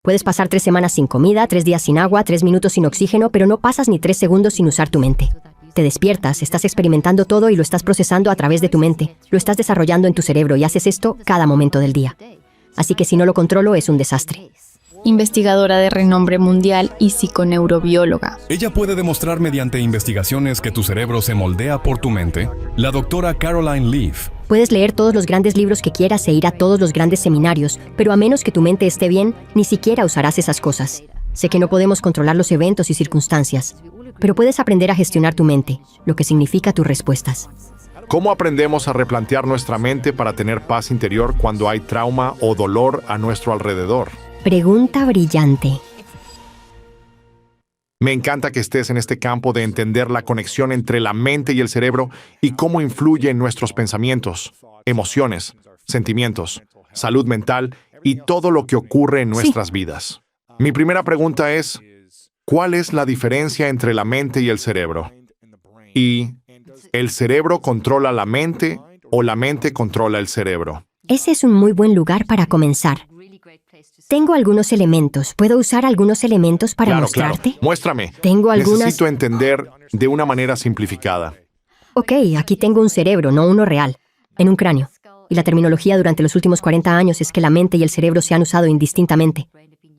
Puedes pasar 3 semanas sin comida, 3 días sin agua, 3 minutos sin oxígeno, pero no pasas ni 3 segundos sin usar tu mente. Te despiertas, estás experimentando todo y lo estás procesando a través de tu mente. Lo estás desarrollando en tu cerebro y haces esto cada momento del día. Así que si no lo controlo, es un desastre. Investigadora de renombre mundial y psiconeurobióloga. Ella puede demostrar mediante investigaciones que tu cerebro se moldea por tu mente. La doctora Caroline Leaf. Puedes leer todos los grandes libros que quieras e ir a todos los grandes seminarios, pero a menos que tu mente esté bien, ni siquiera usarás esas cosas. Sé que no podemos controlar los eventos y circunstancias, pero puedes aprender a gestionar tu mente, lo que significa tus respuestas. ¿Cómo aprendemos a replantear nuestra mente para tener paz interior cuando hay trauma o dolor a nuestro alrededor? Pregunta brillante. Me encanta que estés en este campo de entender la conexión entre la mente y el cerebro y cómo influye en nuestros pensamientos, emociones, sentimientos, salud mental y todo lo que ocurre en nuestras vidas. Mi primera pregunta es, ¿cuál es la diferencia entre la mente y el cerebro? ¿Y el cerebro controla la mente o la mente controla el cerebro? Ese es un muy buen lugar para comenzar. Tengo algunos elementos. ¿Puedo usar algunos elementos para mostrarte? Claro. Muéstrame. Tengo algunas... Necesito entender de una manera simplificada. Ok, aquí tengo un cerebro, no uno real, en un cráneo. Y la terminología durante los últimos 40 años es que la mente y el cerebro se han usado indistintamente.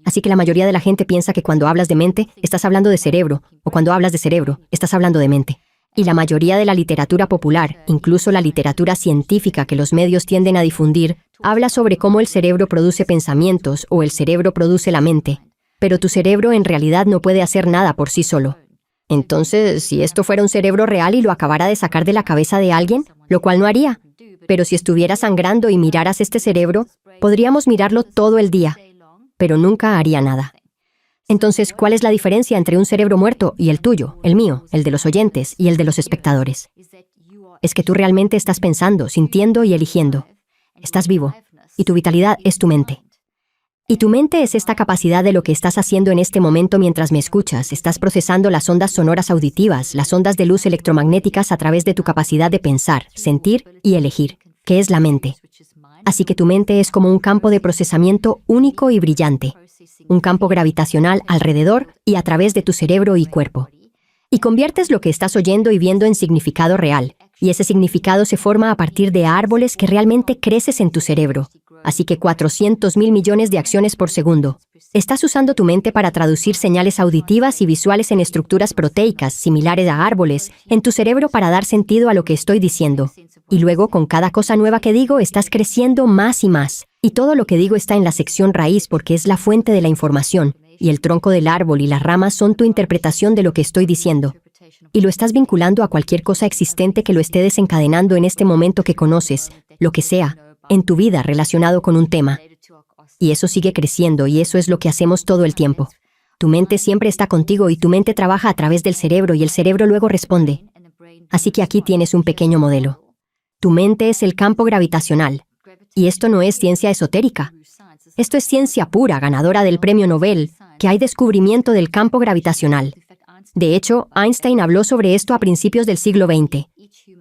Así que la mayoría de la gente piensa que cuando hablas de mente, estás hablando de cerebro, o cuando hablas de cerebro, estás hablando de mente. Y la mayoría de la literatura popular, incluso la literatura científica que los medios tienden a difundir, habla sobre cómo el cerebro produce pensamientos o el cerebro produce la mente. Pero tu cerebro en realidad no puede hacer nada por sí solo. Entonces, si esto fuera un cerebro real y lo acabara de sacar de la cabeza de alguien, lo cual no haría. Pero si estuviera sangrando y miraras este cerebro, podríamos mirarlo todo el día, pero nunca haría nada. Entonces, ¿cuál es la diferencia entre un cerebro muerto y el tuyo, el mío, el de los oyentes y el de los espectadores? Es que tú realmente estás pensando, sintiendo y eligiendo. Estás vivo, y tu vitalidad es tu mente. Y tu mente es esta capacidad de lo que estás haciendo en este momento mientras me escuchas. Estás procesando las ondas sonoras auditivas, las ondas de luz electromagnéticas a través de tu capacidad de pensar, sentir y elegir, que es la mente. Así que tu mente es como un campo de procesamiento único y brillante. Un campo gravitacional alrededor y a través de tu cerebro y cuerpo. Y conviertes lo que estás oyendo y viendo en significado real. Y ese significado se forma a partir de árboles que realmente creces en tu cerebro. Así que 400.000 millones de acciones por segundo. Estás usando tu mente para traducir señales auditivas y visuales en estructuras proteicas similares a árboles en tu cerebro para dar sentido a lo que estoy diciendo. Y luego, con cada cosa nueva que digo, estás creciendo más y más. Y todo lo que digo está en la sección raíz porque es la fuente de la información. Y el tronco del árbol y las ramas son tu interpretación de lo que estoy diciendo. Y lo estás vinculando a cualquier cosa existente que lo esté desencadenando en este momento que conoces, lo que sea, en tu vida relacionado con un tema. Y eso sigue creciendo y eso es lo que hacemos todo el tiempo. Tu mente siempre está contigo y tu mente trabaja a través del cerebro y el cerebro luego responde. Así que aquí tienes un pequeño modelo. Tu mente es el campo gravitacional. Y esto no es ciencia esotérica. Esto es ciencia pura, ganadora del premio Nobel, que hay descubrimiento del campo gravitacional. De hecho, Einstein habló sobre esto a principios del siglo XX.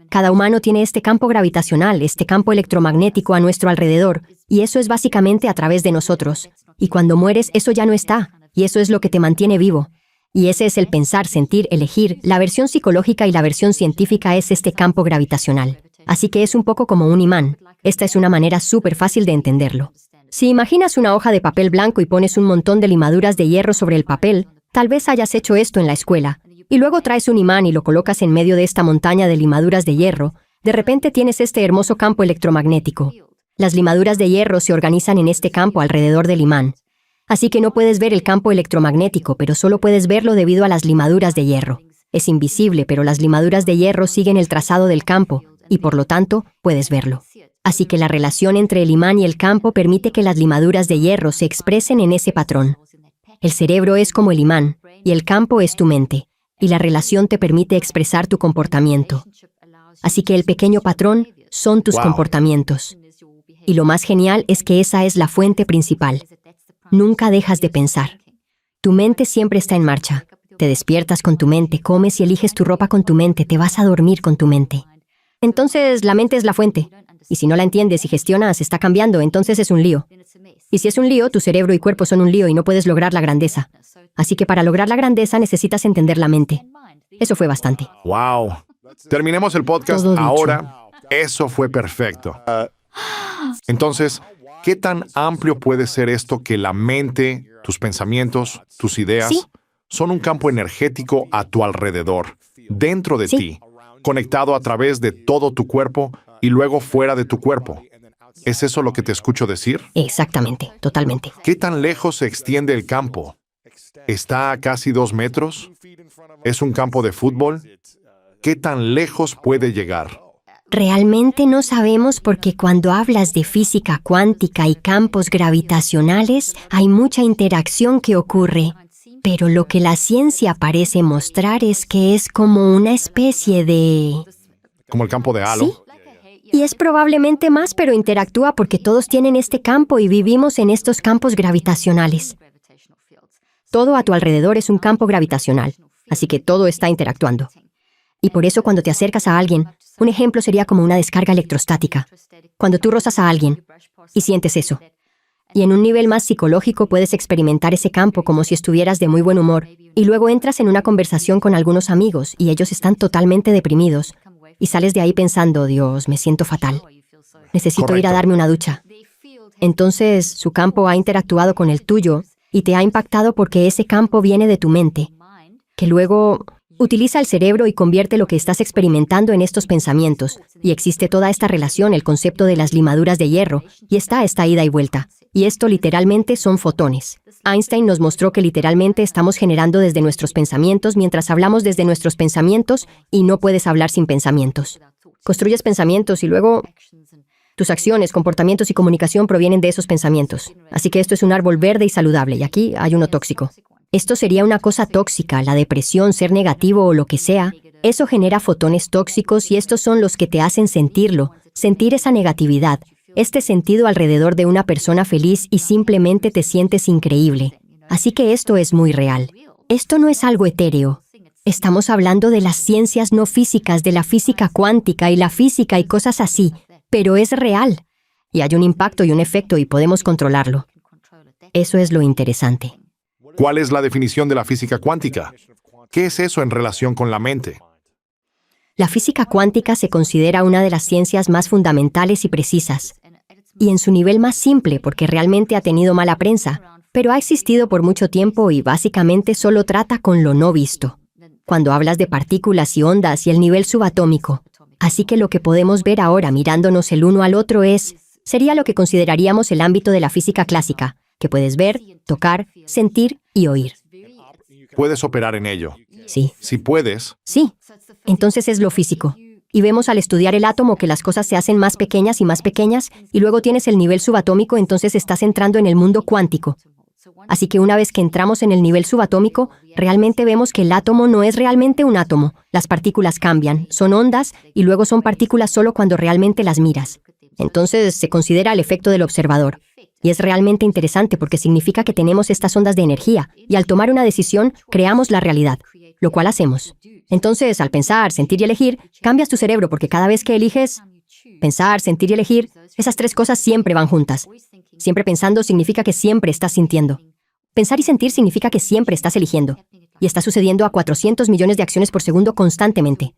Cada humano tiene este campo gravitacional, este campo electromagnético a nuestro alrededor, y eso es básicamente a través de nosotros. Y cuando mueres, eso ya no está, y eso es lo que te mantiene vivo. Y ese es el pensar, sentir, elegir. La versión psicológica y la versión científica es este campo gravitacional. Así que es un poco como un imán. Esta es una manera súper fácil de entenderlo. Si imaginas una hoja de papel blanco y pones un montón de limaduras de hierro sobre el papel, tal vez hayas hecho esto en la escuela, y luego traes un imán y lo colocas en medio de esta montaña de limaduras de hierro, de repente tienes este hermoso campo electromagnético. Las limaduras de hierro se organizan en este campo alrededor del imán. Así que no puedes ver el campo electromagnético, pero solo puedes verlo debido a las limaduras de hierro. Es invisible, pero las limaduras de hierro siguen el trazado del campo, y por lo tanto, puedes verlo. Así que la relación entre el imán y el campo permite que las limaduras de hierro se expresen en ese patrón. El cerebro es como el imán, y el campo es tu mente, y la relación te permite expresar tu comportamiento. Así que el pequeño patrón son tus comportamientos. Y lo más genial es que esa es la fuente principal. Nunca dejas de pensar. Tu mente siempre está en marcha. Te despiertas con tu mente, comes y eliges tu ropa con tu mente, te vas a dormir con tu mente. Entonces, la mente es la fuente. Y si no la entiendes y gestionas, está cambiando, entonces es un lío. Y si es un lío, tu cerebro y cuerpo son un lío y no puedes lograr la grandeza. Así que para lograr la grandeza necesitas entender la mente. Eso fue bastante. ¡Wow! Terminemos el podcast Todo dicho. ahora. Eso fue perfecto. Entonces, ¿qué tan amplio puede ser esto que la mente, tus pensamientos, tus ideas, Sí. son un campo energético a tu alrededor, dentro de Sí. ti, conectado a través de todo tu cuerpo y luego fuera de tu cuerpo? ¿Es eso lo que te escucho decir? Exactamente, totalmente. ¿Qué tan lejos se extiende el campo? ¿Está a casi 2 metros? ¿Es un campo de fútbol? ¿Qué tan lejos puede llegar? Realmente no sabemos porque cuando hablas de física cuántica y campos gravitacionales, hay mucha interacción que ocurre. Pero lo que la ciencia parece mostrar es que es como una especie de... ¿Como el campo de halo? Sí. Y es probablemente más, pero interactúa porque todos tienen este campo y vivimos en estos campos gravitacionales. Todo a tu alrededor es un campo gravitacional, así que todo está interactuando. Y por eso cuando te acercas a alguien, un ejemplo sería como una descarga electrostática. Cuando tú rozas a alguien y sientes eso. Y en un nivel más psicológico puedes experimentar ese campo como si estuvieras de muy buen humor. Y luego entras en una conversación con algunos amigos y ellos están totalmente deprimidos. Y sales de ahí pensando, Dios, me siento fatal. Necesito ir a Correcto. darme una ducha. Entonces, su campo ha interactuado con el tuyo y te ha impactado porque ese campo viene de tu mente, que luego utiliza el cerebro y convierte lo que estás experimentando en estos pensamientos. Y existe toda esta relación, el concepto de las limaduras de hierro, y está esta ida y vuelta. Y esto literalmente son fotones. Einstein nos mostró que literalmente estamos generando desde nuestros pensamientos mientras hablamos desde nuestros pensamientos y no puedes hablar sin pensamientos. Construyes pensamientos y luego tus acciones, comportamientos y comunicación provienen de esos pensamientos. Así que esto es un árbol verde y saludable y aquí hay uno tóxico. Esto sería una cosa tóxica, la depresión, ser negativo o lo que sea. Eso genera fotones tóxicos y estos son los que te hacen sentirlo, sentir esa negatividad, este sentido alrededor de una persona feliz y simplemente te sientes increíble. Así que esto es muy real. Esto no es algo etéreo. Estamos hablando de las ciencias no físicas, de la física cuántica y la física y cosas así, pero es real. Y hay un impacto y un efecto y podemos controlarlo. Eso es lo interesante. ¿Cuál es la definición de la física cuántica? ¿Qué es eso en relación con la mente? La física cuántica se considera una de las ciencias más fundamentales y precisas, y en su nivel más simple porque realmente ha tenido mala prensa, pero ha existido por mucho tiempo y básicamente solo trata con lo no visto. Cuando hablas de partículas y ondas y el nivel subatómico. Así que lo que podemos ver ahora mirándonos el uno al otro sería lo que consideraríamos el ámbito de la física clásica, que puedes ver, tocar, sentir y oír. Puedes operar en ello. Sí. Si puedes, Sí, entonces es lo físico. Y vemos al estudiar el átomo que las cosas se hacen más pequeñas, y luego tienes el nivel subatómico, entonces estás entrando en el mundo cuántico. Así que una vez que entramos en el nivel subatómico, realmente vemos que el átomo no es realmente un átomo. Las partículas cambian, son ondas, y luego son partículas solo cuando realmente las miras. Entonces se considera el efecto del observador. Y es realmente interesante porque significa que tenemos estas ondas de energía, y al tomar una decisión, creamos la realidad, lo cual hacemos. Entonces, al pensar, sentir y elegir, cambias tu cerebro porque cada vez que eliges pensar, sentir y elegir, esas tres cosas siempre van juntas. Siempre pensando significa que siempre estás sintiendo. Pensar y sentir significa que siempre estás eligiendo. Y está sucediendo a 400 millones de acciones por segundo constantemente.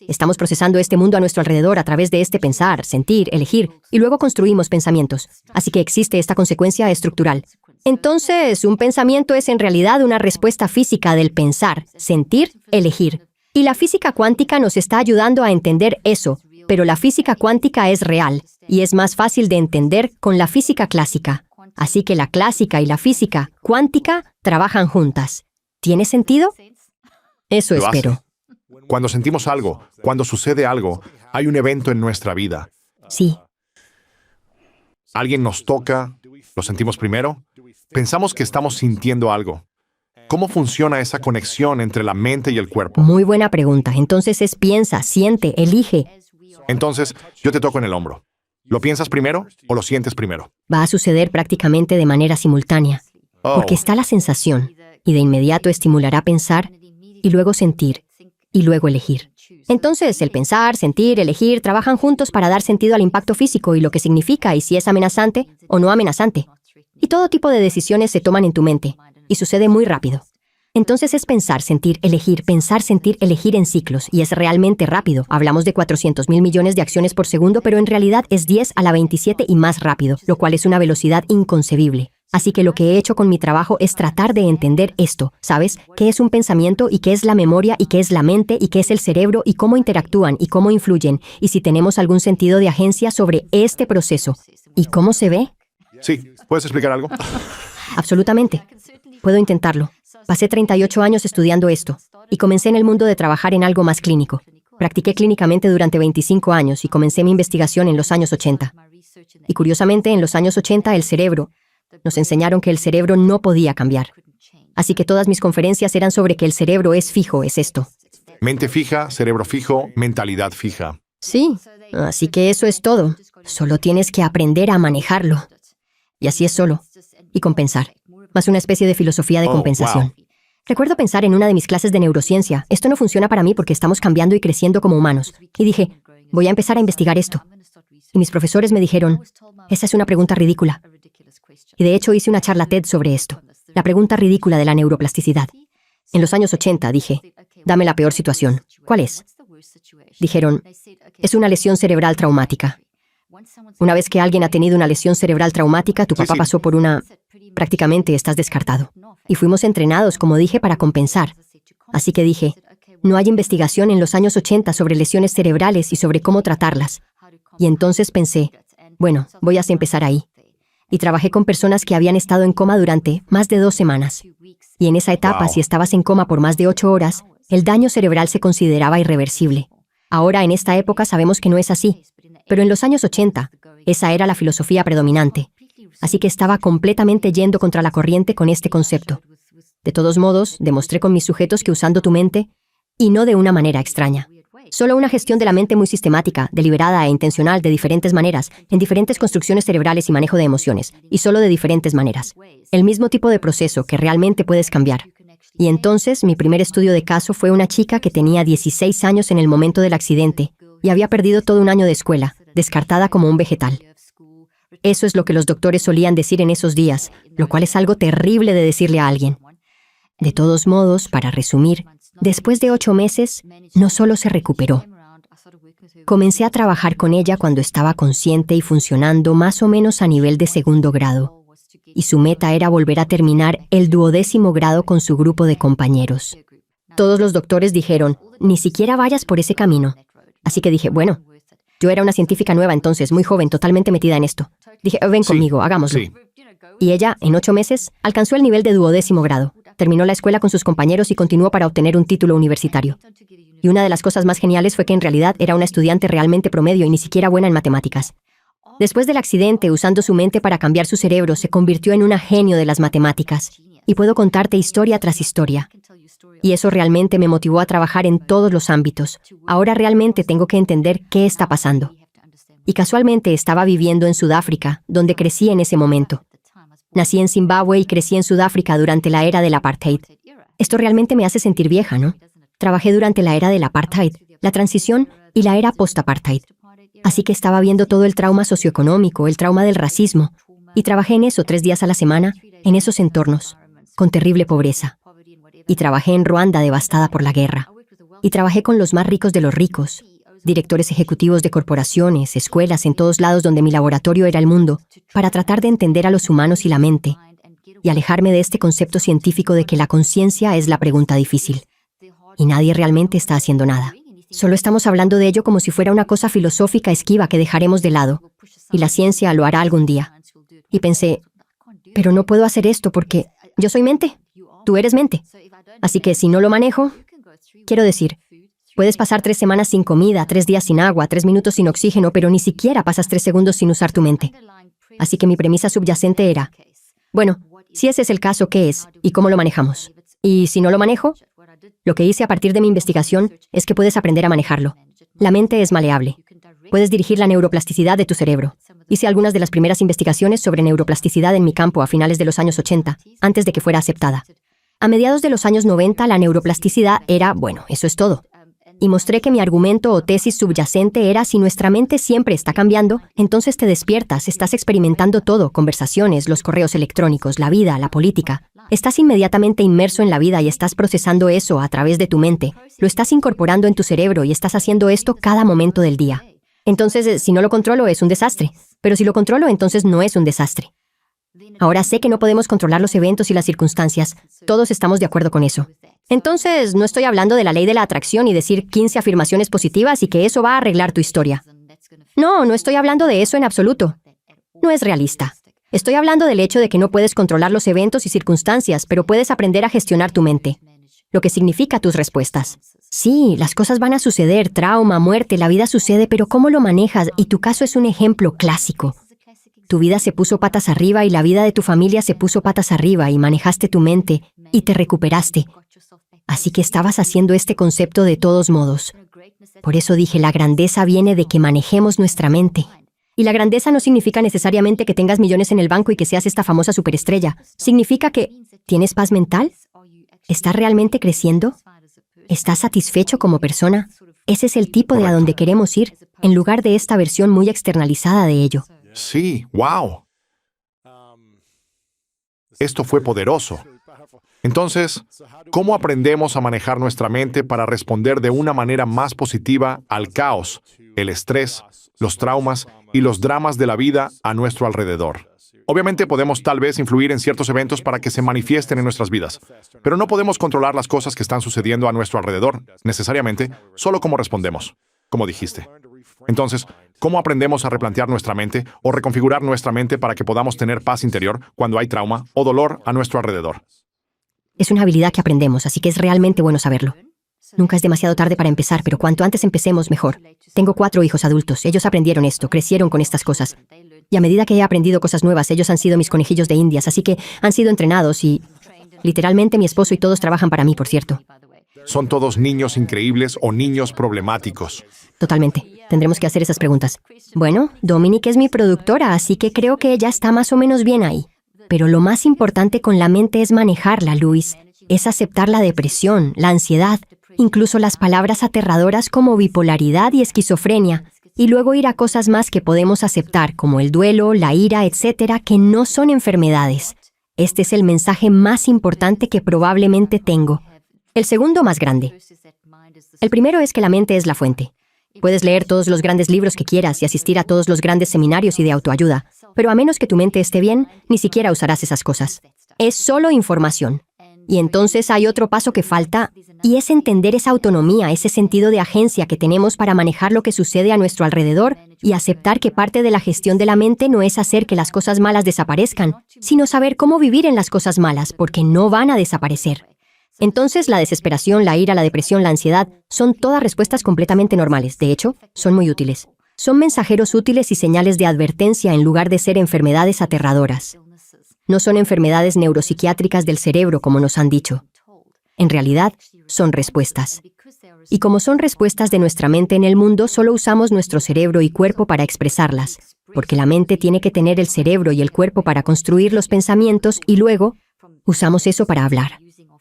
Estamos procesando este mundo a nuestro alrededor a través de este pensar, sentir, elegir, y luego construimos pensamientos. Así que existe esta consecuencia estructural. Entonces, un pensamiento es en realidad una respuesta física del pensar, sentir, elegir. Y la física cuántica nos está ayudando a entender eso, pero la física cuántica es real, y es más fácil de entender con la física clásica. Así que la clásica y la física cuántica trabajan juntas. ¿Tiene sentido? Eso Lo hace. espero. Cuando sentimos algo, cuando sucede algo, hay un evento en nuestra vida. Sí. Alguien nos toca, ¿lo sentimos primero? Pensamos que estamos sintiendo algo. ¿Cómo funciona esa conexión entre la mente y el cuerpo? Muy buena pregunta. Entonces es piensa, siente, elige. Entonces, yo te toco en el hombro. ¿Lo piensas primero o lo sientes primero? Va a suceder prácticamente de manera simultánea. Oh, Porque está la sensación, y de inmediato estimulará pensar y luego sentir. y luego elegir. Entonces, el pensar, sentir, elegir trabajan juntos para dar sentido al impacto físico y lo que significa y si es amenazante o no amenazante. Y todo tipo de decisiones se toman en tu mente, y sucede muy rápido. Entonces es pensar, sentir, elegir en ciclos, y es realmente rápido. Hablamos de 400.000 millones de acciones por segundo, pero en realidad es 10 a la 27 y más rápido, lo cual es una velocidad inconcebible. Así que lo que he hecho con mi trabajo es tratar de entender esto, ¿sabes? ¿Qué es un pensamiento y qué es la memoria y qué es la mente y qué es el cerebro y cómo interactúan y cómo influyen? Y si tenemos algún sentido de agencia sobre este proceso. ¿Y cómo se ve? Sí, ¿puedes explicar algo? Absolutamente. Puedo intentarlo. Pasé 38 años estudiando esto y comencé en el mundo de trabajar en algo más clínico. Practiqué clínicamente durante 25 años y comencé mi investigación en los años 80. Y curiosamente, en los años 80 el cerebro, nos enseñaron que el cerebro no podía cambiar. Así que todas mis conferencias eran sobre que el cerebro es fijo, es esto. Mente fija, cerebro fijo, mentalidad fija. Sí, así que eso es todo. Solo tienes que aprender a manejarlo. Y así es solo. Y compensar. Más una especie de filosofía de compensación. Wow. Recuerdo pensar en una de mis clases de neurociencia, esto no funciona para mí porque estamos cambiando y creciendo como humanos. Y dije, voy a empezar a investigar esto. Y mis profesores me dijeron, esa es una pregunta ridícula. Y de hecho hice una charla TED sobre esto, la pregunta ridícula de la neuroplasticidad. En los años 80 dije, dame la peor situación. ¿Cuál es? Dijeron, es una lesión cerebral traumática. Una vez que alguien ha tenido una lesión cerebral traumática, tu papá pasó por una... Prácticamente estás descartado. Y fuimos entrenados, como dije, para compensar. Así que dije, no hay investigación en los años 80 sobre lesiones cerebrales y sobre cómo tratarlas. Y entonces pensé, bueno, voy a empezar ahí. Y trabajé con personas que habían estado en coma durante más de 2 semanas. Y en esa etapa, si estabas en coma por más de 8 horas, el daño cerebral se consideraba irreversible. Ahora, en esta época, sabemos que no es así. Pero en los años 80, esa era la filosofía predominante. Así que estaba completamente yendo contra la corriente con este concepto. De todos modos, demostré con mis sujetos que usando tu mente, y no de una manera extraña. Solo una gestión de la mente muy sistemática, deliberada e intencional de diferentes maneras, en diferentes construcciones cerebrales y manejo de emociones, y solo de diferentes maneras. El mismo tipo de proceso que realmente puedes cambiar. Y entonces, mi primer estudio de caso fue una chica que tenía 16 años en el momento del accidente, y había perdido todo un año de escuela, descartada como un vegetal. Eso es lo que los doctores solían decir en esos días, lo cual es algo terrible de decirle a alguien. De todos modos, para resumir, después de 8 meses, no solo se recuperó. Comencé a trabajar con ella cuando estaba consciente y funcionando más o menos a nivel de 2º grado. Y su meta era volver a terminar el 12º grado con su grupo de compañeros. Todos los doctores dijeron, ni siquiera vayas por ese camino. Así que dije, bueno, yo era una científica nueva entonces, muy joven, totalmente metida en esto. Dije, ven conmigo, hagámoslo. Sí. Y ella, en 8 meses, alcanzó el nivel de 12º grado. Terminó la escuela con sus compañeros y continuó para obtener un título universitario. Y una de las cosas más geniales fue que en realidad era una estudiante realmente promedio y ni siquiera buena en matemáticas. Después del accidente, usando su mente para cambiar su cerebro, se convirtió en una genio de las matemáticas. Y puedo contarte historia tras historia. Y eso realmente me motivó a trabajar en todos los ámbitos. Ahora realmente tengo que entender qué está pasando. Y casualmente estaba viviendo en Sudáfrica, donde crecí en ese momento. Nací en Zimbabue y crecí en Sudáfrica durante la era del apartheid. Esto realmente me hace sentir vieja, ¿no? Trabajé durante la era del apartheid, la transición y la era post-apartheid. Así que estaba viendo todo el trauma socioeconómico, el trauma del racismo, y trabajé en eso 3 días a la semana, en esos entornos, con terrible pobreza. Y trabajé en Ruanda devastada por la guerra. Y trabajé con los más ricos de los ricos, directores ejecutivos de corporaciones, escuelas, en todos lados donde mi laboratorio era el mundo, para tratar de entender a los humanos y la mente, y alejarme de este concepto científico de que la conciencia es la pregunta difícil. Y nadie realmente está haciendo nada. Solo estamos hablando de ello como si fuera una cosa filosófica esquiva que dejaremos de lado, y la ciencia lo hará algún día. Y pensé, pero no puedo hacer esto porque yo soy mente, tú eres mente. Así que si no lo manejo, quiero decir, puedes pasar 3 semanas sin comida, 3 días sin agua, 3 minutos sin oxígeno, pero ni siquiera pasas 3 segundos sin usar tu mente. Así que mi premisa subyacente era, bueno, si ese es el caso, ¿qué es? ¿Y cómo lo manejamos? Y si no lo manejo, lo que hice a partir de mi investigación es que puedes aprender a manejarlo. La mente es maleable. Puedes dirigir la neuroplasticidad de tu cerebro. Hice algunas de las primeras investigaciones sobre neuroplasticidad en mi campo a finales de los años 80, antes de que fuera aceptada. A mediados de los años 90, la neuroplasticidad era, bueno, eso es todo. Y mostré que mi argumento o tesis subyacente era: si nuestra mente siempre está cambiando, entonces te despiertas, estás experimentando todo, conversaciones, los correos electrónicos, la vida, la política. Estás inmediatamente inmerso en la vida y estás procesando eso a través de tu mente. Lo estás incorporando en tu cerebro y estás haciendo esto cada momento del día. Entonces, si no lo controlo, es un desastre. Pero si lo controlo, entonces no es un desastre. Ahora sé que no podemos controlar los eventos y las circunstancias. Todos estamos de acuerdo con eso. Entonces, no estoy hablando de la ley de la atracción y decir 15 afirmaciones positivas y que eso va a arreglar tu historia. No estoy hablando de eso en absoluto. No es realista. Estoy hablando del hecho de que no puedes controlar los eventos y circunstancias, pero puedes aprender a gestionar tu mente, lo que significa tus respuestas. Sí, las cosas van a suceder, trauma, muerte, la vida sucede, pero ¿cómo lo manejas? Y tu caso es un ejemplo clásico. Tu vida se puso patas arriba y la vida de tu familia se puso patas arriba y manejaste tu mente y te recuperaste. Así que estabas haciendo este concepto de todos modos. Por eso dije, la grandeza viene de que manejemos nuestra mente. Y la grandeza no significa necesariamente que tengas millones en el banco y que seas esta famosa superestrella. Significa que ¿tienes paz mental? ¿Estás realmente creciendo? ¿Estás satisfecho como persona? Ese es el tipo de a donde queremos ir, en lugar de esta versión muy externalizada de ello. Sí, wow. Esto fue poderoso. Entonces, ¿cómo aprendemos a manejar nuestra mente para responder de una manera más positiva al caos, el estrés, los traumas y los dramas de la vida a nuestro alrededor? Obviamente podemos tal vez influir en ciertos eventos para que se manifiesten en nuestras vidas, pero no podemos controlar las cosas que están sucediendo a nuestro alrededor, necesariamente, solo como respondemos, como dijiste. Entonces, ¿cómo aprendemos a replantear nuestra mente o reconfigurar nuestra mente para que podamos tener paz interior cuando hay trauma o dolor a nuestro alrededor? Es una habilidad que aprendemos, así que es realmente bueno saberlo. Nunca es demasiado tarde para empezar, pero cuanto antes empecemos, mejor. Tengo 4 hijos adultos. Ellos aprendieron esto, crecieron con estas cosas. Y a medida que he aprendido cosas nuevas, ellos han sido mis conejillos de indias, así que han sido entrenados y... literalmente mi esposo y todos trabajan para mí, por cierto. ¿Son todos niños increíbles o niños problemáticos? Totalmente. Tendremos que hacer esas preguntas. Bueno, Dominic es mi productora, así que creo que ella está más o menos bien ahí. Pero lo más importante con la mente es manejarla, Luis. Es aceptar la depresión, la ansiedad, incluso las palabras aterradoras como bipolaridad y esquizofrenia, y luego ir a cosas más que podemos aceptar, como el duelo, la ira, etcétera, que no son enfermedades. Este es el mensaje más importante que probablemente tengo. El segundo más grande. El primero es que la mente es la fuente. Puedes leer todos los grandes libros que quieras y asistir a todos los grandes seminarios y de autoayuda, pero a menos que tu mente esté bien, ni siquiera usarás esas cosas. Es solo información. Y entonces hay otro paso que falta, y es entender esa autonomía, ese sentido de agencia que tenemos para manejar lo que sucede a nuestro alrededor y aceptar que parte de la gestión de la mente no es hacer que las cosas malas desaparezcan, sino saber cómo vivir en las cosas malas, porque no van a desaparecer. Entonces, la desesperación, la ira, la depresión, la ansiedad, son todas respuestas completamente normales. De hecho, son muy útiles. Son mensajeros útiles y señales de advertencia en lugar de ser enfermedades aterradoras. No son enfermedades neuropsiquiátricas del cerebro, como nos han dicho. En realidad, son respuestas. Y como son respuestas de nuestra mente en el mundo, solo usamos nuestro cerebro y cuerpo para expresarlas, porque la mente tiene que tener el cerebro y el cuerpo para construir los pensamientos y luego usamos eso para hablar.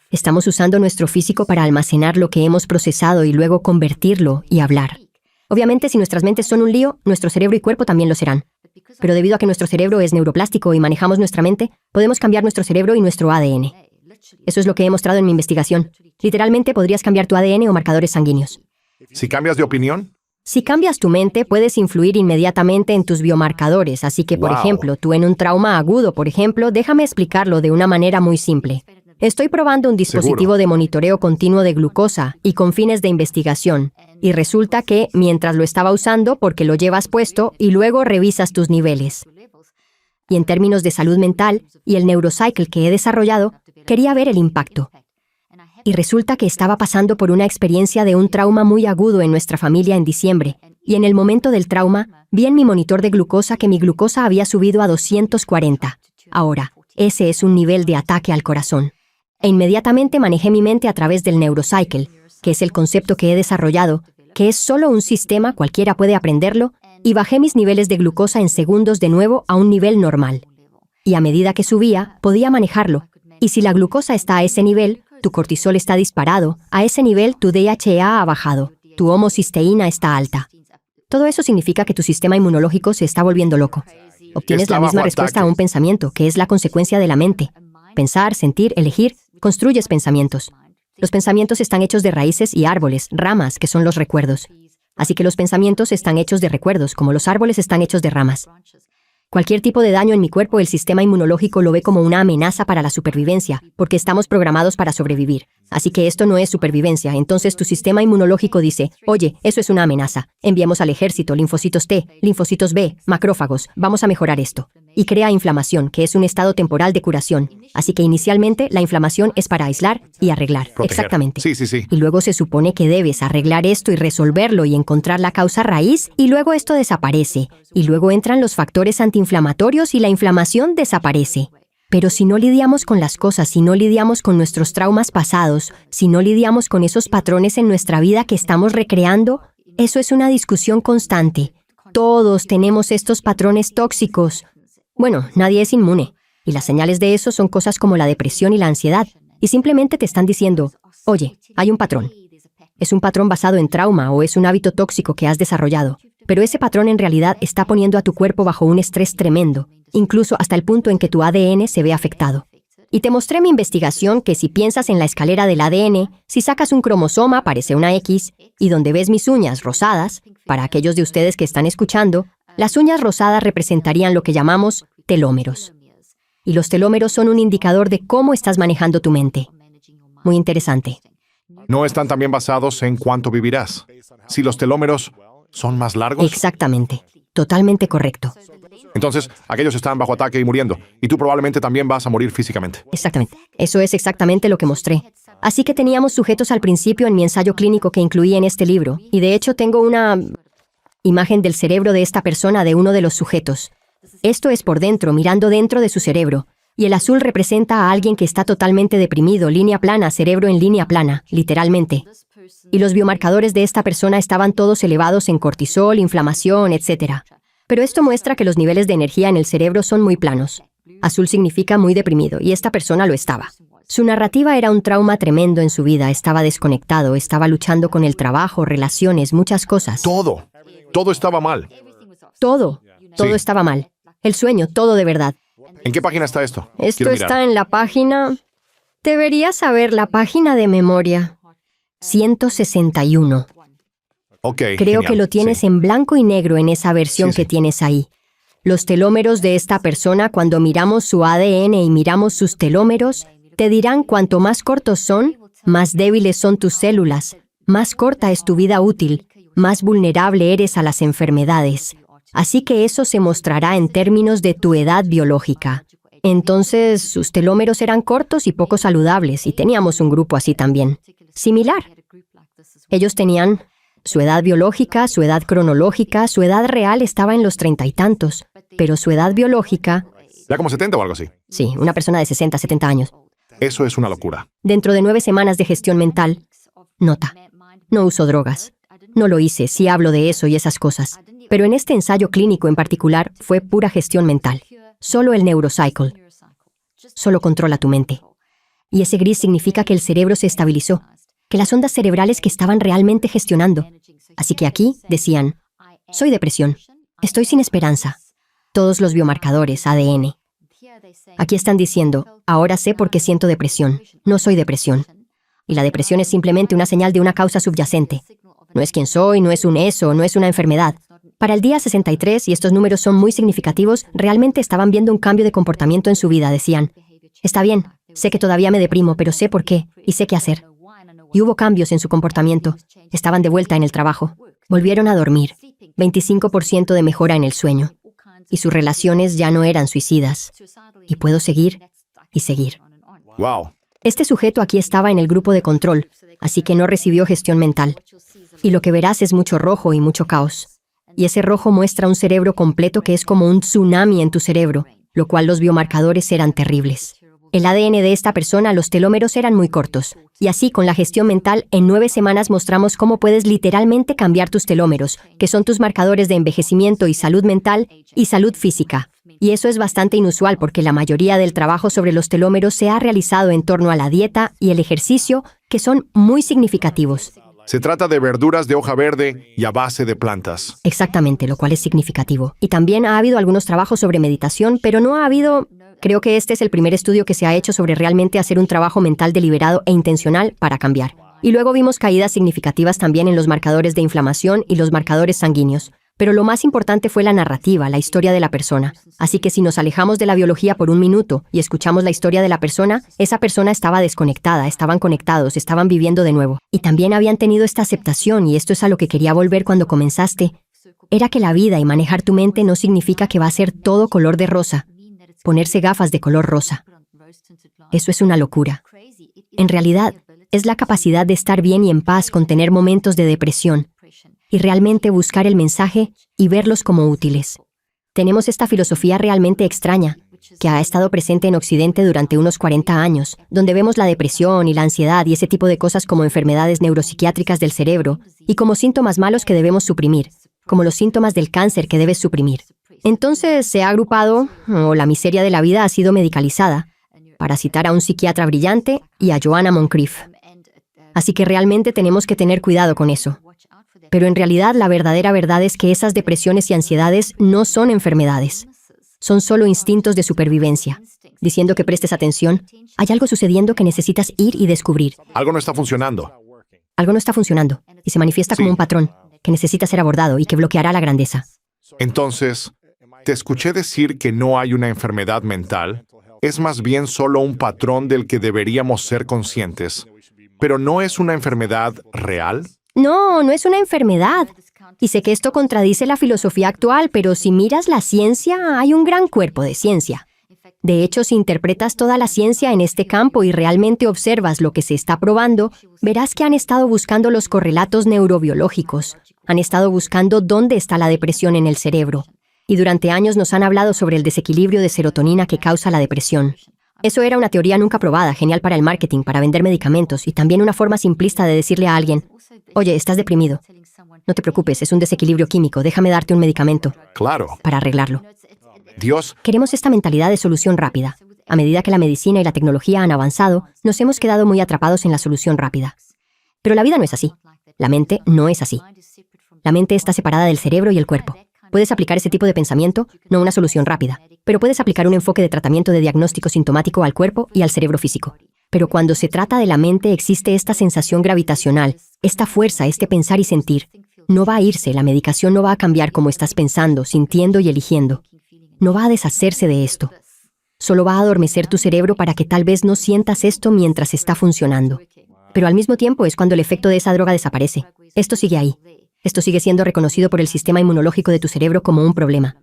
Estamos usando nuestro físico para almacenar lo que hemos procesado y luego convertirlo y hablar. Obviamente, si nuestras mentes son un lío, nuestro cerebro y cuerpo también lo serán. Pero debido a que nuestro cerebro es neuroplástico y manejamos nuestra mente, podemos cambiar nuestro cerebro y nuestro ADN. Eso es lo que he mostrado en mi investigación. Literalmente podrías cambiar tu ADN o marcadores sanguíneos. Si cambias de opinión, Si cambias tu mente, puedes influir inmediatamente en tus biomarcadores. Así que, por Wow. ejemplo, tú en un trauma agudo, por ejemplo, déjame explicarlo de una manera muy simple. Estoy probando un dispositivo Seguro. de monitoreo continuo de glucosa y con fines de investigación. Y resulta que, mientras lo estaba usando, porque lo llevas puesto y luego revisas tus niveles. Y en términos de salud mental y el neurocycle que he desarrollado, quería ver el impacto. Y resulta que estaba pasando por una experiencia de un trauma muy agudo en nuestra familia en diciembre. Y en el momento del trauma, vi en mi monitor de glucosa que mi glucosa había subido a 240. Ahora, ese es un nivel de ataque al corazón. E inmediatamente manejé mi mente a través del neurocycle, que es el concepto que he desarrollado, que es solo un sistema, cualquiera puede aprenderlo, y bajé mis niveles de glucosa en segundos de nuevo a un nivel normal. Y a medida que subía, podía manejarlo. Y si la glucosa está a ese nivel, tu cortisol está disparado, a ese nivel tu DHEA ha bajado. Tu homocisteína está alta. Todo eso significa que tu sistema inmunológico se está volviendo loco. Obtienes Está la misma bajo respuesta ataque. a un pensamiento, que es la consecuencia de la mente. Pensar, sentir, elegir, construyes pensamientos. Los pensamientos están hechos de raíces y árboles, ramas, que son los recuerdos. Así que los pensamientos están hechos de recuerdos, como los árboles están hechos de ramas. Cualquier tipo de daño en mi cuerpo, el sistema inmunológico lo ve como una amenaza para la supervivencia, porque estamos programados para sobrevivir. Así que esto no es supervivencia. Entonces tu sistema inmunológico dice, oye, eso es una amenaza. Enviemos al ejército linfocitos T, linfocitos B, macrófagos. Vamos a mejorar esto. Y crea inflamación, que es un estado temporal de curación. Así que inicialmente la inflamación es para aislar y arreglar. Proteger. Exactamente. Sí. Y luego se supone que debes arreglar esto y resolverlo y encontrar la causa raíz, y luego esto desaparece. Y luego entran los factores antiinflamatorios y la inflamación desaparece. Pero si no lidiamos con las cosas, si no lidiamos con nuestros traumas pasados, si no lidiamos con esos patrones en nuestra vida que estamos recreando, eso es una discusión constante. Todos tenemos estos patrones tóxicos. Bueno, nadie es inmune. Y las señales de eso son cosas como la depresión y la ansiedad. Y simplemente te están diciendo, oye, hay un patrón. Es un patrón basado en trauma o es un hábito tóxico que has desarrollado. Pero ese patrón en realidad está poniendo a tu cuerpo bajo un estrés tremendo, incluso hasta el punto en que tu ADN se ve afectado. Y te mostré mi investigación que si piensas en la escalera del ADN, si sacas un cromosoma aparece una X, y donde ves mis uñas rosadas, para aquellos de ustedes que están escuchando, las uñas rosadas representarían lo que llamamos telómeros. Y los telómeros son un indicador de cómo estás manejando tu mente. Muy interesante. No están también basados en cuánto vivirás. Si los telómeros son más largos, Exactamente. Totalmente correcto. entonces aquellos están bajo ataque y muriendo. Y tú probablemente también vas a morir físicamente. Exactamente. Eso es exactamente lo que mostré. Así que teníamos sujetos al principio en mi ensayo clínico que incluí en este libro. Y de hecho tengo una imagen del cerebro de esta persona de uno de los sujetos. Esto es por dentro, mirando dentro de su cerebro. Y el azul representa a alguien que está totalmente deprimido, línea plana, cerebro en línea plana, literalmente. Y los biomarcadores de esta persona estaban todos elevados en cortisol, inflamación, etc. Pero esto muestra que los niveles de energía en el cerebro son muy planos. Azul significa muy deprimido, y esta persona lo estaba. Su narrativa era un trauma tremendo en su vida, estaba desconectado, estaba luchando con el trabajo, relaciones, muchas cosas. Todo estaba mal. Todo Sí. estaba mal. El sueño, todo de verdad. ¿En qué página está esto? Esto Quiero mirar. está en la página... Deberías saber la página de memoria. 161. Ok, Creo genial, que lo tienes sí. en blanco y negro en esa versión Sí. que tienes ahí. Los telómeros de esta persona, cuando miramos su ADN y miramos sus telómeros, te dirán cuanto más cortos son, más débiles son tus células, más corta es tu vida útil, más vulnerable eres a las enfermedades. Así que eso se mostrará en términos de tu edad biológica. Entonces, sus telómeros eran cortos y poco saludables, y teníamos un grupo así también. Similar. Ellos tenían su edad biológica, su edad cronológica, su edad real estaba en los 30 y tantos, pero su edad biológica, Ya como 70 o algo así. sí, una persona de 60, 70 años. Eso es una locura. Dentro de 9 semanas de gestión mental, nota, no uso drogas. No lo hice, sí hablo de eso y esas cosas. Pero en este ensayo clínico en particular fue pura gestión mental. Solo el neurocycle. Solo controla tu mente. Y ese gris significa que el cerebro se estabilizó, que las ondas cerebrales que estaban realmente gestionando. Así que aquí decían, soy depresión, estoy sin esperanza. Todos los biomarcadores, ADN. Aquí están diciendo, ahora sé por qué siento depresión, no soy depresión. Y la depresión es simplemente una señal de una causa subyacente. No es quién soy, no es un eso, no es una enfermedad. Para el día 63, y estos números son muy significativos, realmente estaban viendo un cambio de comportamiento en su vida. Decían, está bien, sé que todavía me deprimo, pero sé por qué, y sé qué hacer. Y hubo cambios en su comportamiento. Estaban de vuelta en el trabajo. Volvieron a dormir. 25% de mejora en el sueño. Y sus relaciones ya no eran suicidas. Y puedo seguir y seguir. Wow. Este sujeto aquí estaba en el grupo de control, así que no recibió gestión mental. Y lo que verás es mucho rojo y mucho caos. Y ese rojo muestra un cerebro completo que es como un tsunami en tu cerebro, lo cual los biomarcadores eran terribles. El ADN de esta persona, los telómeros eran muy cortos. Y así, con la gestión mental, en 9 semanas mostramos cómo puedes literalmente cambiar tus telómeros, que son tus marcadores de envejecimiento y salud mental y salud física. Y eso es bastante inusual porque la mayoría del trabajo sobre los telómeros se ha realizado en torno a la dieta y el ejercicio, que son muy significativos. Se trata de verduras de hoja verde y a base de plantas. Exactamente, lo cual es significativo. Y también ha habido algunos trabajos sobre meditación, pero no ha habido... Creo que este es el primer estudio que se ha hecho sobre realmente hacer un trabajo mental deliberado e intencional para cambiar. Y luego vimos caídas significativas también en los marcadores de inflamación y los marcadores sanguíneos. Pero lo más importante fue la narrativa, la historia de la persona. Así que si nos alejamos de la biología por un minuto y escuchamos la historia de la persona, esa persona estaba desconectada, estaban conectados, estaban viviendo de nuevo. Y también habían tenido esta aceptación, y esto es a lo que quería volver cuando comenzaste. Era que la vida y manejar tu mente no significa que va a ser todo color de rosa. Ponerse gafas de color rosa. Eso es una locura. En realidad, es la capacidad de estar bien y en paz con tener momentos de depresión y realmente buscar el mensaje y verlos como útiles. Tenemos esta filosofía realmente extraña, que ha estado presente en Occidente durante unos 40 años, donde vemos la depresión y la ansiedad y ese tipo de cosas como enfermedades neuropsiquiátricas del cerebro y como síntomas malos que debemos suprimir, como los síntomas del cáncer que debes suprimir. Entonces se ha agrupado, o la miseria de la vida ha sido medicalizada, para citar a un psiquiatra brillante y a Joanna Moncrief. Así que realmente tenemos que tener cuidado con eso. Pero en realidad la verdadera verdad es que esas depresiones y ansiedades no son enfermedades. Son solo instintos de supervivencia. Diciendo que prestes atención, hay algo sucediendo que necesitas ir y descubrir. Algo no está funcionando. Algo no está funcionando y se manifiesta como un patrón que necesita ser abordado y que bloqueará la grandeza. Entonces, te escuché decir que no hay una enfermedad mental. Es más bien solo un patrón del que deberíamos ser conscientes. Pero ¿no es una enfermedad real? No, no es una enfermedad. Y sé que esto contradice la filosofía actual, pero si miras la ciencia, hay un gran cuerpo de ciencia. De hecho, si interpretas toda la ciencia en este campo y realmente observas lo que se está probando, verás que han estado buscando los correlatos neurobiológicos. Han estado buscando dónde está la depresión en el cerebro. Y durante años nos han hablado sobre el desequilibrio de serotonina que causa la depresión. Eso era una teoría nunca probada, genial para el marketing, para vender medicamentos y también una forma simplista de decirle a alguien, oye, estás deprimido. No te preocupes, es un desequilibrio químico, déjame darte un medicamento. Claro. Para arreglarlo. Dios, Queremos esta mentalidad de solución rápida. A medida que la medicina y la tecnología han avanzado, nos hemos quedado muy atrapados en la solución rápida. Pero la vida no es así. La mente no es así. La mente está separada del cerebro y el cuerpo. Puedes aplicar ese tipo de pensamiento, no una solución rápida, pero puedes aplicar un enfoque de tratamiento de diagnóstico sintomático al cuerpo y al cerebro físico. Pero cuando se trata de la mente existe esta sensación gravitacional, esta fuerza, este pensar y sentir. No va a irse, la medicación no va a cambiar cómo estás pensando, sintiendo y eligiendo. No va a deshacerse de esto. Solo va a adormecer tu cerebro para que tal vez no sientas esto mientras está funcionando. Pero al mismo tiempo es cuando el efecto de esa droga desaparece. Esto sigue ahí. Esto sigue siendo reconocido por el sistema inmunológico de tu cerebro como un problema.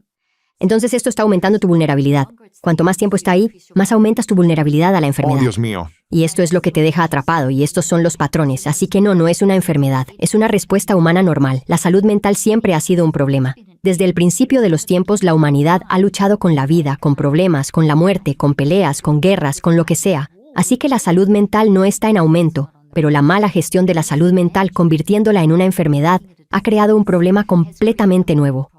Entonces esto está aumentando tu vulnerabilidad. Cuanto más tiempo está ahí, más aumentas tu vulnerabilidad a la enfermedad. oh Dios mío. Y esto es lo que te deja atrapado, y estos son los patrones. Así que no es una enfermedad, es una respuesta humana normal. La salud mental siempre ha sido un problema. Desde el principio de los tiempos, la humanidad ha luchado con la vida, con problemas, con la muerte, con peleas, con guerras, con lo que sea. Así que la salud mental no está en aumento, pero la mala gestión de la salud mental, convirtiéndola en una enfermedad, ha creado un problema completamente nuevo.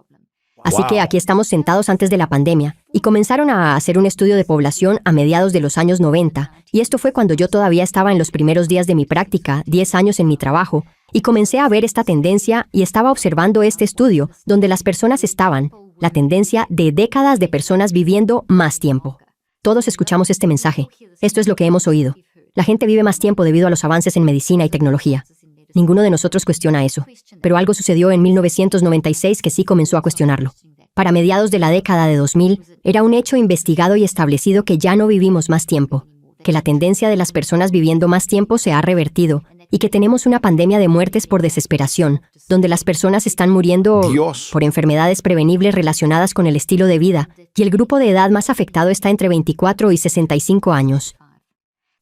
Así que aquí estamos sentados antes de la pandemia, y comenzaron a hacer un estudio de población a mediados de los años 90, y esto fue cuando yo todavía estaba en los primeros días de mi práctica, 10 años en mi trabajo, y comencé a ver esta tendencia y estaba observando este estudio, donde las personas estaban, la tendencia de décadas de personas viviendo más tiempo. Todos escuchamos este mensaje. Esto es lo que hemos oído. La gente vive más tiempo debido a los avances en medicina y tecnología. Ninguno de nosotros cuestiona eso. Pero algo sucedió en 1996 que sí comenzó a cuestionarlo. Para mediados de la década de 2000, era un hecho investigado y establecido que ya no vivimos más tiempo, que la tendencia de las personas viviendo más tiempo se ha revertido y que tenemos una pandemia de muertes por desesperación, donde las personas están muriendo Dios. por enfermedades prevenibles relacionadas con el estilo de vida, y el grupo de edad más afectado está entre 24 y 65 años.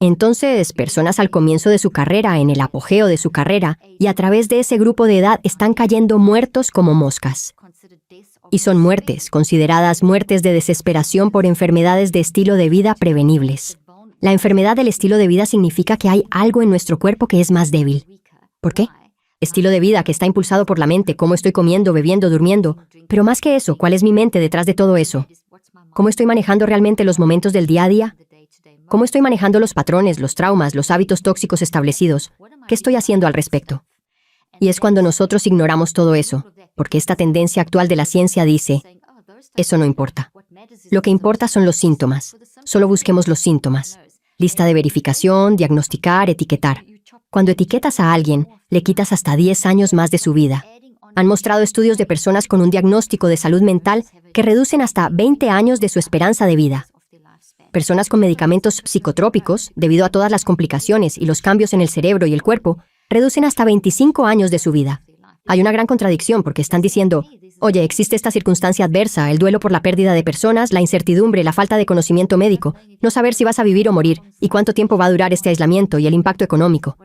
Entonces, personas al comienzo de su carrera, en el apogeo de su carrera, y a través de ese grupo de edad están cayendo muertos como moscas. Y son muertes, consideradas muertes de desesperación por enfermedades de estilo de vida prevenibles. La enfermedad del estilo de vida significa que hay algo en nuestro cuerpo que es más débil. ¿Por qué? Estilo de vida que está impulsado por la mente, cómo estoy comiendo, bebiendo, durmiendo. Pero más que eso, ¿cuál es mi mente detrás de todo eso? ¿Cómo estoy manejando realmente los momentos del día a día? ¿Cómo estoy manejando los patrones, los traumas, los hábitos tóxicos establecidos? ¿Qué estoy haciendo al respecto? Y es cuando nosotros ignoramos todo eso, porque esta tendencia actual de la ciencia dice, eso no importa. Lo que importa son los síntomas. Solo busquemos los síntomas. Lista de verificación, diagnosticar, etiquetar. Cuando etiquetas a alguien, le quitas hasta 10 años más de su vida. Han mostrado estudios de personas con un diagnóstico de salud mental que reducen hasta 20 años de su esperanza de vida. Personas con medicamentos psicotrópicos, debido a todas las complicaciones y los cambios en el cerebro y el cuerpo, reducen hasta 25 años de su vida. Hay una gran contradicción porque están diciendo, oye, existe esta circunstancia adversa, el duelo por la pérdida de personas, la incertidumbre, la falta de conocimiento médico, no saber si vas a vivir o morir, y cuánto tiempo va a durar este aislamiento y el impacto económico.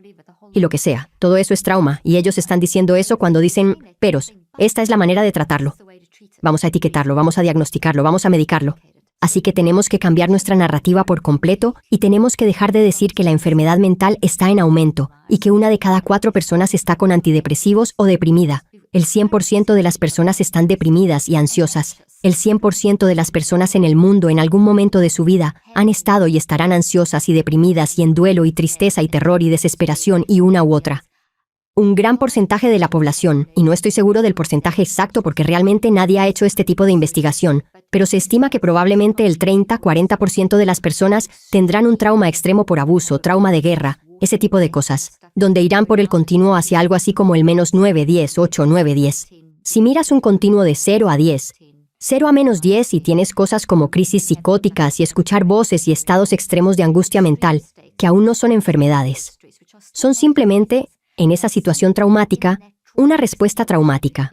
Y lo que sea, todo eso es trauma, y ellos están diciendo eso cuando dicen, peros, esta es la manera de tratarlo. Vamos a etiquetarlo, vamos a diagnosticarlo, vamos a medicarlo. Así que tenemos que cambiar nuestra narrativa por completo y tenemos que dejar de decir que la enfermedad mental está en aumento y que 1 de cada 4 personas está con antidepresivos o deprimida. El 100% de las personas están deprimidas y ansiosas. El 100% de las personas en el mundo en algún momento de su vida han estado y estarán ansiosas y deprimidas y en duelo y tristeza y terror y desesperación y una u otra. Un gran porcentaje de la población, y no estoy seguro del porcentaje exacto porque realmente nadie ha hecho este tipo de investigación, pero se estima que probablemente el 30-40% de las personas tendrán un trauma extremo por abuso, trauma de guerra, ese tipo de cosas, donde irán por el continuo hacia algo así como el -9, 10, 8, 9, 10. Si miras un continuo de 0 a 10, 0 a -10 y tienes cosas como crisis psicóticas y escuchar voces y estados extremos de angustia mental, que aún no son enfermedades. Son simplemente, en esa situación traumática, una respuesta traumática.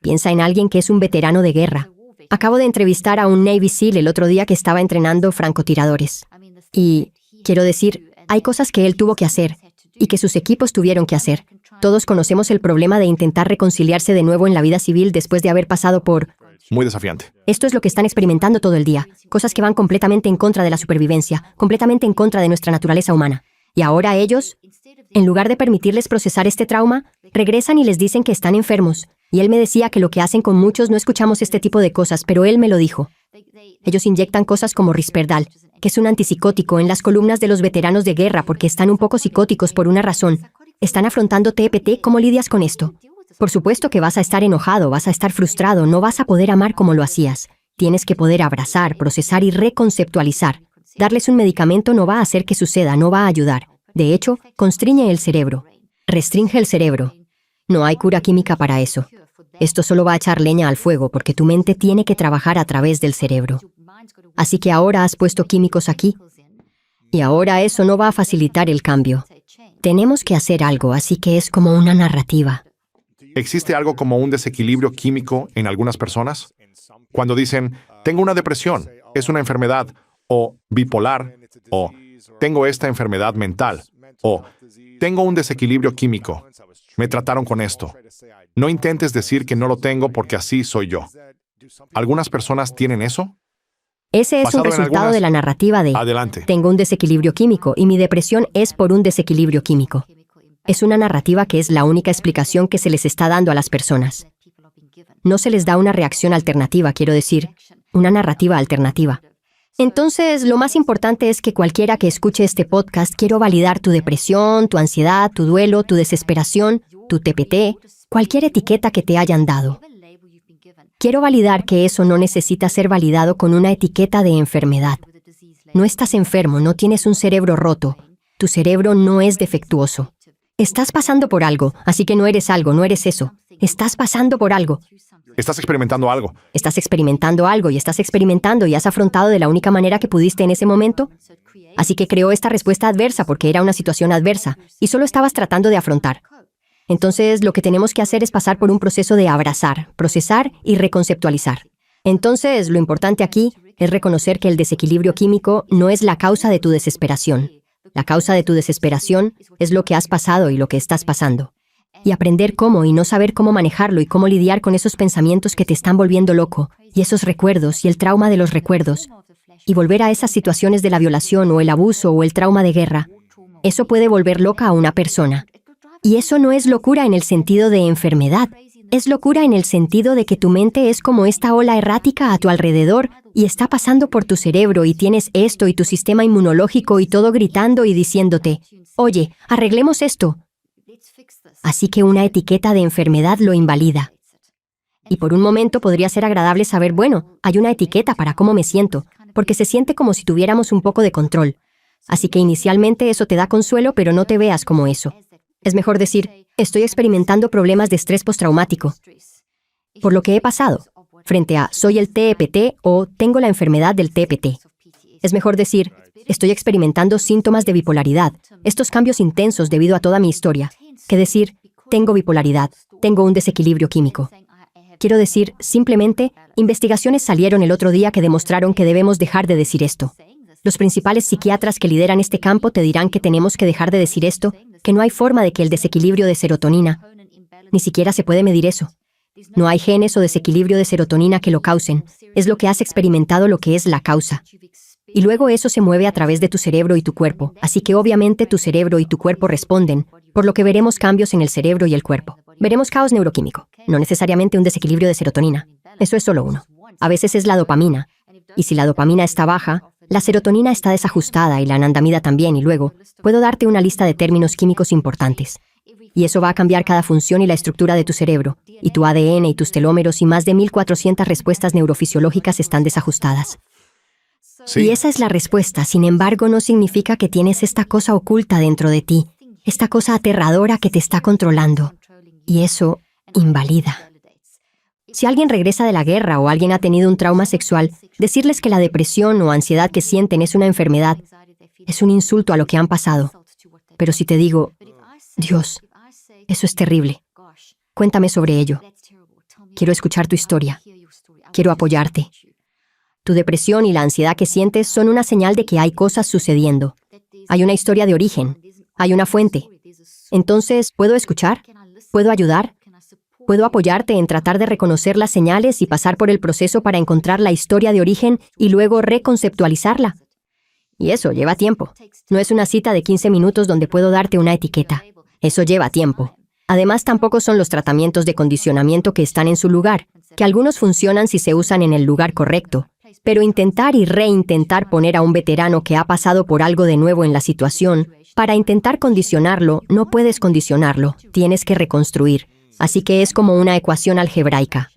Piensa en alguien que es un veterano de guerra. Acabo de entrevistar a un Navy SEAL el otro día que estaba entrenando francotiradores. Y, quiero decir, hay cosas que él tuvo que hacer y que sus equipos tuvieron que hacer. Todos conocemos el problema de intentar reconciliarse de nuevo en la vida civil después de haber pasado por... Muy desafiante. Esto es lo que están experimentando todo el día. Cosas que van completamente en contra de la supervivencia, completamente en contra de nuestra naturaleza humana. Y ahora ellos, en lugar de permitirles procesar este trauma, regresan y les dicen que están enfermos. Y él me decía que lo que hacen con muchos, no escuchamos este tipo de cosas, pero él me lo dijo. Ellos inyectan cosas como Risperdal, que es un antipsicótico, en las columnas de los veteranos de guerra porque están un poco psicóticos por una razón. Están afrontando TPT, ¿cómo lidias con esto? Por supuesto que vas a estar enojado, vas a estar frustrado, no vas a poder amar como lo hacías. Tienes que poder abrazar, procesar y reconceptualizar. Darles un medicamento no va a hacer que suceda, no va a ayudar. De hecho, constriñe el cerebro. Restringe el cerebro. No hay cura química para eso. Esto solo va a echar leña al fuego porque tu mente tiene que trabajar a través del cerebro. Así que ahora has puesto químicos aquí. Y ahora eso no va a facilitar el cambio. Tenemos que hacer algo, así que es como una narrativa. ¿Existe algo como un desequilibrio químico en algunas personas? Cuando dicen, tengo una depresión, es una enfermedad, o bipolar, o tengo esta enfermedad mental, o tengo un desequilibrio químico, me trataron con esto. No intentes decir que no lo tengo porque así soy yo. ¿Algunas personas tienen eso? Ese es Basado un en resultado algunas- de la narrativa de Adelante. tengo un desequilibrio químico y mi depresión es por un desequilibrio químico. Es una narrativa que es la única explicación que se les está dando a las personas. No se les da una reacción alternativa, quiero decir, una narrativa alternativa. Entonces, lo más importante es que cualquiera que escuche este podcast, quiero validar tu depresión, tu ansiedad, tu duelo, tu desesperación, tu TPT, cualquier etiqueta que te hayan dado. Quiero validar que eso no necesita ser validado con una etiqueta de enfermedad. No estás enfermo, no tienes un cerebro roto. Tu cerebro no es defectuoso. Estás pasando por algo, así que no eres algo, no eres eso. Estás pasando por algo. Estás experimentando algo. Estás experimentando algo y estás experimentando y has afrontado de la única manera que pudiste en ese momento. Así que creó esta respuesta adversa porque era una situación adversa y solo estabas tratando de afrontar. Entonces, lo que tenemos que hacer es pasar por un proceso de abrazar, procesar y reconceptualizar. Entonces, lo importante aquí es reconocer que el desequilibrio químico no es la causa de tu desesperación. La causa de tu desesperación es lo que has pasado y lo que estás pasando. Y aprender cómo y no saber cómo manejarlo y cómo lidiar con esos pensamientos que te están volviendo loco, y esos recuerdos y el trauma de los recuerdos, y volver a esas situaciones de la violación o el abuso o el trauma de guerra. Eso puede volver loca a una persona. Y eso no es locura en el sentido de enfermedad, es locura en el sentido de que tu mente es como esta ola errática a tu alrededor y está pasando por tu cerebro y tienes esto y tu sistema inmunológico y todo gritando y diciéndote, oye, arreglemos esto. Así que una etiqueta de enfermedad lo invalida. Y por un momento podría ser agradable saber, bueno, hay una etiqueta para cómo me siento, porque se siente como si tuviéramos un poco de control. Así que inicialmente eso te da consuelo, pero no te veas como eso. Es mejor decir, estoy experimentando problemas de estrés postraumático, por lo que he pasado, frente a soy el TEPT o tengo la enfermedad del TPT. Es mejor decir, estoy experimentando síntomas de bipolaridad, estos cambios intensos debido a toda mi historia, que decir, tengo bipolaridad, tengo un desequilibrio químico. Quiero decir, simplemente, investigaciones salieron el otro día que demostraron que debemos dejar de decir esto. Los principales psiquiatras que lideran este campo te dirán que tenemos que dejar de decir esto, que no hay forma de que el desequilibrio de serotonina, ni siquiera se puede medir eso. No hay genes o desequilibrio de serotonina que lo causen, es lo que has experimentado lo que es la causa. Y luego eso se mueve a través de tu cerebro y tu cuerpo, así que obviamente tu cerebro y tu cuerpo responden, por lo que veremos cambios en el cerebro y el cuerpo. Veremos caos neuroquímico, no necesariamente un desequilibrio de serotonina. Eso es solo uno. A veces es la dopamina, y si la dopamina está baja, la serotonina está desajustada y la anandamida también, y luego puedo darte una lista de términos químicos importantes. Y eso va a cambiar cada función y la estructura de tu cerebro, y tu ADN y tus telómeros y más de 1400 respuestas neurofisiológicas están desajustadas. Sí. Y esa es la respuesta, sin embargo, no significa que tienes esta cosa oculta dentro de ti, esta cosa aterradora que te está controlando. Y eso invalida. Si alguien regresa de la guerra o alguien ha tenido un trauma sexual, decirles que la depresión o ansiedad que sienten es una enfermedad es un insulto a lo que han pasado. Pero si te digo, Dios, eso es terrible, cuéntame sobre ello. Quiero escuchar tu historia. Quiero apoyarte. Tu depresión y la ansiedad que sientes son una señal de que hay cosas sucediendo. Hay una historia de origen. Hay una fuente. Entonces, ¿puedo escuchar? ¿Puedo ayudar? ¿Puedo apoyarte en tratar de reconocer las señales y pasar por el proceso para encontrar la historia de origen y luego reconceptualizarla? Y eso lleva tiempo. No es una cita de 15 minutos donde puedo darte una etiqueta. Eso lleva tiempo. Además, tampoco son los tratamientos de condicionamiento que están en su lugar, que algunos funcionan si se usan en el lugar correcto. Pero intentar y reintentar poner a un veterano que ha pasado por algo de nuevo en la situación, para intentar condicionarlo, no puedes condicionarlo, tienes que reconstruir. Así que es como una ecuación algebraica.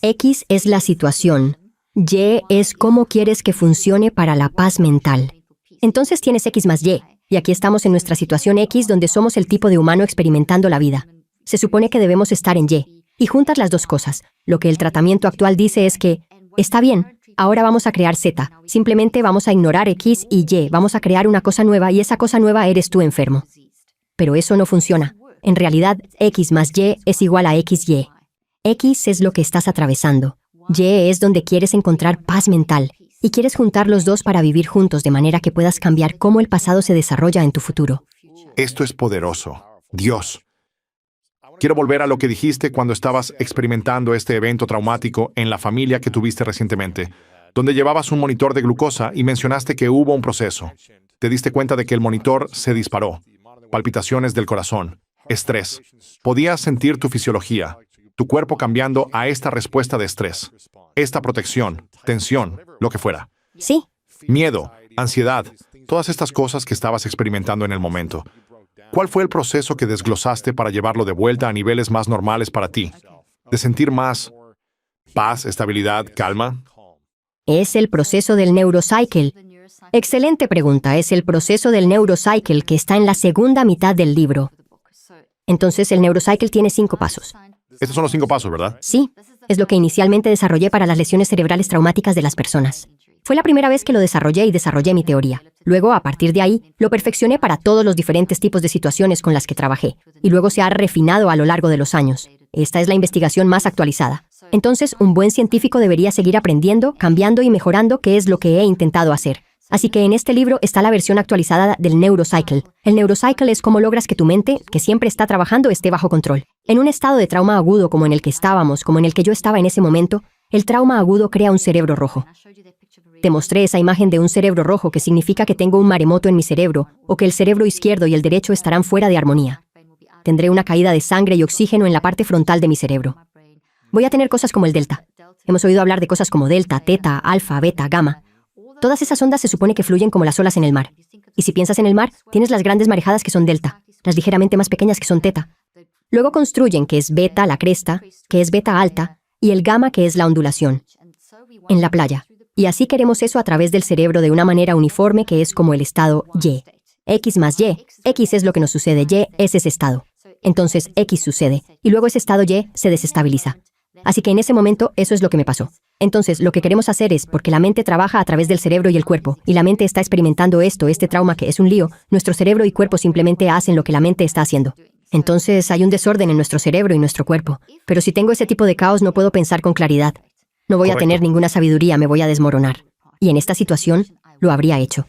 X es la situación, Y es cómo quieres que funcione para la paz mental. Entonces tienes X más Y, y aquí estamos en nuestra situación X donde somos el tipo de humano experimentando la vida. Se supone que debemos estar en Y, y juntas las dos cosas. Lo que el tratamiento actual dice es que, está bien, ahora vamos a crear Z, simplemente vamos a ignorar X y Y, vamos a crear una cosa nueva y esa cosa nueva eres tú enfermo. Pero eso no funciona. En realidad, X más Y es igual a XY. X es lo que estás atravesando. Y es donde quieres encontrar paz mental. Y quieres juntar los dos para vivir juntos de manera que puedas cambiar cómo el pasado se desarrolla en tu futuro. Esto es poderoso. Dios. Quiero volver a lo que dijiste cuando estabas experimentando este evento traumático en la familia que tuviste recientemente, donde llevabas un monitor de glucosa y mencionaste que hubo un proceso. Te diste cuenta de que el monitor se disparó. Palpitaciones del corazón. Estrés. Podías sentir tu fisiología, tu cuerpo cambiando a esta respuesta de estrés, esta protección, tensión, lo que fuera. Sí, Miedo, ansiedad, todas estas cosas que estabas experimentando en el momento. ¿Cuál fue el proceso que desglosaste para llevarlo de vuelta a niveles más normales para ti? De sentir más paz, estabilidad, calma. es el proceso del neurocycle. Excelente pregunta, es el proceso del neurocycle que está en la segunda mitad del libro. Entonces, el neurocycle tiene 5 pasos. Estos son los 5 pasos, ¿verdad? Sí, es lo que inicialmente desarrollé para las lesiones cerebrales traumáticas de las personas. Fue la primera vez que lo desarrollé y desarrollé mi teoría. Luego, a partir de ahí, lo perfeccioné para todos los diferentes tipos de situaciones con las que trabajé. Y luego se ha refinado a lo largo de los años. Esta es la investigación más actualizada. Entonces, un buen científico debería seguir aprendiendo, cambiando y mejorando, que es lo que he intentado hacer. Así que en este libro está la versión actualizada del neurocycle. El neurocycle es cómo logras que tu mente, que siempre está trabajando, esté bajo control. En un estado de trauma agudo como en el que estábamos, como en el que yo estaba en ese momento, el trauma agudo crea un cerebro rojo. Te mostré esa imagen de un cerebro rojo que significa que tengo un maremoto en mi cerebro, o que el cerebro izquierdo y el derecho estarán fuera de armonía. Tendré una caída de sangre y oxígeno en la parte frontal de mi cerebro. Voy a tener cosas como el delta. Hemos oído hablar de cosas como delta, teta, alfa, beta, gamma. Todas esas ondas se supone que fluyen como las olas en el mar. Y si piensas en el mar, tienes las grandes marejadas que son delta, las ligeramente más pequeñas que son teta. Luego construyen que es beta la cresta, que es beta alta, y el gamma que es la ondulación, en la playa. Y así queremos eso a través del cerebro de una manera uniforme que es como el estado Y. X más Y, X es lo que nos sucede, Y es ese estado. Entonces X sucede, y luego ese estado Y se desestabiliza. Así que en ese momento eso es lo que me pasó. Entonces lo que queremos hacer es, porque la mente trabaja a través del cerebro y el cuerpo, y la mente está experimentando este trauma que es un lío, nuestro cerebro y cuerpo simplemente hacen lo que la mente está haciendo. Entonces hay un desorden en nuestro cerebro y nuestro cuerpo. Pero si tengo ese tipo de caos no puedo pensar con claridad. No voy a tener ninguna sabiduría, me voy a desmoronar. Y en esta situación lo habría hecho.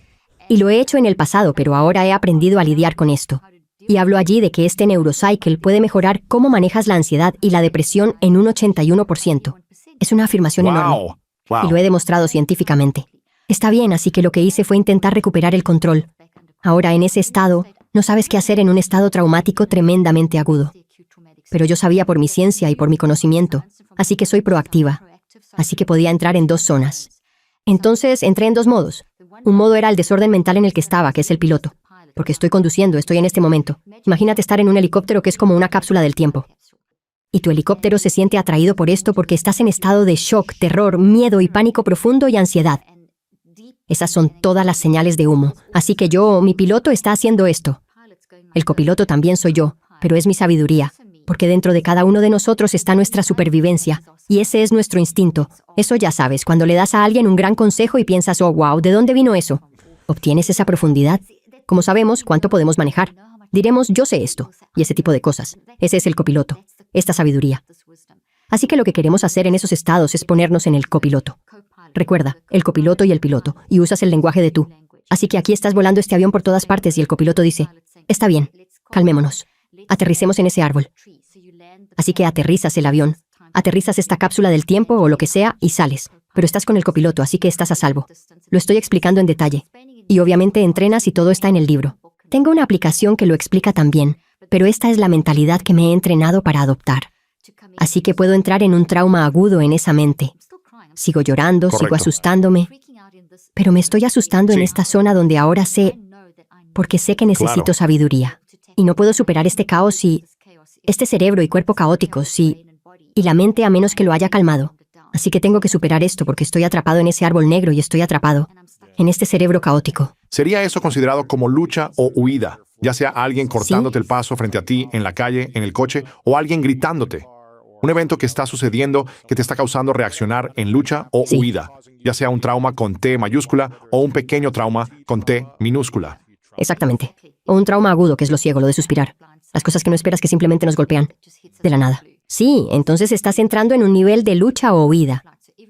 Y lo he hecho en el pasado, pero ahora he aprendido a lidiar con esto. Y hablo allí de que este neurocycle puede mejorar cómo manejas la ansiedad y la depresión en un 81%. Es una afirmación enorme. Y lo he demostrado científicamente. Está bien, así que lo que hice fue intentar recuperar el control. Ahora, en ese estado, no sabes qué hacer en un estado traumático tremendamente agudo. Pero yo sabía por mi ciencia y por mi conocimiento, así que soy proactiva. Así que podía entrar en 2 zonas. Entonces, entré en 2 modos. Un modo era el desorden mental en el que estaba, que es el piloto. Porque estoy conduciendo, estoy en este momento. Imagínate estar en un helicóptero que es como una cápsula del tiempo. Y tu helicóptero se siente atraído por esto porque estás en estado de shock, terror, miedo y pánico profundo y ansiedad. Esas son todas las señales de humo. Así que mi piloto está haciendo esto. El copiloto también soy yo, pero es mi sabiduría. Porque dentro de cada uno de nosotros está nuestra supervivencia. Y ese es nuestro instinto. Eso ya sabes, cuando le das a alguien un gran consejo y piensas, oh, wow, ¿de dónde vino eso? ¿Obtienes esa profundidad? Como sabemos, ¿cuánto podemos manejar? Diremos, yo sé esto, y ese tipo de cosas. Ese es el copiloto, esta sabiduría. Así que lo que queremos hacer en esos estados es ponernos en el copiloto. Recuerda, el copiloto y el piloto, y usas el lenguaje de tú. Así que aquí estás volando este avión por todas partes y el copiloto dice, está bien, calmémonos, aterricemos en ese árbol. Así que aterrizas el avión, aterrizas esta cápsula del tiempo o lo que sea y sales. Pero estás con el copiloto, así que estás a salvo. Lo estoy explicando en detalle. Y obviamente entrenas y todo está en el libro. Tengo una aplicación que lo explica también, pero esta es la mentalidad que me he entrenado para adoptar. Así que puedo entrar en un trauma agudo en esa mente. Sigo llorando, sigo asustándome, pero me estoy asustando en esta zona donde ahora sé, porque sé que necesito sabiduría. Y no puedo superar este caos y este cerebro y cuerpo caóticos y la mente a menos que lo haya calmado. Así que tengo que superar esto porque estoy atrapado en ese árbol negro y estoy atrapado en este cerebro caótico. ¿Sería eso considerado como lucha o huida? Ya sea alguien cortándote el paso frente a ti, en la calle, en el coche, o alguien gritándote. Un evento que está sucediendo que te está causando reaccionar en lucha o huida. Ya sea un trauma con T mayúscula o un pequeño trauma con T minúscula. Exactamente. O un trauma agudo, que es lo ciego, lo de suspirar. Las cosas que no esperas que simplemente nos golpean. De la nada. Sí, entonces estás entrando en un nivel de lucha o huida.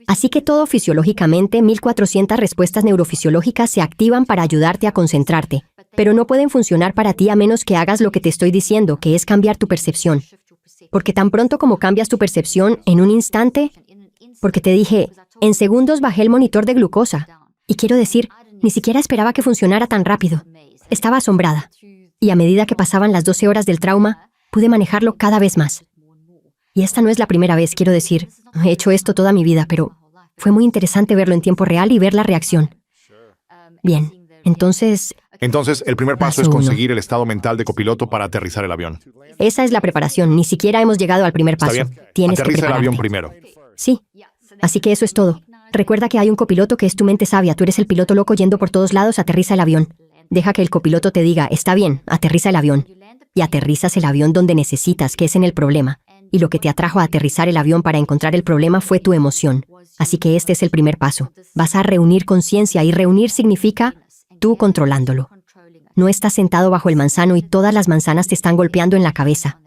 Así que todo fisiológicamente, 1400 respuestas neurofisiológicas se activan para ayudarte a concentrarte, pero no pueden funcionar para ti a menos que hagas lo que te estoy diciendo, que es cambiar tu percepción. Porque tan pronto como cambias tu percepción, en un instante, porque te dije, en segundos bajé el monitor de glucosa. Y quiero decir, ni siquiera esperaba que funcionara tan rápido. Estaba asombrada. Y a medida que pasaban las 12 horas del trauma, pude manejarlo cada vez más. Y esta no es la primera vez, quiero decir. He hecho esto toda mi vida, pero fue muy interesante verlo en tiempo real y ver la reacción. Bien, entonces, el primer paso es conseguir el estado mental de copiloto para aterrizar el avión. Esa es la preparación. Ni siquiera hemos llegado al primer paso. ¿Está bien? Tienes Aterriza que prepararte. el avión primero. Sí. Así que eso es todo. Recuerda que hay un copiloto que es tu mente sabia. Tú eres el piloto loco yendo por todos lados. Aterriza el avión. Deja que el copiloto te diga, está bien, aterriza el avión. Y aterrizas el avión donde necesitas, que es en el problema. Y lo que te atrajo a aterrizar el avión para encontrar el problema fue tu emoción. Así que este es el primer paso. Vas a reunir conciencia y reunir significa tú controlándolo. No estás sentado bajo el manzano y todas las manzanas te están golpeando en la cabeza.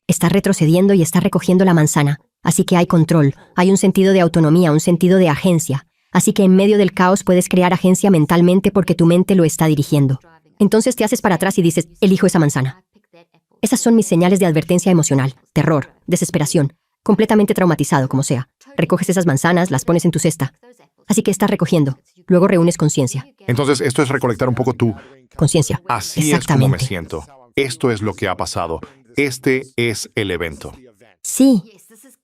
Estás retrocediendo y estás recogiendo la manzana. Así que hay control, hay un sentido de autonomía, un sentido de agencia. Así que en medio del caos puedes crear agencia mentalmente porque tu mente lo está dirigiendo. Entonces te haces para atrás y dices, elijo esa manzana. Esas son mis señales de advertencia emocional, terror, desesperación, completamente traumatizado como sea. Recoges esas manzanas, las pones en tu cesta. Así que estás recogiendo. Luego reúnes conciencia. Entonces esto es recolectar un poco tu Conciencia. así es como me siento. Esto es lo que ha pasado. Este es el evento. Sí.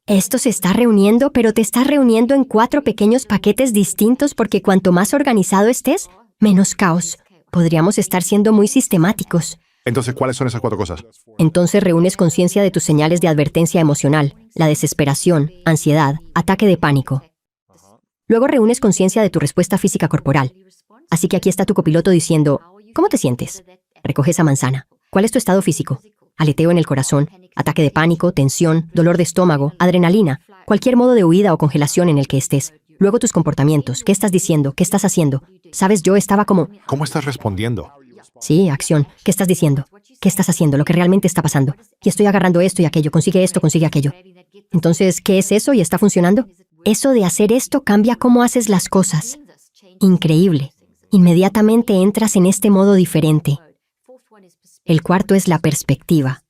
Esto se está reuniendo, pero te estás reuniendo en 4 pequeños paquetes distintos porque cuanto más organizado estés, menos caos. Podríamos estar siendo muy sistemáticos. Entonces, ¿cuáles son esas 4 cosas? Entonces reúnes conciencia de tus señales de advertencia emocional, la desesperación, ansiedad, ataque de pánico. Luego reúnes conciencia de tu respuesta física corporal. Así que aquí está tu copiloto diciendo, ¿cómo te sientes? Recoge esa manzana. ¿Cuál es tu estado físico? Aleteo en el corazón, ataque de pánico, tensión, dolor de estómago, adrenalina, cualquier modo de huida o congelación en el que estés. Luego tus comportamientos. ¿Qué estás diciendo? ¿Qué estás haciendo? Sabes, yo estaba como... ¿Cómo estás respondiendo? Sí, acción. ¿Qué estás diciendo? ¿Qué estás haciendo? Lo que realmente está pasando. Y estoy agarrando esto y aquello. Consigue esto, consigue aquello. Entonces, ¿qué es eso y está funcionando? Eso de hacer esto cambia cómo haces las cosas. Increíble. Inmediatamente entras en este modo diferente. El cuarto es la perspectiva.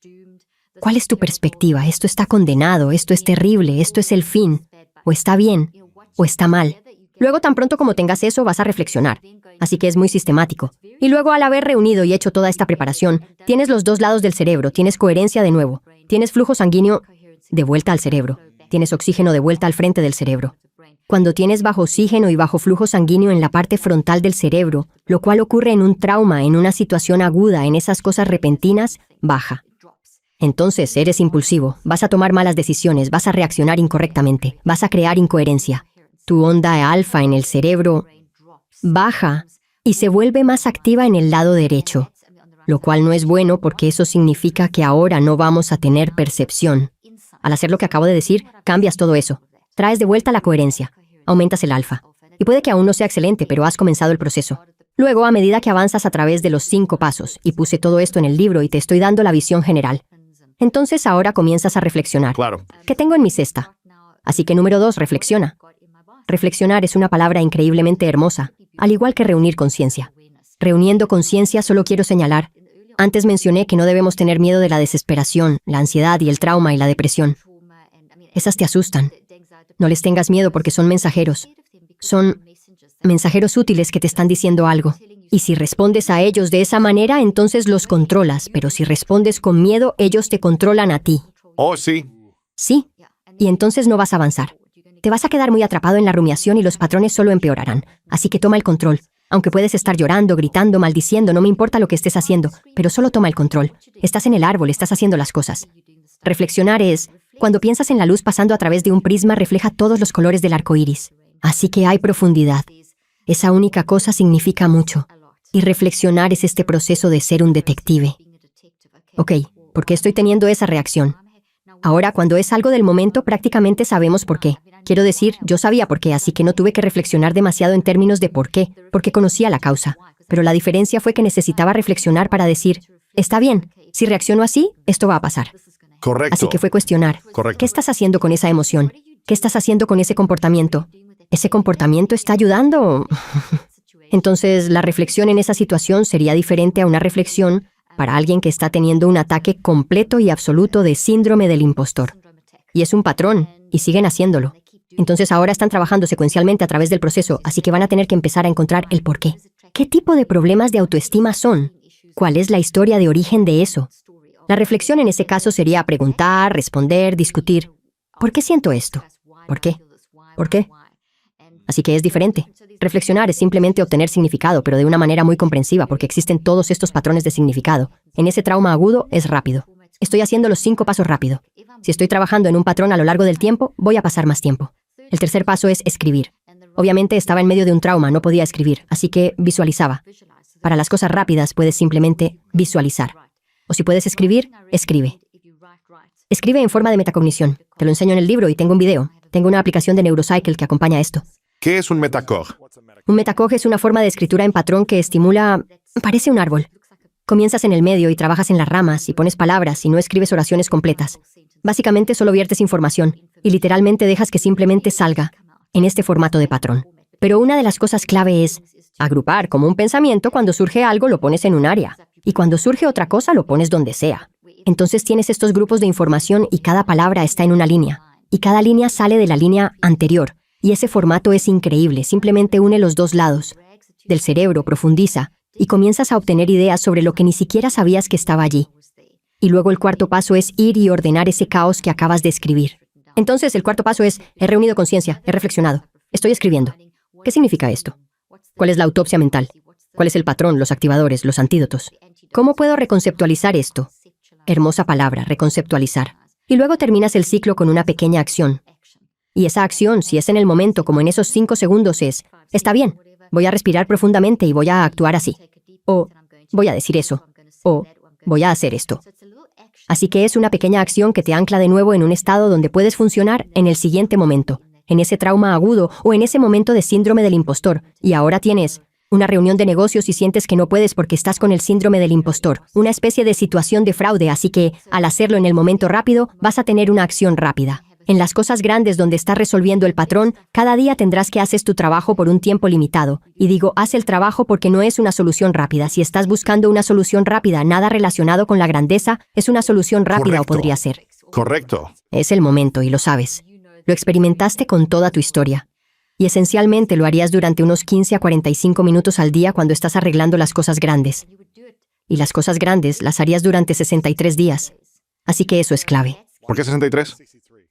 ¿Cuál es tu perspectiva? Esto está condenado, esto es terrible, esto es el fin. O está bien, o está mal. Luego, tan pronto como tengas eso, vas a reflexionar. Así que es muy sistemático. Y luego, al haber reunido y hecho toda esta preparación, tienes los 2 lados del cerebro, tienes coherencia de nuevo, tienes flujo sanguíneo de vuelta al cerebro, tienes oxígeno de vuelta al frente del cerebro. Cuando tienes bajo oxígeno y bajo flujo sanguíneo en la parte frontal del cerebro, lo cual ocurre en un trauma, en una situación aguda, en esas cosas repentinas, baja. Entonces, eres impulsivo, vas a tomar malas decisiones, vas a reaccionar incorrectamente, vas a crear incoherencia. Tu onda alfa en el cerebro baja y se vuelve más activa en el lado derecho, lo cual no es bueno porque eso significa que ahora no vamos a tener percepción. Al hacer lo que acabo de decir, cambias todo eso. Traes de vuelta la coherencia, aumentas el alfa. Y puede que aún no sea excelente, pero has comenzado el proceso. Luego, a medida que avanzas a través de los 5 pasos, y puse todo esto en el libro y te estoy dando la visión general, entonces ahora comienzas a reflexionar. Claro. ¿Qué tengo en mi cesta? Así que número 2, reflexiona. Reflexionar es una palabra increíblemente hermosa, al igual que reunir conciencia. Reuniendo conciencia solo quiero señalar, antes mencioné que no debemos tener miedo de la desesperación, la ansiedad y el trauma y la depresión. Esas te asustan. No les tengas miedo porque son mensajeros. Son mensajeros útiles que te están diciendo algo. Y si respondes a ellos de esa manera, entonces los controlas. Pero si respondes con miedo, ellos te controlan a ti. Oh, sí. Sí. Y entonces no vas a avanzar. Te vas a quedar muy atrapado en la rumiación y los patrones solo empeorarán. Así que toma el control. Aunque puedes estar llorando, gritando, maldiciendo, no me importa lo que estés haciendo, pero solo toma el control. Estás en el árbol, estás haciendo las cosas. Reflexionar es... Cuando piensas en la luz pasando a través de un prisma, refleja todos los colores del arco iris. Así que hay profundidad. Esa única cosa significa mucho. Y reflexionar es este proceso de ser un detective. Ok, ¿por qué estoy teniendo esa reacción? Ahora, cuando es algo del momento, prácticamente sabemos por qué. Quiero decir, yo sabía por qué, así que no tuve que reflexionar demasiado en términos de por qué, porque conocía la causa. Pero la diferencia fue que necesitaba reflexionar para decir, está bien, si reacciono así, esto va a pasar. Correcto. Así que fue cuestionar, Correcto. ¿qué estás haciendo con esa emoción? ¿Qué estás haciendo con ese comportamiento? ¿Ese comportamiento está ayudando? Entonces, la reflexión en esa situación sería diferente a una reflexión para alguien que está teniendo un ataque completo y absoluto de síndrome del impostor. Y es un patrón, y siguen haciéndolo. Entonces ahora están trabajando secuencialmente a través del proceso, así que van a tener que empezar a encontrar el por qué. ¿Qué tipo de problemas de autoestima son? ¿Cuál es la historia de origen de eso? La reflexión en ese caso sería preguntar, responder, discutir. ¿Por qué siento esto? ¿Por qué? ¿Por qué? Así que es diferente. Reflexionar es simplemente obtener significado, pero de una manera muy comprensiva, porque existen todos estos patrones de significado. En ese trauma agudo es rápido. Estoy haciendo los 5 pasos rápido. Si estoy trabajando en un patrón a lo largo del tiempo, voy a pasar más tiempo. El tercer paso es escribir. Obviamente estaba en medio de un trauma, no podía escribir, así que visualizaba. Para las cosas rápidas puedes simplemente visualizar. O si puedes escribir, escribe. Escribe en forma de metacognición. Te lo enseño en el libro y tengo un video. Tengo una aplicación de Neurocycle que acompaña esto. ¿Qué es un metacog? Un metacog es una forma de escritura en patrón que estimula... Parece un árbol. Comienzas en el medio y trabajas en las ramas y pones palabras y no escribes oraciones completas. Básicamente solo viertes información y literalmente dejas que simplemente salga en este formato de patrón. Pero una de las cosas clave es agrupar como un pensamiento. Cuando surge algo lo pones en un área y cuando surge otra cosa lo pones donde sea. Entonces tienes estos grupos de información y cada palabra está en una línea y cada línea sale de la línea anterior. Y ese formato es increíble, simplemente une los dos lados del cerebro, profundiza, y comienzas a obtener ideas sobre lo que ni siquiera sabías que estaba allí. Y luego el cuarto paso es ir y ordenar ese caos que acabas de escribir. Entonces el cuarto paso es, he reunido conciencia, he reflexionado, estoy escribiendo. ¿Qué significa esto? ¿Cuál es la autopsia mental? ¿Cuál es el patrón, los activadores, los antídotos? ¿Cómo puedo reconceptualizar esto? Hermosa palabra, reconceptualizar. Y luego terminas el ciclo con una pequeña acción. Y esa acción, si es en el momento, como en esos 5 segundos, está bien, voy a respirar profundamente y voy a actuar así. O voy a decir eso. O voy a hacer esto. Así que es una pequeña acción que te ancla de nuevo en un estado donde puedes funcionar en el siguiente momento, en ese trauma agudo o en ese momento de síndrome del impostor. Y ahora tienes una reunión de negocios y sientes que no puedes porque estás con el síndrome del impostor, una especie de situación de fraude, así que, al hacerlo en el momento rápido, vas a tener una acción rápida. En las cosas grandes donde estás resolviendo el patrón, cada día tendrás que hacer tu trabajo por un tiempo limitado. Y digo, haz el trabajo porque no es una solución rápida. Si estás buscando una solución rápida, nada relacionado con la grandeza, es una solución rápida. Correcto. O podría ser. Correcto. Es el momento y lo sabes. Lo experimentaste con toda tu historia. Y esencialmente lo harías durante unos 15 a 45 minutos al día cuando estás arreglando las cosas grandes. Y las cosas grandes las harías durante 63 días. Así que eso es clave. ¿Por qué 63?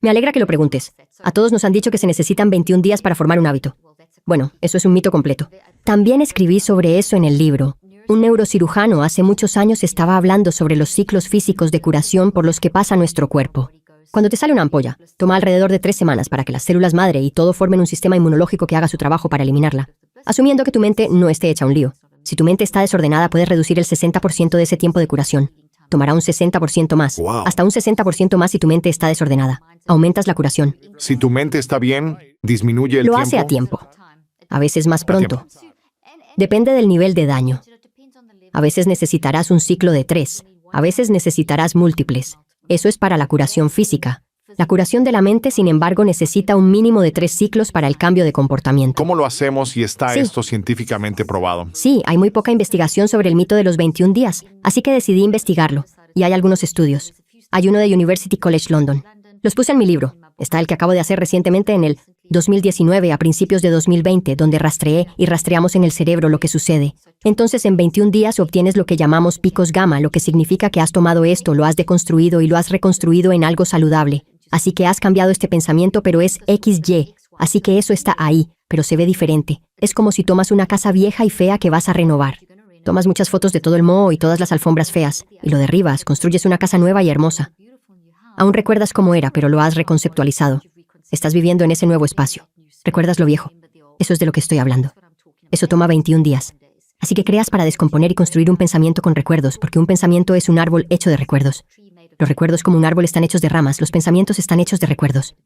Me alegra que lo preguntes. A todos nos han dicho que se necesitan 21 días para formar un hábito. Bueno, eso es un mito completo. También escribí sobre eso en el libro. Un neurocirujano hace muchos años estaba hablando sobre los ciclos físicos de curación por los que pasa nuestro cuerpo. Cuando te sale una ampolla, toma alrededor de 3 semanas para que las células madre y todo formen un sistema inmunológico que haga su trabajo para eliminarla. Asumiendo que tu mente no esté hecha un lío. Si tu mente está desordenada, puedes reducir el 60% de ese tiempo de curación. Tomará un 60% más, hasta un 60% más si tu mente está desordenada. Aumentas la curación. Si tu mente está bien, disminuye el Lo tiempo. hace a tiempo. A veces más pronto. Depende del nivel de daño. A veces necesitarás un ciclo de 3. A veces necesitarás múltiples. Eso es para la curación física. La curación de la mente, sin embargo, necesita un mínimo de 3 ciclos para el cambio de comportamiento. ¿Cómo lo hacemos y está Sí. esto científicamente probado? Sí, hay muy poca investigación sobre el mito de los 21 días, así que decidí investigarlo. Y hay algunos estudios. Hay uno de University College London. Los puse en mi libro. Está el que acabo de hacer recientemente en el 2019 a principios de 2020, donde rastreé y rastreamos en el cerebro lo que sucede. Entonces, en 21 días obtienes lo que llamamos picos gamma, lo que significa que has tomado esto, lo has deconstruido y lo has reconstruido en algo saludable. Así que has cambiado este pensamiento, pero es XY. Así que eso está ahí, pero se ve diferente. Es como si tomas una casa vieja y fea que vas a renovar. Tomas muchas fotos de todo el moho y todas las alfombras feas, y lo derribas, construyes una casa nueva y hermosa. Aún recuerdas cómo era, pero lo has reconceptualizado. Estás viviendo en ese nuevo espacio. Recuerdas lo viejo. Eso es de lo que estoy hablando. Eso toma 21 días. Así que creas para descomponer y construir un pensamiento con recuerdos, porque un pensamiento es un árbol hecho de recuerdos. Los recuerdos como un árbol están hechos de ramas, los pensamientos están hechos de recuerdos.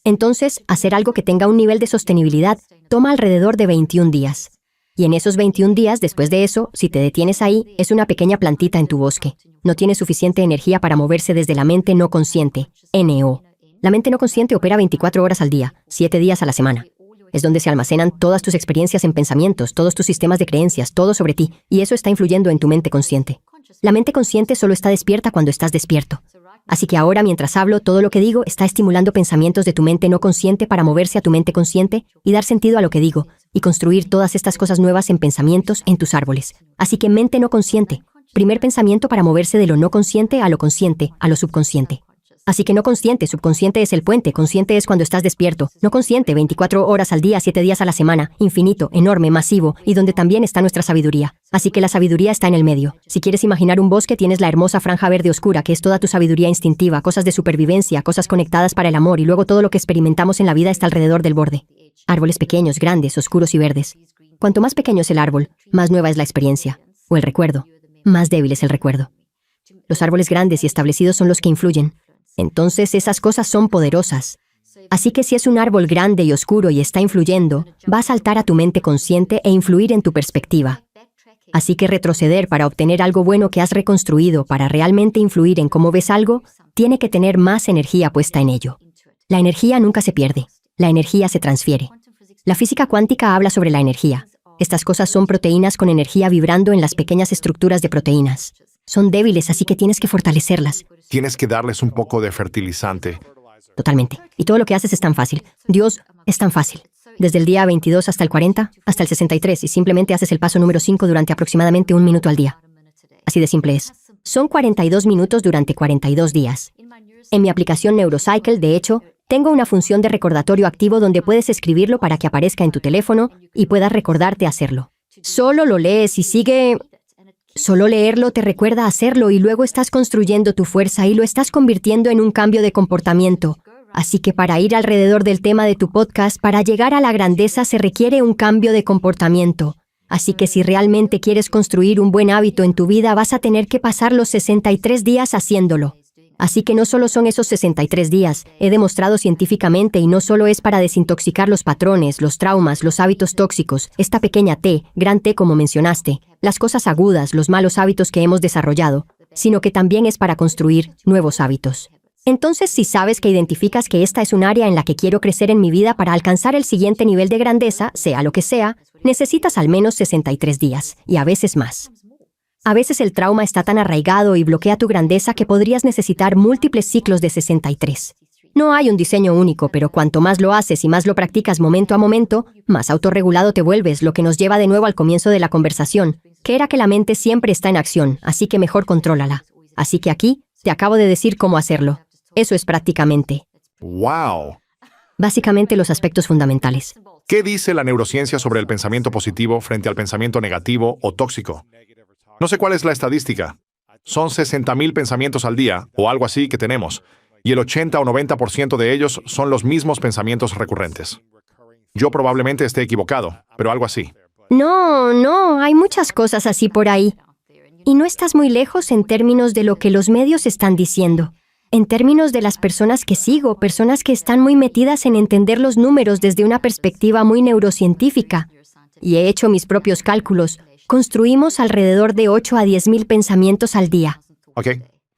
Entonces, hacer algo que tenga un nivel de sostenibilidad toma alrededor de 21 días. Y en esos 21 días, después de eso, si te detienes ahí, es una pequeña plantita en tu bosque. No tiene suficiente energía para moverse desde la mente no consciente, NO. La mente no consciente opera 24 horas al día, 7 días a la semana. Es donde se almacenan todas tus experiencias en pensamientos, todos tus sistemas de creencias, todo sobre ti, y eso está influyendo en tu mente consciente. La mente consciente solo está despierta cuando estás despierto. Así que ahora, mientras hablo, todo lo que digo está estimulando pensamientos de tu mente no consciente para moverse a tu mente consciente y dar sentido a lo que digo, y construir todas estas cosas nuevas en pensamientos en tus árboles. Así que mente no consciente. Primer pensamiento para moverse de lo no consciente, a lo subconsciente. Así que no consciente, subconsciente es el puente, consciente es cuando estás despierto. No consciente, 24 horas al día, 7 días a la semana, infinito, enorme, masivo, y donde también está nuestra sabiduría. Así que la sabiduría está en el medio. Si quieres imaginar un bosque, tienes la hermosa franja verde oscura, que es toda tu sabiduría instintiva, cosas de supervivencia, cosas conectadas para el amor, y luego todo lo que experimentamos en la vida está alrededor del borde. Árboles pequeños, grandes, oscuros y verdes. Cuanto más pequeño es el árbol, más nueva es la experiencia, o el recuerdo. Más débil es el recuerdo. Los árboles grandes y establecidos son los que influyen. Entonces esas cosas son poderosas. Así que si es un árbol grande y oscuro y está influyendo, va a saltar a tu mente consciente e influir en tu perspectiva. Así que retroceder para obtener algo bueno que has reconstruido, para realmente influir en cómo ves algo, tiene que tener más energía puesta en ello. La energía nunca se pierde. La energía se transfiere. La física cuántica habla sobre la energía. Estas cosas son proteínas con energía vibrando en las pequeñas estructuras de proteínas. Son débiles, así que tienes que fortalecerlas. Tienes que darles un poco de fertilizante. Totalmente. Y todo lo que haces es tan fácil. Dios es tan fácil. Desde el día 22 hasta el 40, hasta el 63, y simplemente haces el paso número 5 durante aproximadamente 1 minuto al día. Así de simple es. Son 42 minutos durante 42 días. En mi aplicación Neurocycle, de hecho, tengo una función de recordatorio activo donde puedes escribirlo para que aparezca en tu teléfono y puedas recordarte hacerlo. Solo lo lees y sigue... Solo leerlo te recuerda hacerlo y luego estás construyendo tu fuerza y lo estás convirtiendo en un cambio de comportamiento. Así que para ir alrededor del tema de tu podcast, para llegar a la grandeza se requiere un cambio de comportamiento. Así que si realmente quieres construir un buen hábito en tu vida, vas a tener que pasar los 63 días haciéndolo. Así que no solo son esos 63 días, he demostrado científicamente y no solo es para desintoxicar los patrones, los traumas, los hábitos tóxicos, esta pequeña T, gran T como mencionaste, las cosas agudas, los malos hábitos que hemos desarrollado, sino que también es para construir nuevos hábitos. Entonces, si sabes que identificas que esta es un área en la que quiero crecer en mi vida para alcanzar el siguiente nivel de grandeza, sea lo que sea, necesitas al menos 63 días, y a veces más. A veces el trauma está tan arraigado y bloquea tu grandeza que podrías necesitar múltiples ciclos de 63. No hay un diseño único, pero cuanto más lo haces y más lo practicas momento a momento, más autorregulado te vuelves, lo que nos lleva de nuevo al comienzo de la conversación, que era que la mente siempre está en acción, así que mejor contrólala. Así que aquí, te acabo de decir cómo hacerlo. Eso es prácticamente. ¡Wow! Básicamente los aspectos fundamentales. ¿Qué dice la neurociencia sobre el pensamiento positivo frente al pensamiento negativo o tóxico? No sé cuál es la estadística. Son 60,000 pensamientos al día, o algo así, que tenemos, y el 80 o 90% de ellos son los mismos pensamientos recurrentes. Yo probablemente esté equivocado, pero algo así. No, hay muchas cosas así por ahí. Y no estás muy lejos en términos de lo que los medios están diciendo. En términos de las personas que sigo, personas que están muy metidas en entender los números desde una perspectiva muy neurocientífica. Y he hecho mis propios cálculos. Construimos alrededor de 8 a 10,000 pensamientos al día. ¿Ok?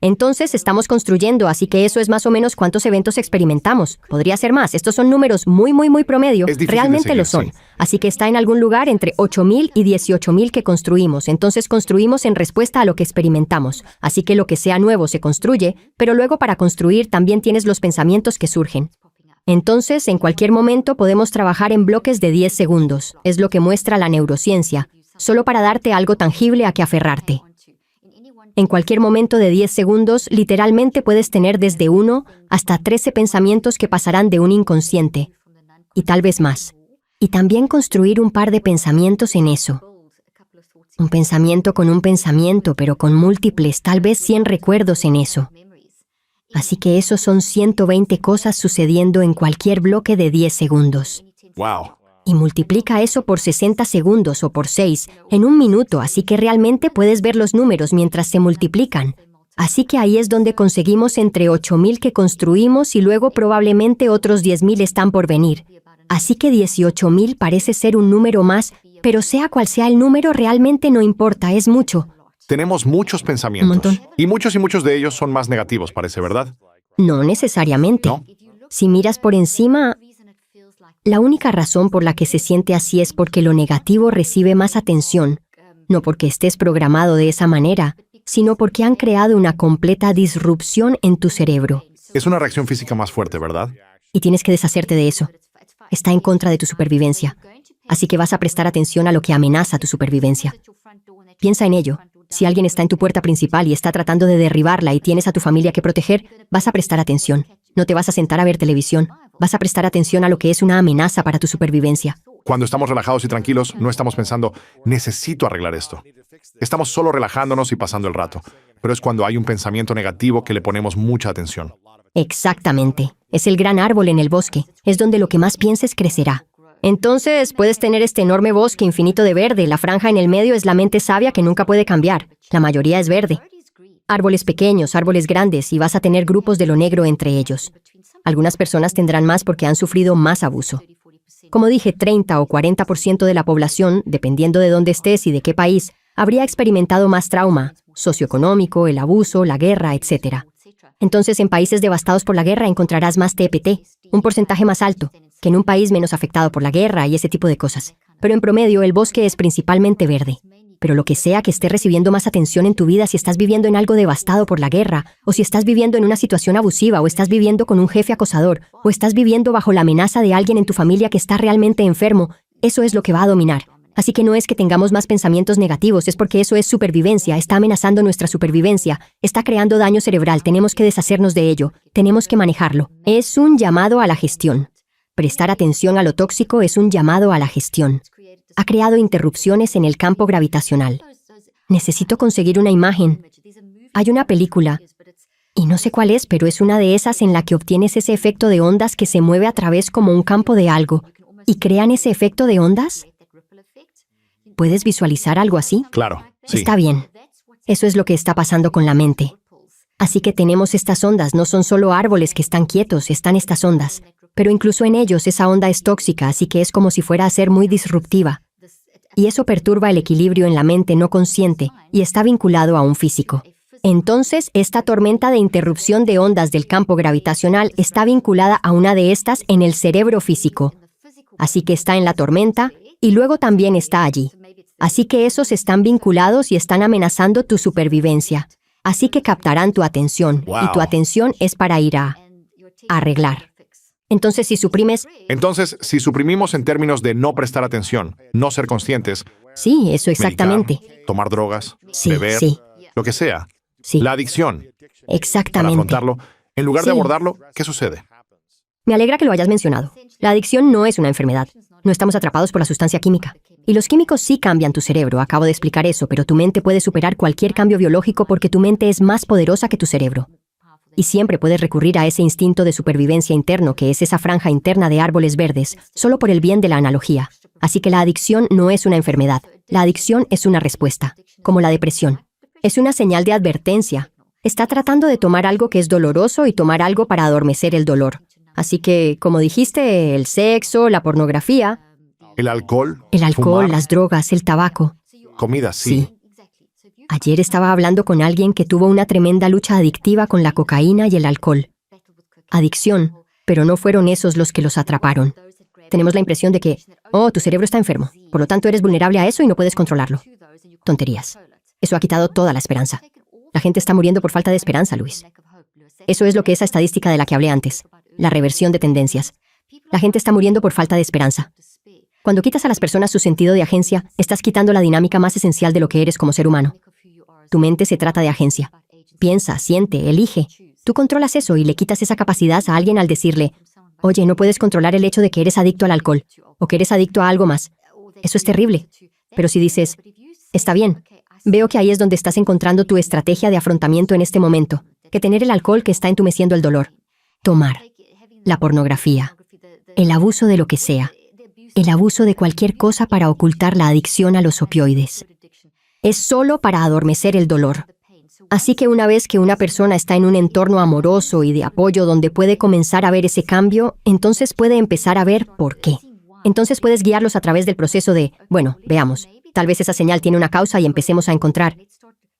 Entonces estamos construyendo, así que eso es más o menos cuántos eventos experimentamos. Podría ser más. Estos son números muy promedio. Es difícil Realmente de lo seguir, son. sí. Así que está en algún lugar entre 8,000 y 18,000 que construimos. Entonces construimos en respuesta a lo que experimentamos. Así que lo que sea nuevo se construye, pero luego para construir también tienes los pensamientos que surgen. Entonces, en cualquier momento podemos trabajar en bloques de 10 segundos. Es lo que muestra la neurociencia. Solo para darte algo tangible a que aferrarte. En cualquier momento de 10 segundos, literalmente puedes tener desde 1 hasta 13 pensamientos que pasarán de un inconsciente, y tal vez más. Y también construir un par de pensamientos en eso. Un pensamiento con un pensamiento, pero con múltiples, tal vez 100 recuerdos en eso. Así que esos son 120 cosas sucediendo en cualquier bloque de 10 segundos. ¡Wow! Y multiplica eso por 60 segundos o por 6 en un minuto, así que realmente puedes ver los números mientras se multiplican. Así que ahí es donde conseguimos entre 8,000 que construimos y luego probablemente otros 10,000 están por venir. Así que 18,000 parece ser un número más, pero sea cual sea el número realmente no importa, es mucho. Tenemos muchos pensamientos. Un montón. Y muchos de ellos son más negativos, parece, ¿verdad? No necesariamente. ¿No? Si miras por encima, la única razón por la que se siente así es porque lo negativo recibe más atención, no porque estés programado de esa manera, sino porque han creado una completa disrupción en tu cerebro. Es una reacción física más fuerte, ¿verdad? Y tienes que deshacerte de eso. Está en contra de tu supervivencia. Así que vas a prestar atención a lo que amenaza tu supervivencia. Piensa en ello. Si alguien está en tu puerta principal y está tratando de derribarla y tienes a tu familia que proteger, vas a prestar atención. No te vas a sentar a ver televisión. Vas a prestar atención a lo que es una amenaza para tu supervivencia. Cuando estamos relajados y tranquilos, no estamos pensando, necesito arreglar esto. Estamos solo relajándonos y pasando el rato. Pero es cuando hay un pensamiento negativo que le ponemos mucha atención. Exactamente. Es el gran árbol en el bosque. Es donde lo que más pienses crecerá. Entonces, puedes tener este enorme bosque infinito de verde. La franja en el medio es la mente sabia que nunca puede cambiar. La mayoría es verde. Árboles pequeños, árboles grandes, y vas a tener grupos de lo negro entre ellos. Algunas personas tendrán más porque han sufrido más abuso. Como dije, 30 o 40% de la población, dependiendo de dónde estés y de qué país, habría experimentado más trauma, socioeconómico, el abuso, la guerra, etc. Entonces, en países devastados por la guerra encontrarás más TPT, un porcentaje más alto, que en un país menos afectado por la guerra y ese tipo de cosas. Pero en promedio, el bosque es principalmente verde. Pero lo que sea que esté recibiendo más atención en tu vida, si estás viviendo en algo devastado por la guerra, o si estás viviendo en una situación abusiva, o estás viviendo con un jefe acosador, o estás viviendo bajo la amenaza de alguien en tu familia que está realmente enfermo, eso es lo que va a dominar. Así que no es que tengamos más pensamientos negativos, es porque eso es supervivencia, está amenazando nuestra supervivencia, está creando daño cerebral, tenemos que deshacernos de ello, tenemos que manejarlo. Es un llamado a la gestión. Prestar atención a lo tóxico es un llamado a la gestión. Ha creado interrupciones en el campo gravitacional. Necesito conseguir una imagen. Hay una película, y no sé cuál es, pero es una de esas en la que obtienes ese efecto de ondas que se mueve a través como un campo de algo. ¿Y crean ese efecto de ondas? ¿Puedes visualizar algo así? Claro, sí. Está bien. Eso es lo que está pasando con la mente. Así que tenemos estas ondas, no son solo árboles que están quietos, están estas ondas. Pero incluso en ellos esa onda es tóxica, así que es como si fuera a ser muy disruptiva. Y eso perturba el equilibrio en la mente no consciente y está vinculado a un físico. Entonces, esta tormenta de interrupción de ondas del campo gravitacional está vinculada a una de estas en el cerebro físico. Así que está en la tormenta y luego también está allí. Así que esos están vinculados y están amenazando tu supervivencia. Así que captarán tu atención y tu atención es para ir a arreglar. Entonces, si suprimimos en términos de no prestar atención, no ser conscientes, Sí, eso exactamente. meditar, tomar drogas, Sí, beber, sí, lo que sea. sí. La adicción. Para Exactamente. afrontarlo, en lugar de Sí. abordarlo, ¿qué sucede? Me alegra que lo hayas mencionado. La adicción no es una enfermedad. No estamos atrapados por la sustancia química. Y los químicos sí cambian tu cerebro, acabo de explicar eso, pero tu mente puede superar cualquier cambio biológico porque tu mente es más poderosa que tu cerebro. Y siempre puedes recurrir a ese instinto de supervivencia interno que es esa franja interna de árboles verdes, solo por el bien de la analogía. Así que la adicción no es una enfermedad. La adicción es una respuesta, como la depresión. Es una señal de advertencia. Está tratando de tomar algo que es doloroso y tomar algo para adormecer el dolor. Así que, como dijiste, el sexo, la pornografía, El alcohol, fumar, las drogas, el tabaco. comida, sí. Ayer estaba hablando con alguien que tuvo una tremenda lucha adictiva con la cocaína y el alcohol. Adicción, pero no fueron esos los que los atraparon. Tenemos la impresión de que, tu cerebro está enfermo, por lo tanto eres vulnerable a eso y no puedes controlarlo. Tonterías. Eso ha quitado toda la esperanza. La gente está muriendo por falta de esperanza, Luis. Eso es lo que esa estadística de la que hablé antes, la reversión de tendencias. La gente está muriendo por falta de esperanza. Cuando quitas a las personas su sentido de agencia, estás quitando la dinámica más esencial de lo que eres como ser humano. Tu mente se trata de agencia. Piensa, siente, elige. Tú controlas eso y le quitas esa capacidad a alguien al decirle, oye, no puedes controlar el hecho de que eres adicto al alcohol, o que eres adicto a algo más. Eso es terrible. Pero si dices, está bien, veo que ahí es donde estás encontrando tu estrategia de afrontamiento en este momento, que tener el alcohol que está entumeciendo el dolor. Tomar. La pornografía. El abuso de lo que sea. El abuso de cualquier cosa para ocultar la adicción a los opioides. Es solo para adormecer el dolor. Así que una vez que una persona está en un entorno amoroso y de apoyo donde puede comenzar a ver ese cambio, entonces puede empezar a ver por qué. Entonces puedes guiarlos a través del proceso de, bueno, veamos, tal vez esa señal tiene una causa y empecemos a encontrar.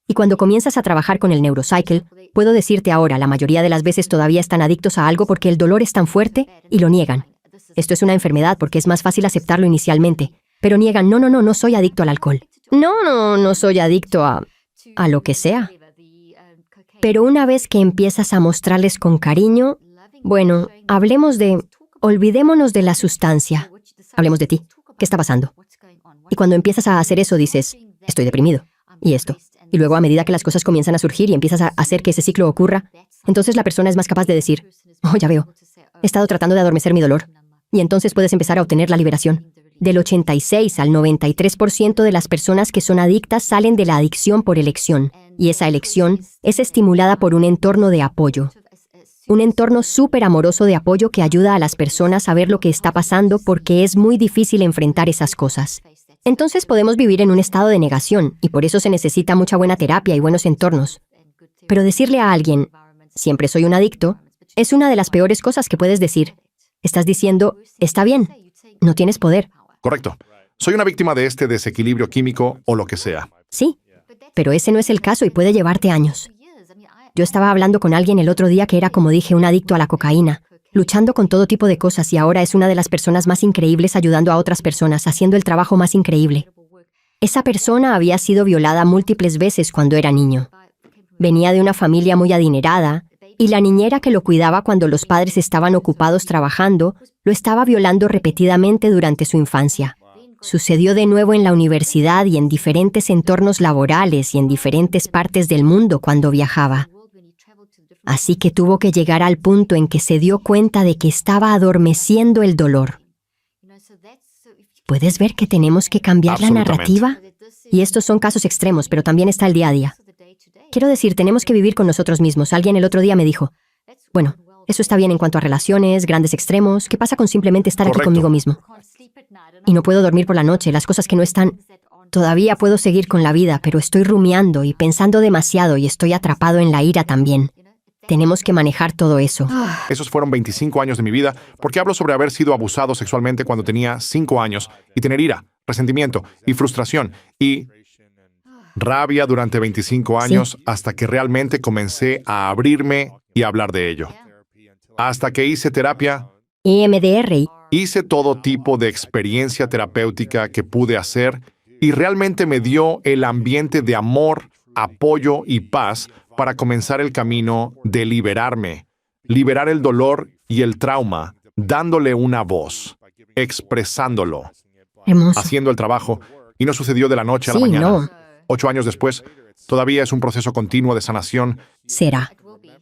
Y cuando comienzas a trabajar con el neurocycle, puedo decirte ahora, la mayoría de las veces todavía están adictos a algo porque el dolor es tan fuerte y lo niegan. Esto es una enfermedad porque es más fácil aceptarlo inicialmente, pero niegan, no soy adicto al alcohol. No soy adicto a lo que sea. Pero una vez que empiezas a mostrarles con cariño, bueno, olvidémonos de la sustancia. Hablemos de ti. ¿Qué está pasando? Y cuando empiezas a hacer eso dices, estoy deprimido. Y esto. Y luego a medida que las cosas comienzan a surgir y empiezas a hacer que ese ciclo ocurra, entonces la persona es más capaz de decir, ya veo, he estado tratando de adormecer mi dolor. Y entonces puedes empezar a obtener la liberación. Del 86 al 93% de las personas que son adictas salen de la adicción por elección. Y esa elección es estimulada por un entorno de apoyo. Un entorno súper amoroso de apoyo que ayuda a las personas a ver lo que está pasando porque es muy difícil enfrentar esas cosas. Entonces podemos vivir en un estado de negación y por eso se necesita mucha buena terapia y buenos entornos. Pero decirle a alguien, siempre soy un adicto, es una de las peores cosas que puedes decir. Estás diciendo, está bien, no tienes poder. Correcto. Soy una víctima de este desequilibrio químico o lo que sea. Sí, pero ese no es el caso y puede llevarte años. Yo estaba hablando con alguien el otro día que era, como dije, un adicto a la cocaína, luchando con todo tipo de cosas y ahora es una de las personas más increíbles ayudando a otras personas, haciendo el trabajo más increíble. Esa persona había sido violada múltiples veces cuando era niño. Venía de una familia muy adinerada y la niñera que lo cuidaba cuando los padres estaban ocupados trabajando, lo estaba violando repetidamente durante su infancia. Sucedió de nuevo en la universidad y en diferentes entornos laborales y en diferentes partes del mundo cuando viajaba. Así que tuvo que llegar al punto en que se dio cuenta de que estaba adormeciendo el dolor. ¿Puedes ver que tenemos que cambiar la narrativa? Y estos son casos extremos, pero también está el día a día. Quiero decir, tenemos que vivir con nosotros mismos. Alguien el otro día me dijo, bueno, eso está bien en cuanto a relaciones, grandes extremos. ¿Qué pasa con simplemente estar aquí Correcto. conmigo mismo? Y no puedo dormir por la noche, las cosas que no están... Todavía puedo seguir con la vida, pero estoy rumiando y pensando demasiado y estoy atrapado en la ira también. Tenemos que manejar todo eso. Esos fueron 25 años de mi vida, porque hablo sobre haber sido abusado sexualmente cuando tenía 5 años y tener ira, resentimiento y frustración y rabia durante 25 años hasta que realmente comencé a abrirme y hablar de ello. Hasta que hice terapia, EMDR. hice todo tipo de experiencia terapéutica que pude hacer y realmente me dio el ambiente de amor, apoyo y paz para comenzar el camino de liberarme, liberar el dolor y el trauma, dándole una voz, expresándolo, Hermoso. haciendo el trabajo, y no sucedió de la noche a la Sí, mañana. no. 8 años después, todavía es un proceso continuo de sanación. Será.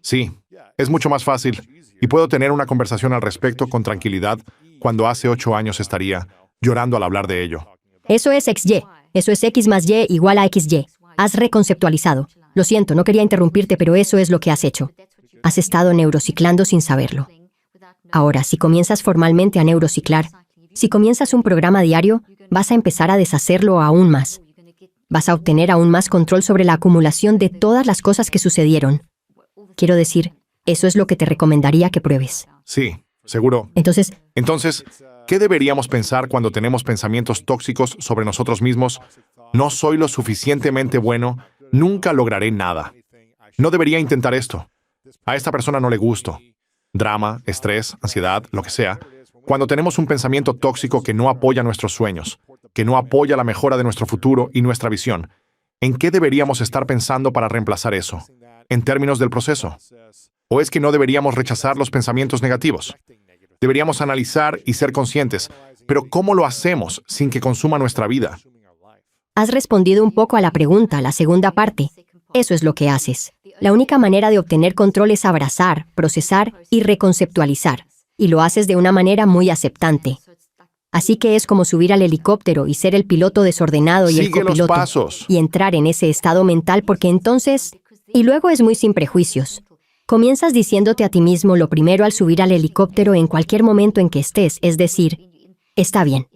Sí, es mucho más fácil, y puedo tener una conversación al respecto con tranquilidad cuando hace 8 años estaría llorando al hablar de ello. Eso es XY. Eso es X más Y igual a XY. Has reconceptualizado. Lo siento, no quería interrumpirte, pero eso es lo que has hecho. Has estado neurociclando sin saberlo. Ahora, si comienzas formalmente a neurociclar, si comienzas un programa diario, vas a empezar a deshacerlo aún más. Vas a obtener aún más control sobre la acumulación de todas las cosas que sucedieron. Quiero decir, eso es lo que te recomendaría que pruebes. Sí, seguro. Entonces, ¿Qué deberíamos pensar cuando tenemos pensamientos tóxicos sobre nosotros mismos? No soy lo suficientemente bueno, nunca lograré nada. No debería intentar esto. A esta persona no le gusto. Drama, estrés, ansiedad, lo que sea. Cuando tenemos un pensamiento tóxico que no apoya nuestros sueños, que no apoya la mejora de nuestro futuro y nuestra visión, ¿en qué deberíamos estar pensando para reemplazar eso? ¿En términos del proceso? ¿O es que no deberíamos rechazar los pensamientos negativos? Deberíamos analizar y ser conscientes, pero ¿cómo lo hacemos sin que consuma nuestra vida? has respondido un poco a la pregunta, la segunda parte. Eso es lo que haces. La única manera de obtener control es abrazar, procesar y reconceptualizar. Y lo haces de una manera muy aceptante. Así que es como subir al helicóptero y ser el piloto desordenado y el Sigue los copiloto. pasos. Y entrar en ese estado mental porque entonces... Y luego es muy sin prejuicios. Comienzas diciéndote a ti mismo lo primero al subir al helicóptero en cualquier momento en que estés, es decir, está bien.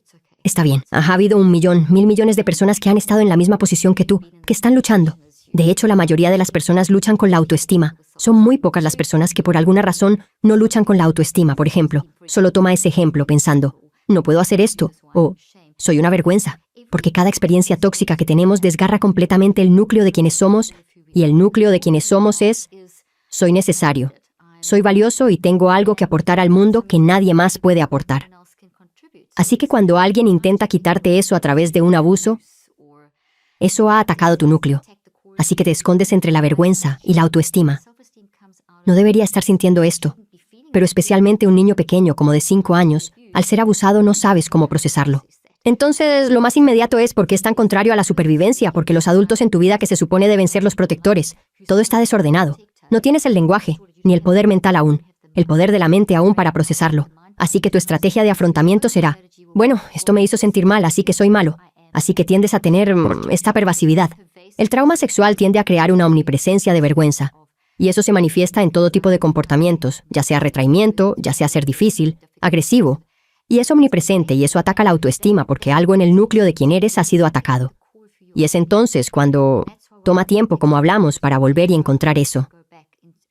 Está bien. Ha habido 1 millón, 1.000 millones de personas que han estado en la misma posición que tú, que están luchando. De hecho, la mayoría de las personas luchan con la autoestima. Son muy pocas las personas que por alguna razón no luchan con la autoestima, por ejemplo. Solo toma ese ejemplo pensando, no puedo hacer esto, o soy una vergüenza, porque cada experiencia tóxica que tenemos desgarra completamente el núcleo de quienes somos, y el núcleo de quienes somos es, soy necesario, soy valioso y tengo algo que aportar al mundo que nadie más puede aportar. Así que cuando alguien intenta quitarte eso a través de un abuso, eso ha atacado tu núcleo. Así que te escondes entre la vergüenza y la autoestima. No debería estar sintiendo esto, pero especialmente un niño pequeño como de 5 años, al ser abusado no sabes cómo procesarlo. Entonces, lo más inmediato es porque es tan contrario a la supervivencia, porque los adultos en tu vida que se supone deben ser los protectores. Todo está desordenado. No tienes el lenguaje, ni el poder mental aún, el poder de la mente aún para procesarlo. Así que tu estrategia de afrontamiento será, bueno, esto me hizo sentir mal, así que soy malo. Así que tiendes a tener esta pervasividad. El trauma sexual tiende a crear una omnipresencia de vergüenza. Y eso se manifiesta en todo tipo de comportamientos, ya sea retraimiento, ya sea ser difícil, agresivo. Y es omnipresente y eso ataca la autoestima porque algo en el núcleo de quien eres ha sido atacado. Y es entonces cuando toma tiempo, como hablamos, para volver y encontrar eso.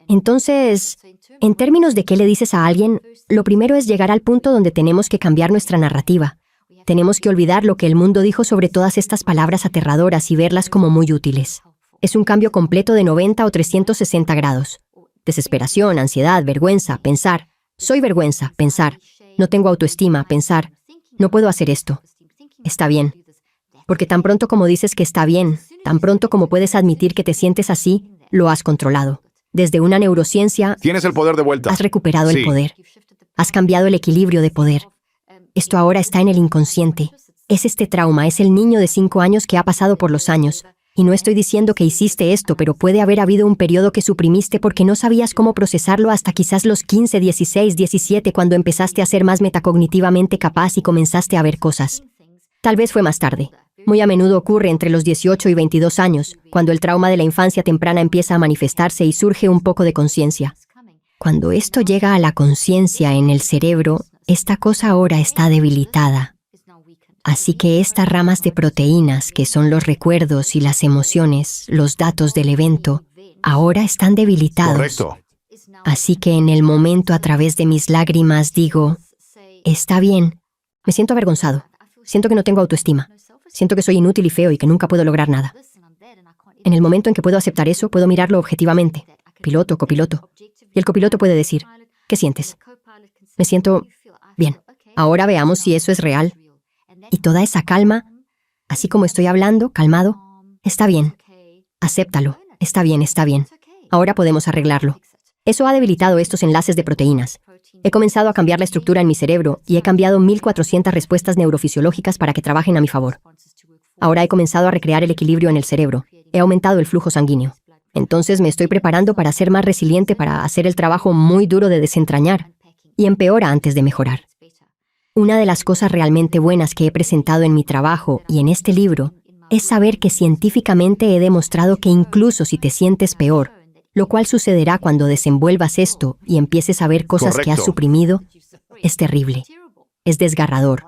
Entonces, en términos de qué le dices a alguien, lo primero es llegar al punto donde tenemos que cambiar nuestra narrativa. Tenemos que olvidar lo que el mundo dijo sobre todas estas palabras aterradoras y verlas como muy útiles. Es un cambio completo de 90 o 360 grados. Desesperación, ansiedad, vergüenza, pensar. Soy vergüenza, pensar. No tengo autoestima, pensar. No puedo hacer esto. Está bien. Porque tan pronto como dices que está bien, tan pronto como puedes admitir que te sientes así, lo has controlado. Desde una neurociencia, Tienes el poder de vuelta. has recuperado Sí. el poder. Has cambiado el equilibrio de poder. Esto ahora está en el inconsciente. Es este trauma, es el niño de 5 años que ha pasado por los años. Y no estoy diciendo que hiciste esto, pero puede haber habido un periodo que suprimiste porque no sabías cómo procesarlo hasta quizás los 15, 16, 17 cuando empezaste a ser más metacognitivamente capaz y comenzaste a ver cosas. Tal vez fue más tarde. Muy a menudo ocurre entre los 18 y 22 años, cuando el trauma de la infancia temprana empieza a manifestarse y surge un poco de conciencia. Cuando esto llega a la conciencia en el cerebro, esta cosa ahora está debilitada. Así que estas ramas de proteínas, que son los recuerdos y las emociones, los datos del evento, ahora están debilitados. Correcto. Así que en el momento, a través de mis lágrimas, digo, está bien. Me siento avergonzado. Siento que no tengo autoestima. Siento que soy inútil y feo y que nunca puedo lograr nada. En el momento en que puedo aceptar eso, puedo mirarlo objetivamente. Piloto, copiloto. Y el copiloto puede decir, ¿qué sientes? Me siento bien. Ahora veamos si eso es real. Y toda esa calma, así como estoy hablando, calmado, está bien. Acéptalo. Está bien, está bien. Ahora podemos arreglarlo. Eso ha debilitado estos enlaces de proteínas. He comenzado a cambiar la estructura en mi cerebro y he cambiado 1400 respuestas neurofisiológicas para que trabajen a mi favor. Ahora he comenzado a recrear el equilibrio en el cerebro. He aumentado el flujo sanguíneo. Entonces me estoy preparando para ser más resiliente, para hacer el trabajo muy duro de desentrañar. Y empeora antes de mejorar. Una de las cosas realmente buenas que he presentado en mi trabajo y en este libro es saber que científicamente he demostrado que incluso si te sientes peor, lo cual sucederá cuando desenvuelvas esto y empieces a ver cosas que has suprimido, es terrible. Es desgarrador.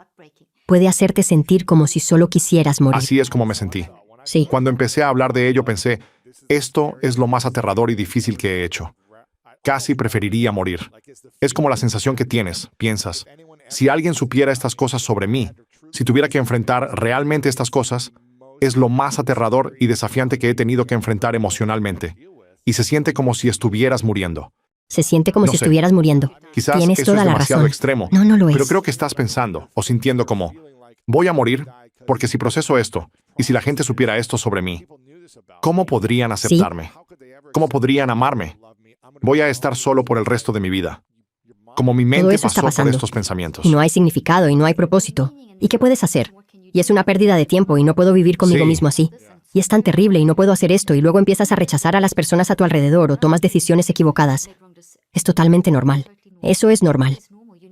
Puede hacerte sentir como si solo quisieras morir. Así es como me sentí. Sí. Cuando empecé a hablar de ello, pensé, esto es lo más aterrador y difícil que he hecho. Casi preferiría morir. Es como la sensación que tienes, piensas. Si alguien supiera estas cosas sobre mí, si tuviera que enfrentar realmente estas cosas, es lo más aterrador y desafiante que he tenido que enfrentar emocionalmente. Y se siente como si estuvieras muriendo. Se siente como No si sé. estuvieras muriendo. Quizás Tienes eso toda es la demasiado razón. extremo. No, no lo es. Pero creo que estás pensando o sintiendo como, voy a morir porque si proceso esto, y si la gente supiera esto sobre mí, ¿cómo podrían aceptarme? ¿Cómo podrían amarme? Voy a estar solo por el resto de mi vida. Como mi Todo mente eso está pasó por pasando. estos pensamientos. Y no hay significado y no hay propósito. ¿Y qué puedes hacer? Y es una pérdida de tiempo y no puedo vivir conmigo Sí. mismo así. Y es tan terrible y no puedo hacer esto y luego empiezas a rechazar a las personas a tu alrededor o tomas decisiones equivocadas. Es totalmente normal. Eso es normal.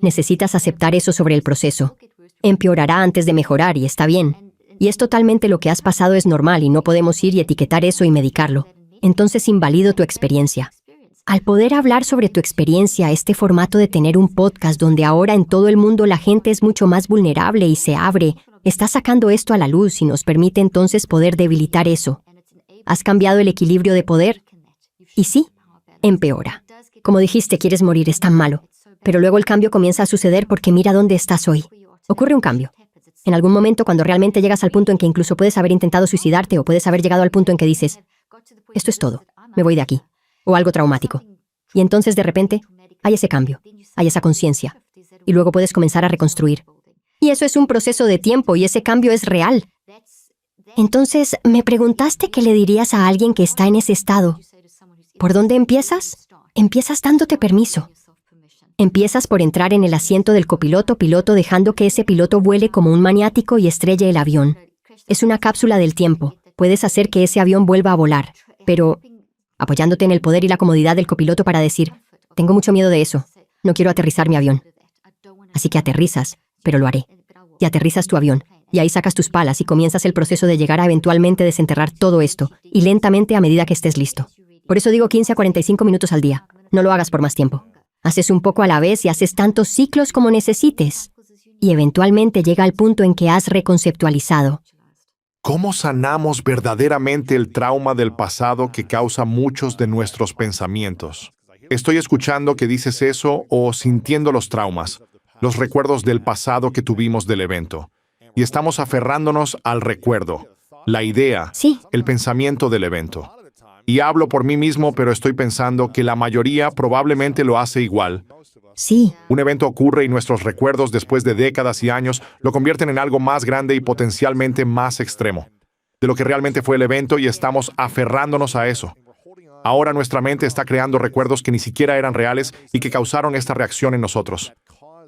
Necesitas aceptar eso sobre el proceso. Empeorará antes de mejorar y está bien. Y es totalmente lo que has pasado es normal y no podemos ir y etiquetar eso y medicarlo. Entonces invalido tu experiencia. Al poder hablar sobre tu experiencia, este formato de tener un podcast donde ahora en todo el mundo la gente es mucho más vulnerable y se abre, está sacando esto a la luz y nos permite entonces poder debilitar eso. ¿Has cambiado el equilibrio de poder? Y sí, empeora. Como dijiste, quieres morir, es tan malo. Pero luego el cambio comienza a suceder porque mira dónde estás hoy. Ocurre un cambio. En algún momento cuando realmente llegas al punto en que incluso puedes haber intentado suicidarte o puedes haber llegado al punto en que dices, esto es todo, me voy de aquí. O algo traumático. Y entonces de repente hay ese cambio, hay esa conciencia. Y luego puedes comenzar a reconstruir. Y eso es un proceso de tiempo y ese cambio es real. Entonces, me preguntaste qué le dirías a alguien que está en ese estado. ¿Por dónde empiezas? Empiezas dándote permiso. Empiezas por entrar en el asiento del copiloto dejando que ese piloto vuele como un maniático y estrelle el avión. Es una cápsula del tiempo. Puedes hacer que ese avión vuelva a volar, pero apoyándote en el poder y la comodidad del copiloto para decir, tengo mucho miedo de eso, no quiero aterrizar mi avión. Así que aterrizas, pero lo haré. Y aterrizas tu avión, y ahí sacas tus palas y comienzas el proceso de llegar a eventualmente desenterrar todo esto, y lentamente a medida que estés listo. Por eso digo 15 a 45 minutos al día. No lo hagas por más tiempo. Haces un poco a la vez y haces tantos ciclos como necesites. Y eventualmente llega al punto en que has reconceptualizado. ¿Cómo sanamos verdaderamente el trauma del pasado que causa muchos de nuestros pensamientos? Estoy escuchando que dices eso o sintiendo los traumas, los recuerdos del pasado que tuvimos del evento. Y estamos aferrándonos al recuerdo, la idea, Sí. el pensamiento del evento. Y hablo por mí mismo, pero estoy pensando que la mayoría probablemente lo hace igual. Sí, Un evento ocurre y nuestros recuerdos después de décadas y años lo convierten en algo más grande y potencialmente más extremo de lo que realmente fue el evento y estamos aferrándonos a eso. Ahora nuestra mente está creando recuerdos que ni siquiera eran reales y que causaron esta reacción en nosotros.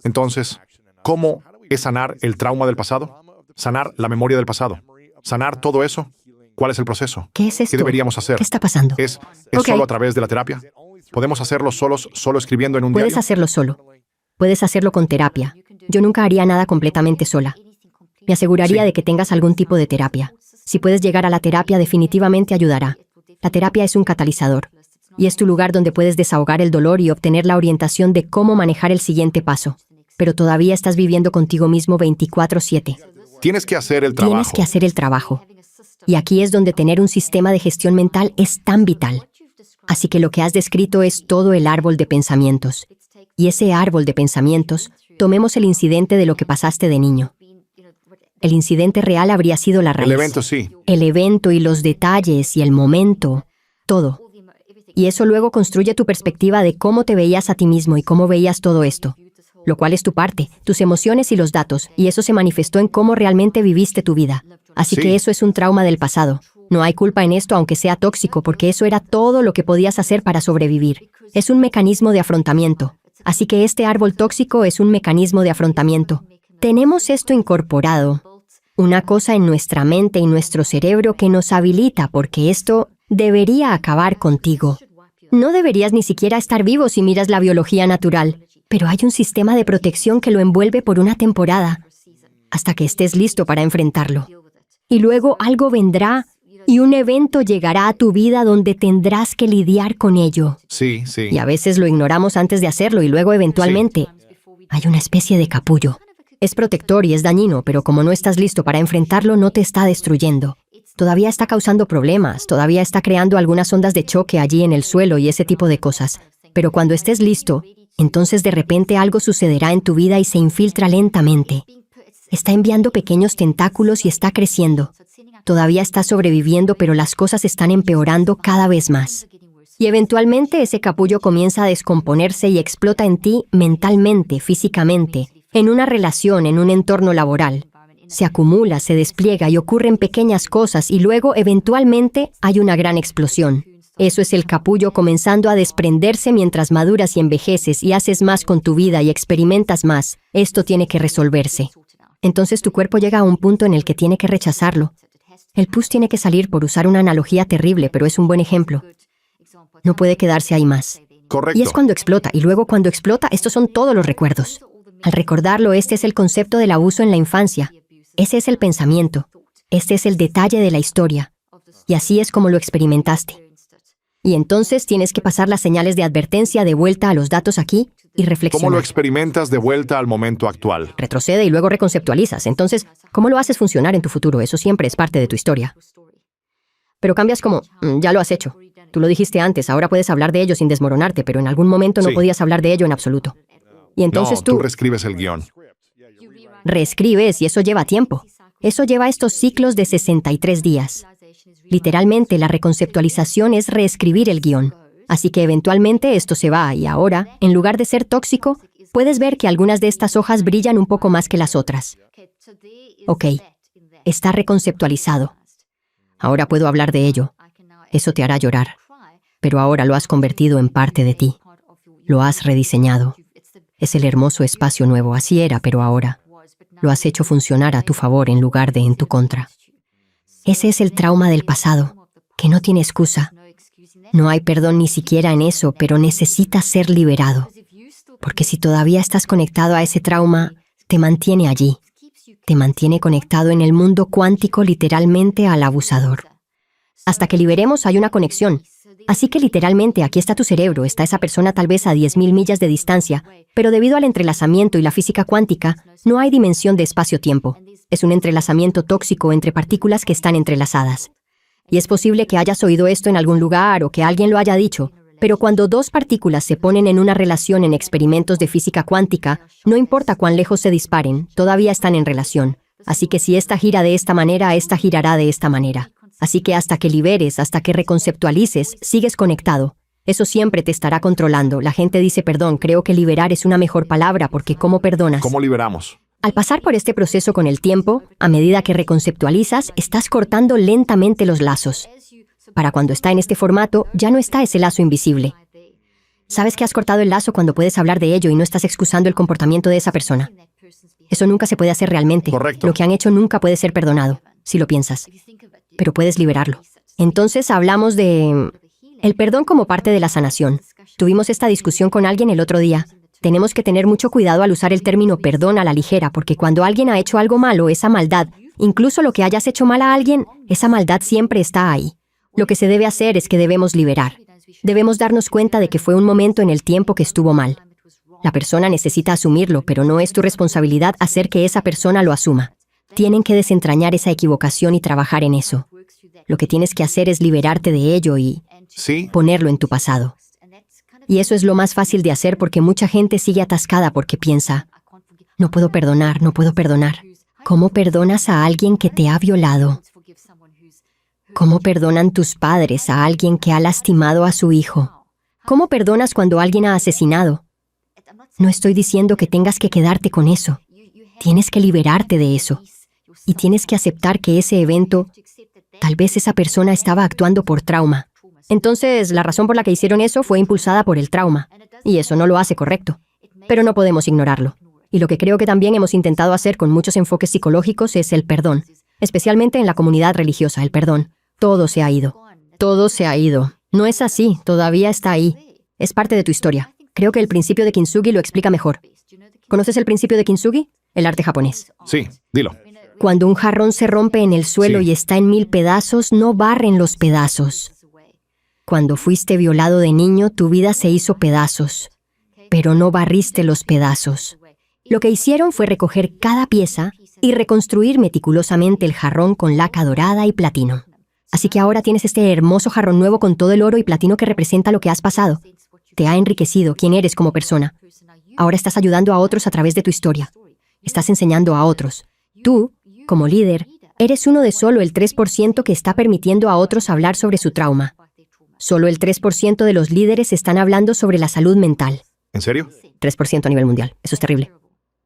Entonces, ¿cómo es sanar el trauma del pasado? Sanar la memoria del pasado. ¿Sanar todo eso? ¿Cuál es el proceso? ¿qué es esto? ¿Qué deberíamos hacer? ¿Qué está pasando? ¿Es Ok. solo a través de la terapia? ¿Podemos hacerlo solos, solo escribiendo en un Puedes diario? hacerlo solo. Puedes hacerlo con terapia. Yo nunca haría nada completamente sola. Me aseguraría Sí. de que tengas algún tipo de terapia. Si puedes llegar a la terapia, definitivamente ayudará. La terapia es un catalizador. Y es tu lugar donde puedes desahogar el dolor y obtener la orientación de cómo manejar el siguiente paso. Pero todavía estás viviendo contigo mismo 24/7. Tienes que hacer el trabajo. Tienes que hacer el trabajo. Y aquí es donde tener un sistema de gestión mental es tan vital. Así que lo que has descrito es todo el árbol de pensamientos. Y ese árbol de pensamientos, tomemos el incidente de lo que pasaste de niño. El incidente real habría sido la raíz. El evento sí. El evento y los detalles y el momento, todo. Y eso luego construye tu perspectiva de cómo te veías a ti mismo y cómo veías todo esto, lo cual es tu parte, tus emociones y los datos, y eso se manifestó en cómo realmente viviste tu vida. Así Sí. que eso es un trauma del pasado. No hay culpa en esto aunque sea tóxico, porque eso era todo lo que podías hacer para sobrevivir. Es un mecanismo de afrontamiento. Así que este árbol tóxico es un mecanismo de afrontamiento. Tenemos esto incorporado, una cosa en nuestra mente y nuestro cerebro que nos habilita, porque esto debería acabar contigo. No deberías ni siquiera estar vivo si miras la biología natural, pero hay un sistema de protección que lo envuelve por una temporada, hasta que estés listo para enfrentarlo. Y luego algo vendrá y un evento llegará a tu vida donde tendrás que lidiar con ello. Sí, sí. Y a veces lo ignoramos antes de hacerlo y luego eventualmente hay una especie de capullo. Es protector y es dañino, pero como no estás listo para enfrentarlo, no te está destruyendo. Todavía está causando problemas, todavía está creando algunas ondas de choque allí en el suelo y ese tipo de cosas. Pero cuando estés listo, entonces de repente algo sucederá en tu vida y se infiltra lentamente. Está enviando pequeños tentáculos y está creciendo. Todavía está sobreviviendo, pero las cosas están empeorando cada vez más. Y eventualmente ese capullo comienza a descomponerse y explota en ti mentalmente, físicamente, en una relación, en un entorno laboral. Se acumula, se despliega y ocurren pequeñas cosas y luego, eventualmente, hay una gran explosión. Eso es el capullo comenzando a desprenderse mientras maduras y envejeces y haces más con tu vida y experimentas más. Esto tiene que resolverse. Entonces tu cuerpo llega a un punto en el que tiene que rechazarlo. El pus tiene que salir, por usar una analogía terrible, pero es un buen ejemplo. No puede quedarse ahí más. Correcto. Y es cuando explota, y luego cuando explota, estos son todos los recuerdos. Al recordarlo, este es el concepto del abuso en la infancia. Ese es el pensamiento. Este es el detalle de la historia. Y así es como lo experimentaste. Y entonces tienes que pasar las señales de advertencia de vuelta a los datos aquí y ¿Cómo lo reflexionar. experimentas de vuelta al momento actual? Retrocede y luego reconceptualizas. Entonces, ¿cómo lo haces funcionar en tu futuro? Eso siempre es parte de tu historia. Pero cambias como, ya lo has hecho. Tú lo dijiste antes, ahora puedes hablar de ello sin desmoronarte, pero en algún momento no Sí. podías hablar de ello en absoluto. Y entonces No, tú tú reescribes el guión. reescribes y eso lleva tiempo. Eso lleva estos ciclos de 63 días. Literalmente, la reconceptualización es reescribir el guión. Así que eventualmente esto se va y ahora, en lugar de ser tóxico, puedes ver que algunas de estas hojas brillan un poco más que las otras. Ok, está reconceptualizado. Ahora puedo hablar de ello. Eso te hará llorar. Pero ahora lo has convertido en parte de ti. Lo has rediseñado. Es el hermoso espacio nuevo. Así era, pero ahora lo has hecho funcionar a tu favor en lugar de en tu contra. Ese es el trauma del pasado, que no tiene excusa. No hay perdón ni siquiera en eso, pero necesita ser liberado. Porque si todavía estás conectado a ese trauma, te mantiene allí. Te mantiene conectado en el mundo cuántico, literalmente al abusador. Hasta que liberemos hay una conexión. Así que literalmente aquí está tu cerebro, está esa persona tal vez a 10.000 millas de distancia, pero debido al entrelazamiento y la física cuántica, no hay dimensión de espacio-tiempo. Es un entrelazamiento tóxico entre partículas que están entrelazadas. Y es posible que hayas oído esto en algún lugar o que alguien lo haya dicho, pero cuando dos partículas se ponen en una relación en experimentos de física cuántica, no importa cuán lejos se disparen, todavía están en relación. Así que si esta gira de esta manera, esta girará de esta manera. Así que hasta que liberes, hasta que reconceptualices, sigues conectado. Eso siempre te estará controlando. La gente dice perdón, creo que liberar es una mejor palabra porque ¿cómo perdonas? ¿Cómo liberamos? Al pasar por este proceso con el tiempo, a medida que reconceptualizas, estás cortando lentamente los lazos. Para cuando está en este formato, ya no está ese lazo invisible. Sabes que has cortado el lazo cuando puedes hablar de ello y no estás excusando el comportamiento de esa persona. Eso nunca se puede hacer realmente. Correcto. Lo que han hecho nunca puede ser perdonado, si lo piensas. Pero puedes liberarlo. Entonces hablamos de el perdón como parte de la sanación. Tuvimos esta discusión con alguien el otro día. Tenemos que tener mucho cuidado al usar el término perdón a la ligera, porque cuando alguien ha hecho algo malo, esa maldad, incluso lo que hayas hecho mal a alguien, esa maldad siempre está ahí. Lo que se debe hacer es que debemos liberar. Debemos darnos cuenta de que fue un momento en el tiempo que estuvo mal. La persona necesita asumirlo, pero no es tu responsabilidad hacer que esa persona lo asuma. Tienen que desentrañar esa equivocación y trabajar en eso. Lo que tienes que hacer es liberarte de ello y Sí, ponerlo en tu pasado. Y eso es lo más fácil de hacer porque mucha gente sigue atascada porque piensa, no puedo perdonar, no puedo perdonar. ¿Cómo perdonas a alguien que te ha violado? ¿Cómo perdonan tus padres a alguien que ha lastimado a su hijo? ¿Cómo perdonas cuando alguien ha asesinado? No estoy diciendo que tengas que quedarte con eso. Tienes que liberarte de eso. Y tienes que aceptar que ese evento, tal vez esa persona estaba actuando por trauma. Entonces, la razón por la que hicieron eso fue impulsada por el trauma. Y eso no lo hace correcto. Pero no podemos ignorarlo. Y lo que creo que también hemos intentado hacer con muchos enfoques psicológicos es el perdón. Especialmente en la comunidad religiosa, el perdón. Todo se ha ido. Todo se ha ido. No es así, todavía está ahí. Es parte de tu historia. Creo que el principio de Kintsugi lo explica mejor. ¿Conoces el principio de Kintsugi? El arte japonés. sí, dilo. Cuando un jarrón se rompe en el suelo Sí. y está en 1000 pedazos, no barren los pedazos. Cuando fuiste violado de niño, tu vida se hizo pedazos, pero no barriste los pedazos. Lo que hicieron fue recoger cada pieza y reconstruir meticulosamente el jarrón con laca dorada y platino. Así que ahora tienes este hermoso jarrón nuevo con todo el oro y platino que representa lo que has pasado. Te ha enriquecido quién eres como persona. Ahora estás ayudando a otros a través de tu historia. Estás enseñando a otros. Tú, como líder, eres uno de solo el 3% que está permitiendo a otros hablar sobre su trauma. Solo el 3% de los líderes están hablando sobre la salud mental. ¿En serio? 3% a nivel mundial. Eso es terrible.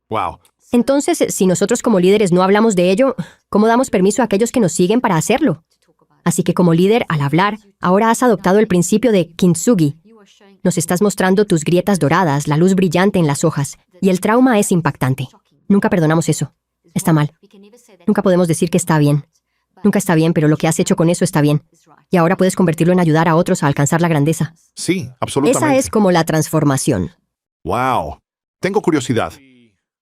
Wow. Entonces, si nosotros como líderes no hablamos de ello, ¿cómo damos permiso a aquellos que nos siguen para hacerlo? Así que como líder, al hablar, ahora has adoptado el principio de Kintsugi. Nos estás mostrando tus grietas doradas, la luz brillante en las hojas, y el trauma es impactante. Nunca perdonamos eso. Está mal. Nunca podemos decir que está bien. Nunca está bien, pero lo que has hecho con eso está bien. Y ahora puedes convertirlo en ayudar a otros a alcanzar la grandeza. Sí, absolutamente. Esa es como la transformación. Wow. Tengo curiosidad.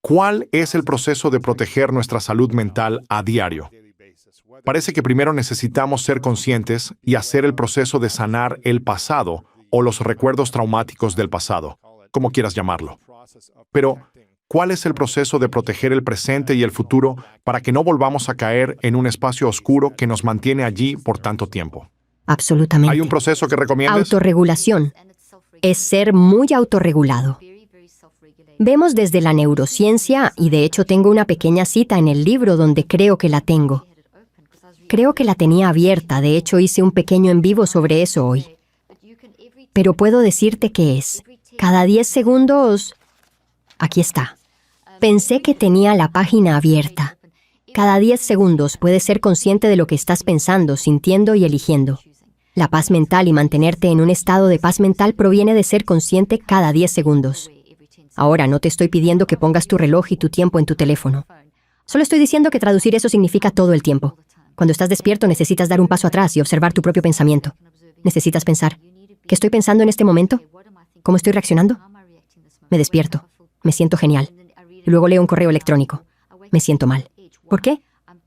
¿Cuál es el proceso de proteger nuestra salud mental a diario? Parece que primero necesitamos ser conscientes y hacer el proceso de sanar el pasado o los recuerdos traumáticos del pasado, como quieras llamarlo. Pero, ¿cuál es el proceso de proteger el presente y el futuro para que no volvamos a caer en un espacio oscuro que nos mantiene allí por tanto tiempo? Absolutamente. ¿Hay un proceso que recomiendes? Autorregulación. Es ser muy autorregulado. Vemos desde la neurociencia, y de hecho tengo una pequeña cita en el libro donde creo que la tengo. Creo que la tenía abierta, de hecho hice un pequeño en vivo sobre eso hoy. Pero puedo decirte que es. Cada 10 segundos... Aquí está. Pensé que tenía la página abierta. Cada 10 segundos puedes ser consciente de lo que estás pensando, sintiendo y eligiendo. La paz mental y mantenerte en un estado de paz mental proviene de ser consciente cada 10 segundos. Ahora no te estoy pidiendo que pongas tu reloj y tu tiempo en tu teléfono. Solo estoy diciendo que traducir eso significa todo el tiempo. Cuando estás despierto necesitas dar un paso atrás y observar tu propio pensamiento. Necesitas pensar, ¿qué estoy pensando en este momento? ¿Cómo estoy reaccionando? Me despierto. Me siento genial. Y luego leo un correo electrónico. Me siento mal. ¿Por qué?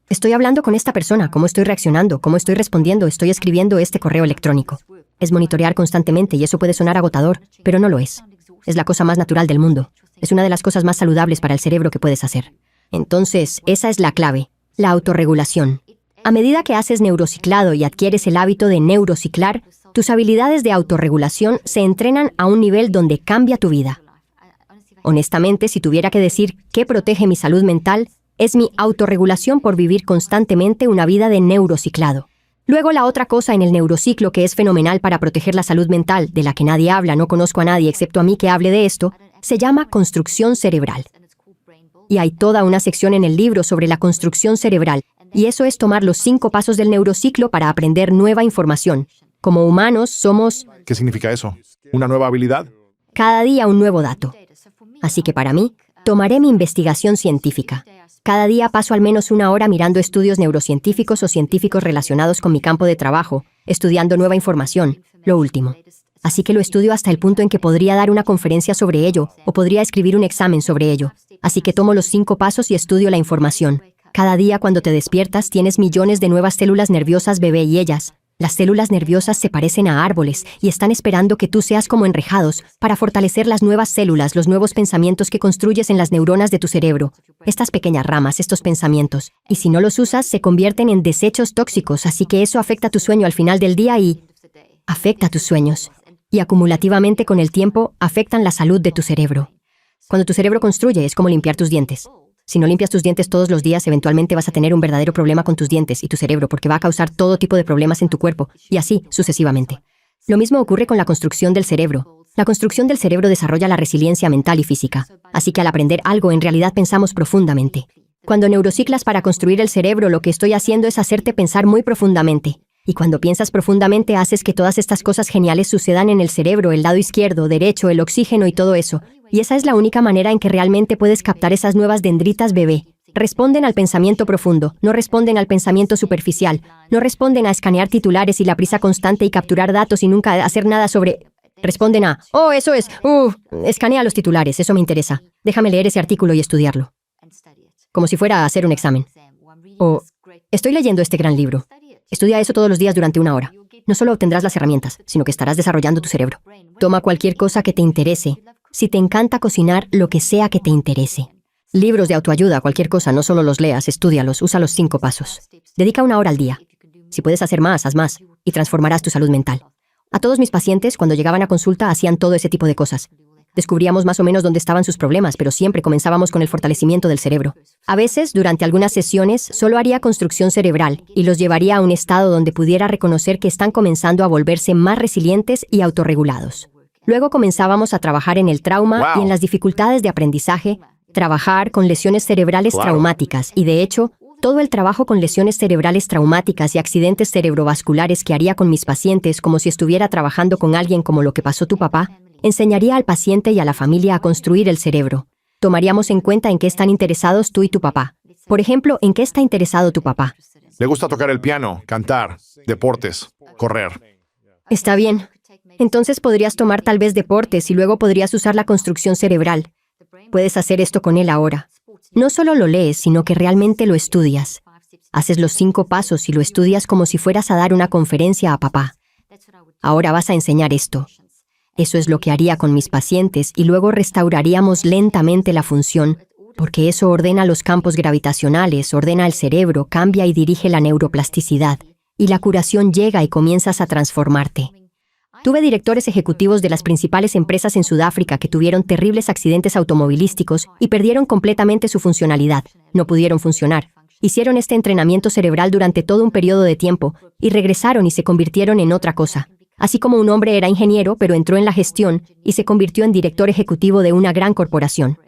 Estoy hablando con esta persona. ¿Cómo estoy reaccionando? ¿Cómo estoy respondiendo? Estoy escribiendo este correo electrónico. Es monitorear constantemente y eso puede sonar agotador, pero no lo es. Es la cosa más natural del mundo. Es una de las cosas más saludables para el cerebro que puedes hacer. Entonces, esa es la clave, la autorregulación. A medida que haces neurociclado y adquieres el hábito de neurociclar, tus habilidades de autorregulación se entrenan a un nivel donde cambia tu vida. Honestamente, si tuviera que decir qué protege mi salud mental, es mi autorregulación por vivir constantemente una vida de neurociclado. Luego la otra cosa en el neurociclo que es fenomenal para proteger la salud mental, de la que nadie habla, no conozco a nadie excepto a mí que hable de esto, se llama construcción cerebral. Y hay toda una sección en el libro sobre la construcción cerebral, y eso es tomar los 5 pasos del neurociclo para aprender nueva información. Como humanos somos, ¿Qué significa eso? ¿Una nueva habilidad? cada día un nuevo dato. Así que para mí, tomaré mi investigación científica. Cada día paso al menos 1 hora mirando estudios neurocientíficos o científicos relacionados con mi campo de trabajo, estudiando nueva información, lo último. Así que lo estudio hasta el punto en que podría dar una conferencia sobre ello o podría escribir un examen sobre ello. Así que tomo los 5 pasos y estudio la información. Cada día cuando te despiertas tienes millones de nuevas células nerviosas bebé y ellas. Las células nerviosas se parecen a árboles y están esperando que tú seas como enrejados para fortalecer las nuevas células, los nuevos pensamientos que construyes en las neuronas de tu cerebro. Estas pequeñas ramas, estos pensamientos. Y si no los usas, se convierten en desechos tóxicos, así que eso afecta tu sueño al final del día y afecta tus sueños. Y acumulativamente con el tiempo, afectan la salud de tu cerebro. Cuando tu cerebro construye, es como limpiar tus dientes. Si no limpias tus dientes todos los días, eventualmente vas a tener un verdadero problema con tus dientes y tu cerebro porque va a causar todo tipo de problemas en tu cuerpo, y así sucesivamente. Lo mismo ocurre con la construcción del cerebro. La construcción del cerebro desarrolla la resiliencia mental y física, así que al aprender algo en realidad pensamos profundamente. Cuando neurociclas para construir el cerebro, lo que estoy haciendo es hacerte pensar muy profundamente. Y cuando piensas profundamente, haces que todas estas cosas geniales sucedan en el cerebro, el lado izquierdo, derecho, el oxígeno y todo eso. Y esa es la única manera en que realmente puedes captar esas nuevas dendritas bebé. Responden al pensamiento profundo, no responden al pensamiento superficial, no responden a escanear titulares y la prisa constante y capturar datos y nunca hacer nada sobre... Responden a, oh, eso es, escanea los titulares, eso me interesa. Déjame leer ese artículo y estudiarlo. Como si fuera a hacer un examen. O, estoy leyendo este gran libro. Estudia eso todos los días durante 1 hora. No solo obtendrás las herramientas, sino que estarás desarrollando tu cerebro. Toma cualquier cosa que te interese. Si te encanta cocinar, lo que sea que te interese. Libros de autoayuda, cualquier cosa, no solo los leas, estúdialos, usa los 5 pasos. Dedica 1 hora al día. Si puedes hacer más, haz más, y transformarás tu salud mental. A todos mis pacientes, cuando llegaban a consulta, hacían todo ese tipo de cosas. Descubríamos más o menos dónde estaban sus problemas, pero siempre comenzábamos con el fortalecimiento del cerebro. A veces, durante algunas sesiones, solo haría construcción cerebral y los llevaría a un estado donde pudiera reconocer que están comenzando a volverse más resilientes y autorregulados. Luego comenzábamos a trabajar en el trauma y en las dificultades de aprendizaje, trabajar con lesiones cerebrales traumáticas y, de hecho, todo el trabajo con lesiones cerebrales traumáticas y accidentes cerebrovasculares que haría con mis pacientes como si estuviera trabajando con alguien como lo que pasó tu papá, enseñaría al paciente y a la familia a construir el cerebro. Tomaríamos en cuenta en qué están interesados tú y tu papá. Por ejemplo, ¿en qué está interesado tu papá? Le gusta tocar el piano, cantar, deportes, correr. Está bien. Entonces podrías tomar tal vez deportes y luego podrías usar la construcción cerebral. Puedes hacer esto con él ahora. No solo lo lees, sino que realmente lo estudias. Haces los 5 pasos y lo estudias como si fueras a dar una conferencia a papá. Ahora vas a enseñar esto. Eso es lo que haría con mis pacientes y luego restauraríamos lentamente la función, porque eso ordena los campos gravitacionales, ordena el cerebro, cambia y dirige la neuroplasticidad, y la curación llega y comienzas a transformarte. Tuve directores ejecutivos de las principales empresas en Sudáfrica que tuvieron terribles accidentes automovilísticos y perdieron completamente su funcionalidad. No pudieron funcionar. Hicieron este entrenamiento cerebral durante todo un periodo de tiempo y regresaron y se convirtieron en otra cosa. Así como un hombre era ingeniero, pero entró en la gestión y se convirtió en director ejecutivo de una gran corporación.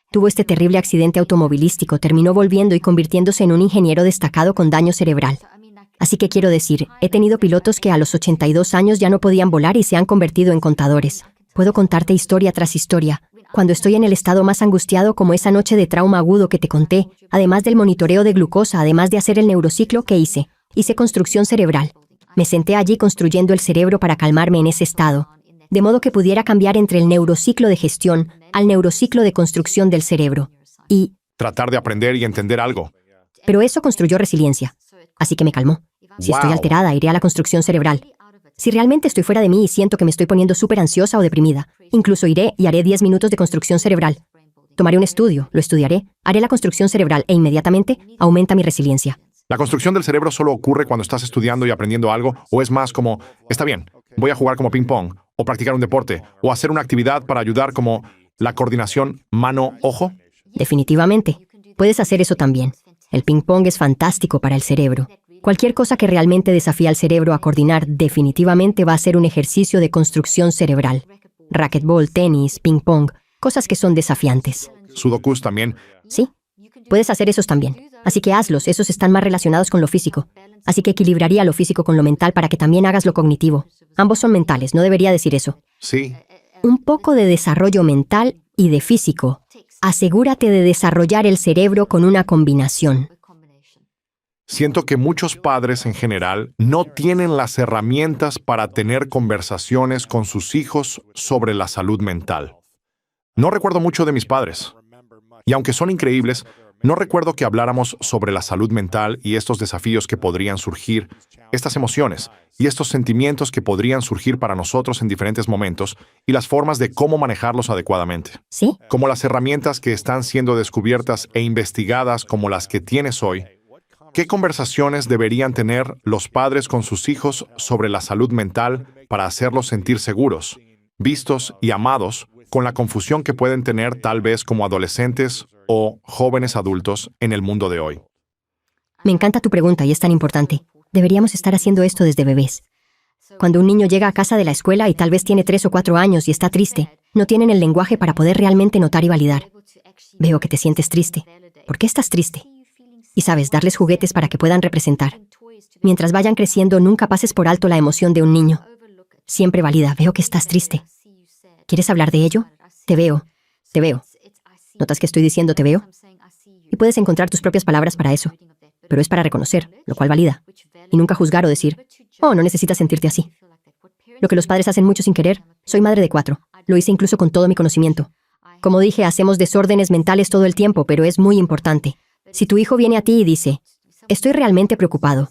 Tuvo este terrible accidente automovilístico, terminó volviendo y convirtiéndose en un ingeniero destacado con daño cerebral. Así que quiero decir, he tenido pilotos que a los 82 años ya no podían volar y se han convertido en contadores. Puedo contarte historia tras historia. Cuando estoy en el estado más angustiado como esa noche de trauma agudo que te conté, además del monitoreo de glucosa, además de hacer el neurociclo, ¿qué hice? Hice construcción cerebral. Me senté allí construyendo el cerebro para calmarme en ese estado, de modo que pudiera cambiar entre el neurociclo de gestión al neurociclo de construcción del cerebro. Y... tratar de aprender y entender algo. Pero eso construyó resiliencia. Así que me calmó. Si estoy alterada, iré a la construcción cerebral. Si realmente estoy fuera de mí y siento que me estoy poniendo súper ansiosa o deprimida, incluso iré y haré 10 minutos de construcción cerebral. Tomaré un estudio, lo estudiaré, haré la construcción cerebral e inmediatamente aumenta mi resiliencia. ¿La construcción del cerebro solo ocurre cuando estás estudiando y aprendiendo algo? ¿O es más como, está bien, voy a jugar como ping-pong, o practicar un deporte, o hacer una actividad para ayudar como la coordinación mano-ojo? Definitivamente. Puedes hacer eso también. El ping-pong es fantástico para el cerebro. Cualquier cosa que realmente desafía al cerebro a coordinar definitivamente va a ser un ejercicio de construcción cerebral. Racquetball, tenis, ping-pong, cosas que son desafiantes. Sudokus también. Sí, puedes hacer esos también. Así que hazlos, esos están más relacionados con lo físico. Así que equilibraría lo físico con lo mental para que también hagas lo cognitivo. Ambos son mentales, no debería decir eso. Sí. Un poco de desarrollo mental y de físico. Asegúrate de desarrollar el cerebro con una combinación. Siento que muchos padres en general no tienen las herramientas para tener conversaciones con sus hijos sobre la salud mental. No recuerdo mucho de mis padres. Y aunque son increíbles, no recuerdo que habláramos sobre la salud mental y estos desafíos que podrían surgir, estas emociones y estos sentimientos que podrían surgir para nosotros en diferentes momentos y las formas de cómo manejarlos adecuadamente. ¿Sí? Como las herramientas que están siendo descubiertas e investigadas como las que tienes hoy. ¿Qué conversaciones deberían tener los padres con sus hijos sobre la salud mental para hacerlos sentir seguros, vistos y amados, con la confusión que pueden tener tal vez como adolescentes o jóvenes adultos en el mundo de hoy? Me encanta tu pregunta y es tan importante. Deberíamos estar haciendo esto desde bebés. Cuando un niño llega a casa de la escuela y tal vez tiene 3 o 4 años y está triste, no tienen el lenguaje para poder realmente notar y validar. Veo que te sientes triste. ¿Por qué estás triste? Y sabes, darles juguetes para que puedan representar. Mientras vayan creciendo, nunca pases por alto la emoción de un niño. Siempre valida, veo que estás triste. ¿Quieres hablar de ello? Te veo. ¿Notas que estoy diciendo te veo? Y puedes encontrar tus propias palabras para eso. Pero es para reconocer, lo cual valida. Y nunca juzgar o decir, oh, no necesitas sentirte así. Lo que los padres hacen mucho sin querer. Soy madre de 4. Lo hice incluso con todo mi conocimiento. Como dije, hacemos desórdenes mentales todo el tiempo, pero es muy importante. Si tu hijo viene a ti y dice, estoy realmente preocupado,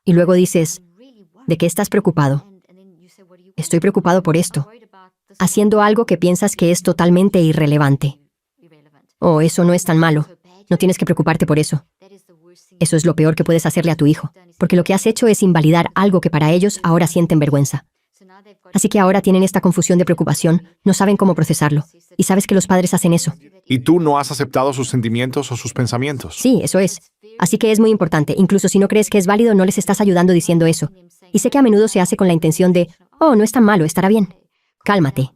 y luego dices, ¿de qué estás preocupado? Estoy preocupado por esto, haciendo algo que piensas que es totalmente irrelevante. Oh, eso no es tan malo. No tienes que preocuparte por eso. Eso es lo peor que puedes hacerle a tu hijo, porque lo que has hecho es invalidar algo que para ellos ahora sienten vergüenza. Así que ahora tienen esta confusión de preocupación, no saben cómo procesarlo. Y sabes que los padres hacen eso. ¿Y tú no has aceptado sus sentimientos o sus pensamientos? Sí, eso es. Así que es muy importante. Incluso si no crees que es válido, no les estás ayudando diciendo eso. Y sé que a menudo se hace con la intención de, oh, no es tan malo, estará bien. Cálmate.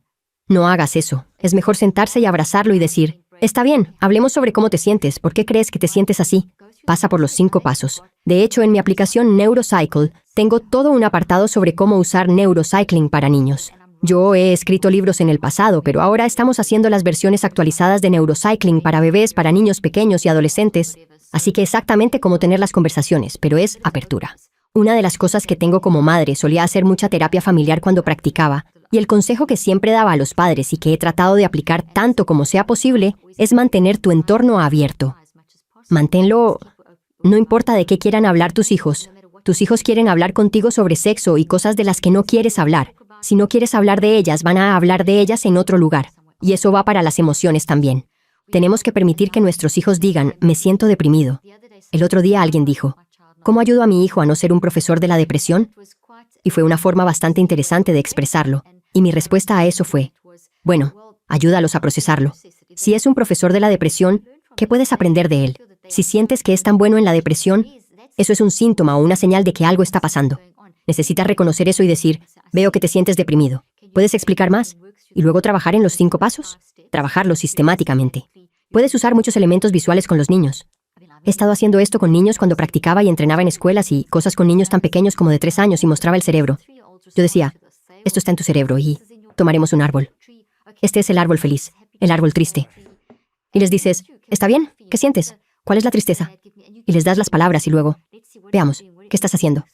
No hagas eso. Es mejor sentarse y abrazarlo y decir, está bien, hablemos sobre cómo te sientes. ¿Por qué crees que te sientes así? Pasa por los 5 pasos. De hecho, en mi aplicación Neurocycle, tengo todo un apartado sobre cómo usar neurocycling para niños. Yo he escrito libros en el pasado, pero ahora estamos haciendo las versiones actualizadas de neurocycling para bebés, para niños pequeños y adolescentes. Así que exactamente cómo tener las conversaciones, pero es apertura. Una de las cosas que tengo como madre, solía hacer mucha terapia familiar cuando practicaba, y el consejo que siempre daba a los padres y que he tratado de aplicar tanto como sea posible, es mantener tu entorno abierto. Manténlo. No importa de qué quieran hablar tus hijos. Tus hijos quieren hablar contigo sobre sexo y cosas de las que no quieres hablar. Si no quieres hablar de ellas, van a hablar de ellas en otro lugar. Y eso va para las emociones también. Tenemos que permitir que nuestros hijos digan, me siento deprimido. El otro día alguien dijo, ¿cómo ayudo a mi hijo a no ser un profesor de la depresión? Y fue una forma bastante interesante de expresarlo. Y mi respuesta a eso fue, bueno, ayúdalos a procesarlo. Si es un profesor de la depresión, ¿qué puedes aprender de él? Si sientes que es tan bueno en la depresión, eso es un síntoma o una señal de que algo está pasando. Necesitas reconocer eso y decir, veo que te sientes deprimido. ¿Puedes explicar más? Y luego trabajar en los 5 pasos. Trabajarlo sistemáticamente. Puedes usar muchos elementos visuales con los niños. He estado haciendo esto con niños cuando practicaba y entrenaba en escuelas y cosas con niños tan pequeños como de 3 años y mostraba el cerebro. Yo decía, esto está en tu cerebro y tomaremos un árbol. Este es el árbol feliz, el árbol triste. Y les dices, ¿está bien? ¿Qué sientes? ¿Cuál es la tristeza? Y les das las palabras y luego, veamos, ¿qué estás haciendo?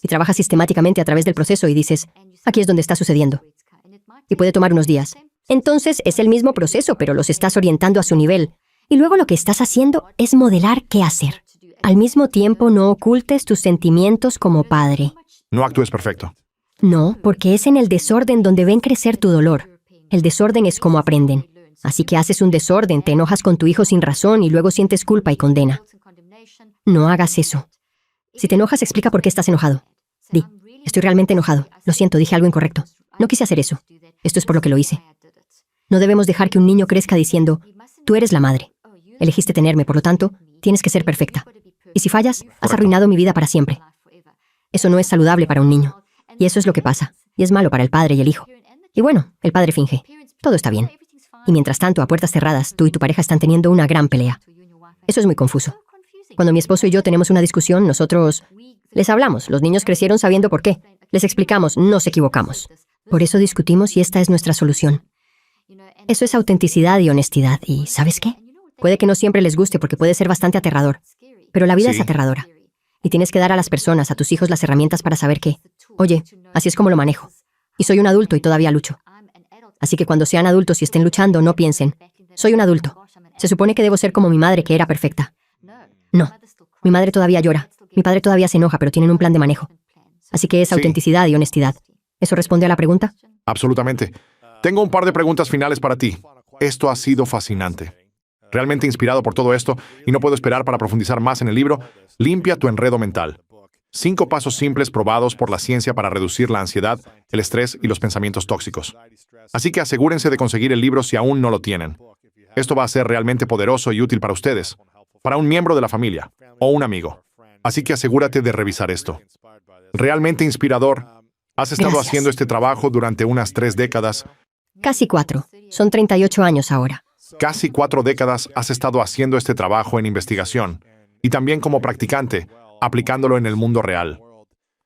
Y trabajas sistemáticamente a través del proceso y dices, aquí es donde está sucediendo. Y puede tomar unos días. Entonces es el mismo proceso, pero los estás orientando a su nivel. Y luego lo que estás haciendo es modelar qué hacer. Al mismo tiempo, no ocultes tus sentimientos como padre. No actúes perfecto. No, porque es en el desorden donde ven crecer tu dolor. El desorden es como aprenden. Así que haces un desorden, te enojas con tu hijo sin razón y luego sientes culpa y condena. No hagas eso. Si te enojas, explica por qué estás enojado. Di, estoy realmente enojado. Lo siento, dije algo incorrecto. No quise hacer eso. Esto es por lo que lo hice. No debemos dejar que un niño crezca diciendo, tú eres la madre. Elegiste tenerme, por lo tanto, tienes que ser perfecta. Y si fallas, has arruinado mi vida para siempre. Eso no es saludable para un niño. Y eso es lo que pasa. Y es malo para el padre y el hijo. Y bueno, el padre finge. Todo está bien. Y mientras tanto, a puertas cerradas, tú y tu pareja están teniendo una gran pelea. Eso es muy confuso. Cuando mi esposo y yo tenemos una discusión, nosotros les hablamos. Los niños crecieron sabiendo por qué. Les explicamos, nos equivocamos. Por eso discutimos y esta es nuestra solución. Eso es autenticidad y honestidad. ¿Y sabes qué? Puede que no siempre les guste porque puede ser bastante aterrador. Pero la vida es aterradora. Y tienes que dar a las personas, a tus hijos, las herramientas para saber que, oye, así es como lo manejo. Y soy un adulto y todavía lucho. Así que cuando sean adultos y estén luchando, no piensen, soy un adulto. Se supone que debo ser como mi madre, que era perfecta. No. Mi madre todavía llora. Mi padre todavía se enoja, pero tienen un plan de manejo. Así que es Sí. autenticidad y honestidad. ¿Eso responde a la pregunta? Absolutamente. Tengo un par de preguntas finales para ti. Esto ha sido fascinante. Realmente inspirado por todo esto, y no puedo esperar para profundizar más en el libro, Limpia tu enredo mental. 5 pasos simples probados por la ciencia para reducir la ansiedad, el estrés y los pensamientos tóxicos. Así que asegúrense de conseguir el libro si aún no lo tienen. Esto va a ser realmente poderoso y útil para ustedes, para un miembro de la familia o un amigo. Así que asegúrate de revisar esto. Realmente inspirador. Has estado Gracias. haciendo este trabajo durante unas 3 décadas. Casi 4. Son 38 años ahora. Casi 4 décadas has estado haciendo este trabajo en investigación y también como practicante, aplicándolo en el mundo real.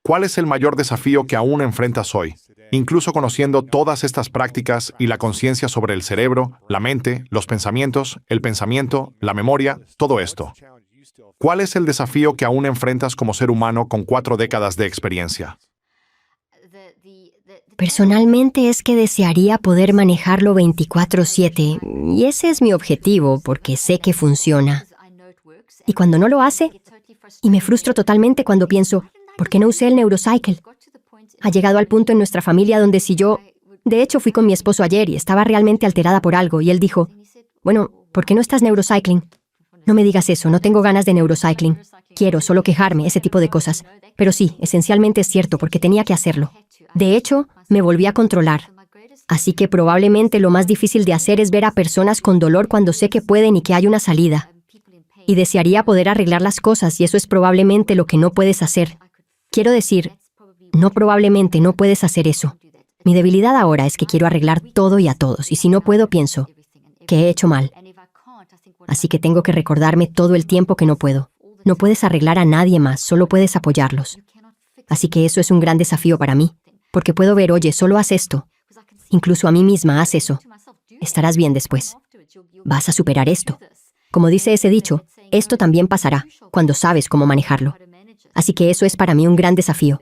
¿Cuál es el mayor desafío que aún enfrentas hoy? Incluso conociendo todas estas prácticas y la conciencia sobre el cerebro, la mente, los pensamientos, el pensamiento, la memoria, todo esto. ¿Cuál es el desafío que aún enfrentas como ser humano con 4 décadas de experiencia? Personalmente es que desearía poder manejarlo 24/7, y ese es mi objetivo porque sé que funciona. Y cuando no lo hace, y me frustro totalmente cuando pienso, ¿por qué no usé el Neurocycle? Ha llegado al punto en nuestra familia donde si yo... De hecho, fui con mi esposo ayer y estaba realmente alterada por algo, y él dijo, bueno, ¿por qué no estás neurocycling? No me digas eso, no tengo ganas de neurocycling. Quiero solo quejarme, ese tipo de cosas. Pero sí, esencialmente es cierto, porque tenía que hacerlo. De hecho, me volví a controlar. Así que probablemente lo más difícil de hacer es ver a personas con dolor cuando sé que pueden y que hay una salida. Y desearía poder arreglar las cosas, y eso es probablemente lo que no puedes hacer. Quiero decir, no probablemente no puedes hacer eso. Mi debilidad ahora es que quiero arreglar todo y a todos, y si no puedo, pienso que he hecho mal. Así que tengo que recordarme todo el tiempo que no puedo. No puedes arreglar a nadie más, solo puedes apoyarlos. Así que eso es un gran desafío para mí, porque puedo ver, oye, solo haz esto. Incluso a mí misma, haz eso. Estarás bien después. Vas a superar esto. Como dice ese dicho, esto también pasará, cuando sabes cómo manejarlo. Así que eso es para mí un gran desafío.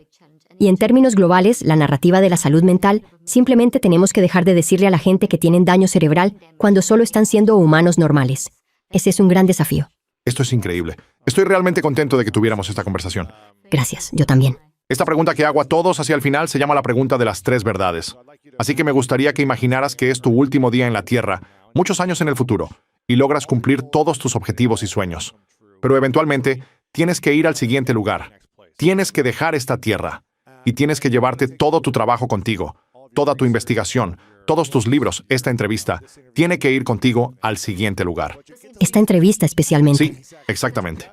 Y en términos globales, la narrativa de la salud mental, simplemente tenemos que dejar de decirle a la gente que tienen daño cerebral cuando solo están siendo humanos normales. Ese es un gran desafío. Esto es increíble. Estoy realmente contento de que tuviéramos esta conversación. Gracias, yo también. Esta pregunta que hago a todos hacia el final se llama la pregunta de las 3 verdades. Así que me gustaría que imaginaras que es tu último día en la Tierra, muchos años en el futuro, y logras cumplir todos tus objetivos y sueños. Pero eventualmente tienes que ir al siguiente lugar. Tienes que dejar esta Tierra. Y tienes que llevarte todo tu trabajo contigo, toda tu investigación, todos tus libros, esta entrevista. Tiene que ir contigo al siguiente lugar. Esta entrevista especialmente. Sí, exactamente.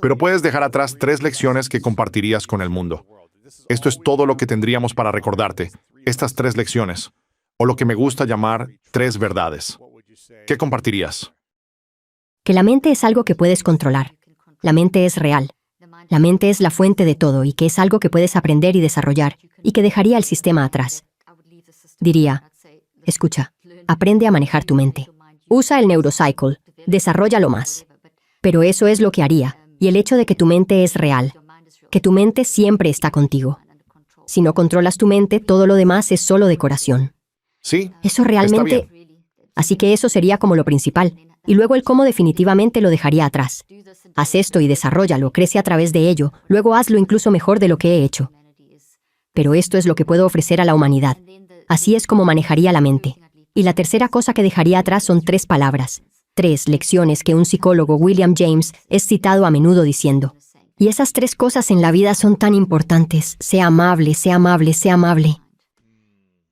Pero puedes dejar atrás 3 lecciones que compartirías con el mundo. Esto es todo lo que tendríamos para recordarte, estas 3 lecciones, o lo que me gusta llamar 3 verdades. ¿Qué compartirías? Que la mente es algo que puedes controlar. La mente es real. La mente es la fuente de todo y que es algo que puedes aprender y desarrollar, y que dejaría el sistema atrás. Diría, escucha, aprende a manejar tu mente. Usa el Neurocycle, desarróllalo más. Pero eso es lo que haría, y el hecho de que tu mente es real, que tu mente siempre está contigo. Si no controlas tu mente, todo lo demás es solo decoración. Sí, Eso está realmente... bien. Así que eso sería como lo principal, y luego el cómo definitivamente lo dejaría atrás. Haz esto y desarróllalo, crece a través de ello, luego hazlo incluso mejor de lo que he hecho. Pero esto es lo que puedo ofrecer a la humanidad. Así es como manejaría la mente. Y la tercera cosa que dejaría atrás son 3 palabras. 3 lecciones que un psicólogo, William James, es citado a menudo diciendo. Y esas 3 cosas en la vida son tan importantes. Sea amable, sea amable, sea amable.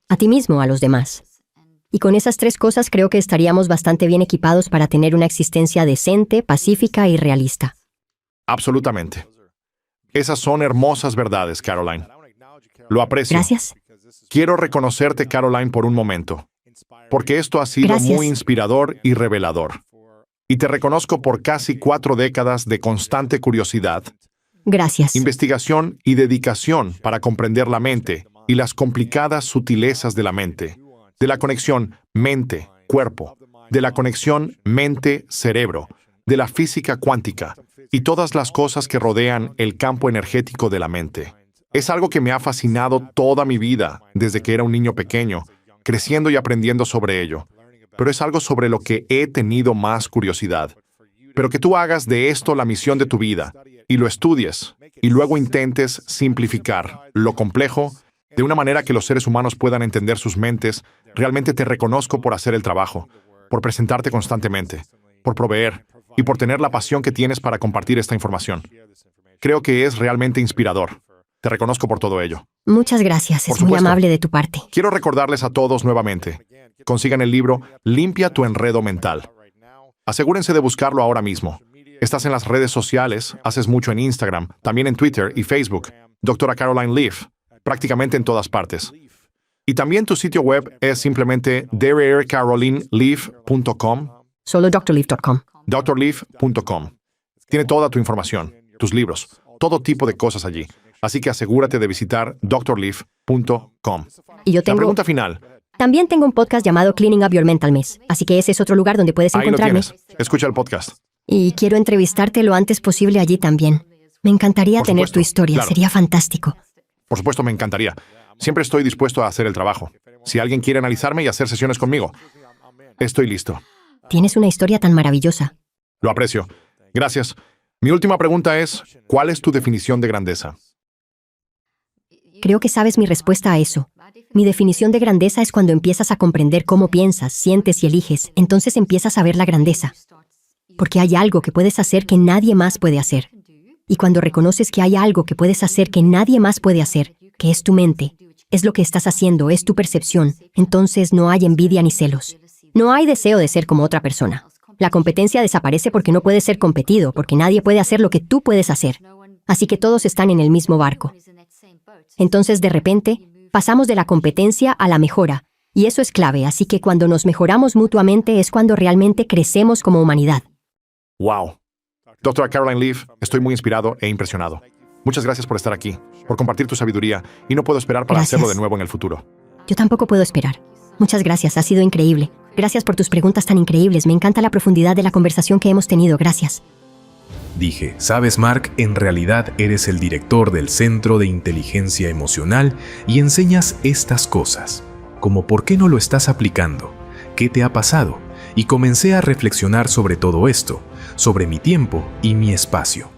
A ti mismo, a los demás. Y con esas 3 cosas creo que estaríamos bastante bien equipados para tener una existencia decente, pacífica y realista. Absolutamente. Esas son hermosas verdades, Caroline. Lo aprecio. Gracias. Quiero reconocerte, Caroline, por un momento, porque esto ha sido Gracias. muy inspirador y revelador. Y te reconozco por casi 4 décadas de constante curiosidad, Gracias. investigación y dedicación para comprender la mente y las complicadas sutilezas de la mente, de la conexión mente-cuerpo, de la conexión mente-cerebro, de la física cuántica, y todas las cosas que rodean el campo energético de la mente. Es algo que me ha fascinado toda mi vida, desde que era un niño pequeño, creciendo y aprendiendo sobre ello. Pero es algo sobre lo que he tenido más curiosidad. Pero que tú hagas de esto la misión de tu vida, y lo estudies, y luego intentes simplificar lo complejo de una manera que los seres humanos puedan entender sus mentes. Realmente te reconozco por hacer el trabajo, por presentarte constantemente, por proveer y por tener la pasión que tienes para compartir esta información. Creo que es realmente inspirador. Te reconozco por todo ello. Muchas gracias, Por es muy supuesto. amable de tu parte. Quiero recordarles a todos nuevamente. Consigan el libro Limpia tu enredo mental. Asegúrense de buscarlo ahora mismo. Estás en las redes sociales, haces mucho en Instagram, también en Twitter y Facebook. Doctora Caroline Leaf, prácticamente en todas partes. Y también tu sitio web es simplemente drcarolineleaf.com, Solo drleaf.com. drleaf.com. Tiene toda tu información, tus libros, todo tipo de cosas allí. Así que asegúrate de visitar drleaf.com. Y yo La tengo... pregunta final. También tengo un podcast llamado Cleaning Up Your Mental Mess, así que ese es otro lugar donde puedes Ahí lo encontrarme. tienes. Escucha el podcast. Y quiero entrevistarte lo antes posible allí también. Me encantaría Por tener supuesto, tu historia, claro. sería fantástico. Por supuesto, me encantaría. Siempre estoy dispuesto a hacer el trabajo. Si alguien quiere analizarme y hacer sesiones conmigo, estoy listo. Tienes una historia tan maravillosa. Lo aprecio. Gracias. Mi última pregunta es, ¿cuál es tu definición de grandeza? Creo que sabes mi respuesta a eso. Mi definición de grandeza es cuando empiezas a comprender cómo piensas, sientes y eliges, entonces empiezas a ver la grandeza. Porque hay algo que puedes hacer que nadie más puede hacer. Y cuando reconoces que hay algo que puedes hacer que nadie más puede hacer, que es tu mente, es lo que estás haciendo, es tu percepción, entonces no hay envidia ni celos. No hay deseo de ser como otra persona. La competencia desaparece porque no puedes ser competido, porque nadie puede hacer lo que tú puedes hacer. Así que todos están en el mismo barco. Entonces, de repente, pasamos de la competencia a la mejora. Y eso es clave, así que cuando nos mejoramos mutuamente es cuando realmente crecemos como humanidad. ¡Wow! Doctora Caroline Leaf, estoy muy inspirado e impresionado. Muchas gracias por estar aquí, por compartir tu sabiduría, y no puedo esperar para Gracias. hacerlo de nuevo en el futuro. Yo tampoco puedo esperar. Muchas gracias, ha sido increíble. Gracias por tus preguntas tan increíbles, me encanta la profundidad de la conversación que hemos tenido, gracias. Dije, ¿sabes, Mark? En realidad eres el director del Centro de Inteligencia Emocional y enseñas estas cosas. Como ¿por qué no lo estás aplicando? ¿Qué te ha pasado? Y comencé a reflexionar sobre todo esto, sobre mi tiempo y mi espacio.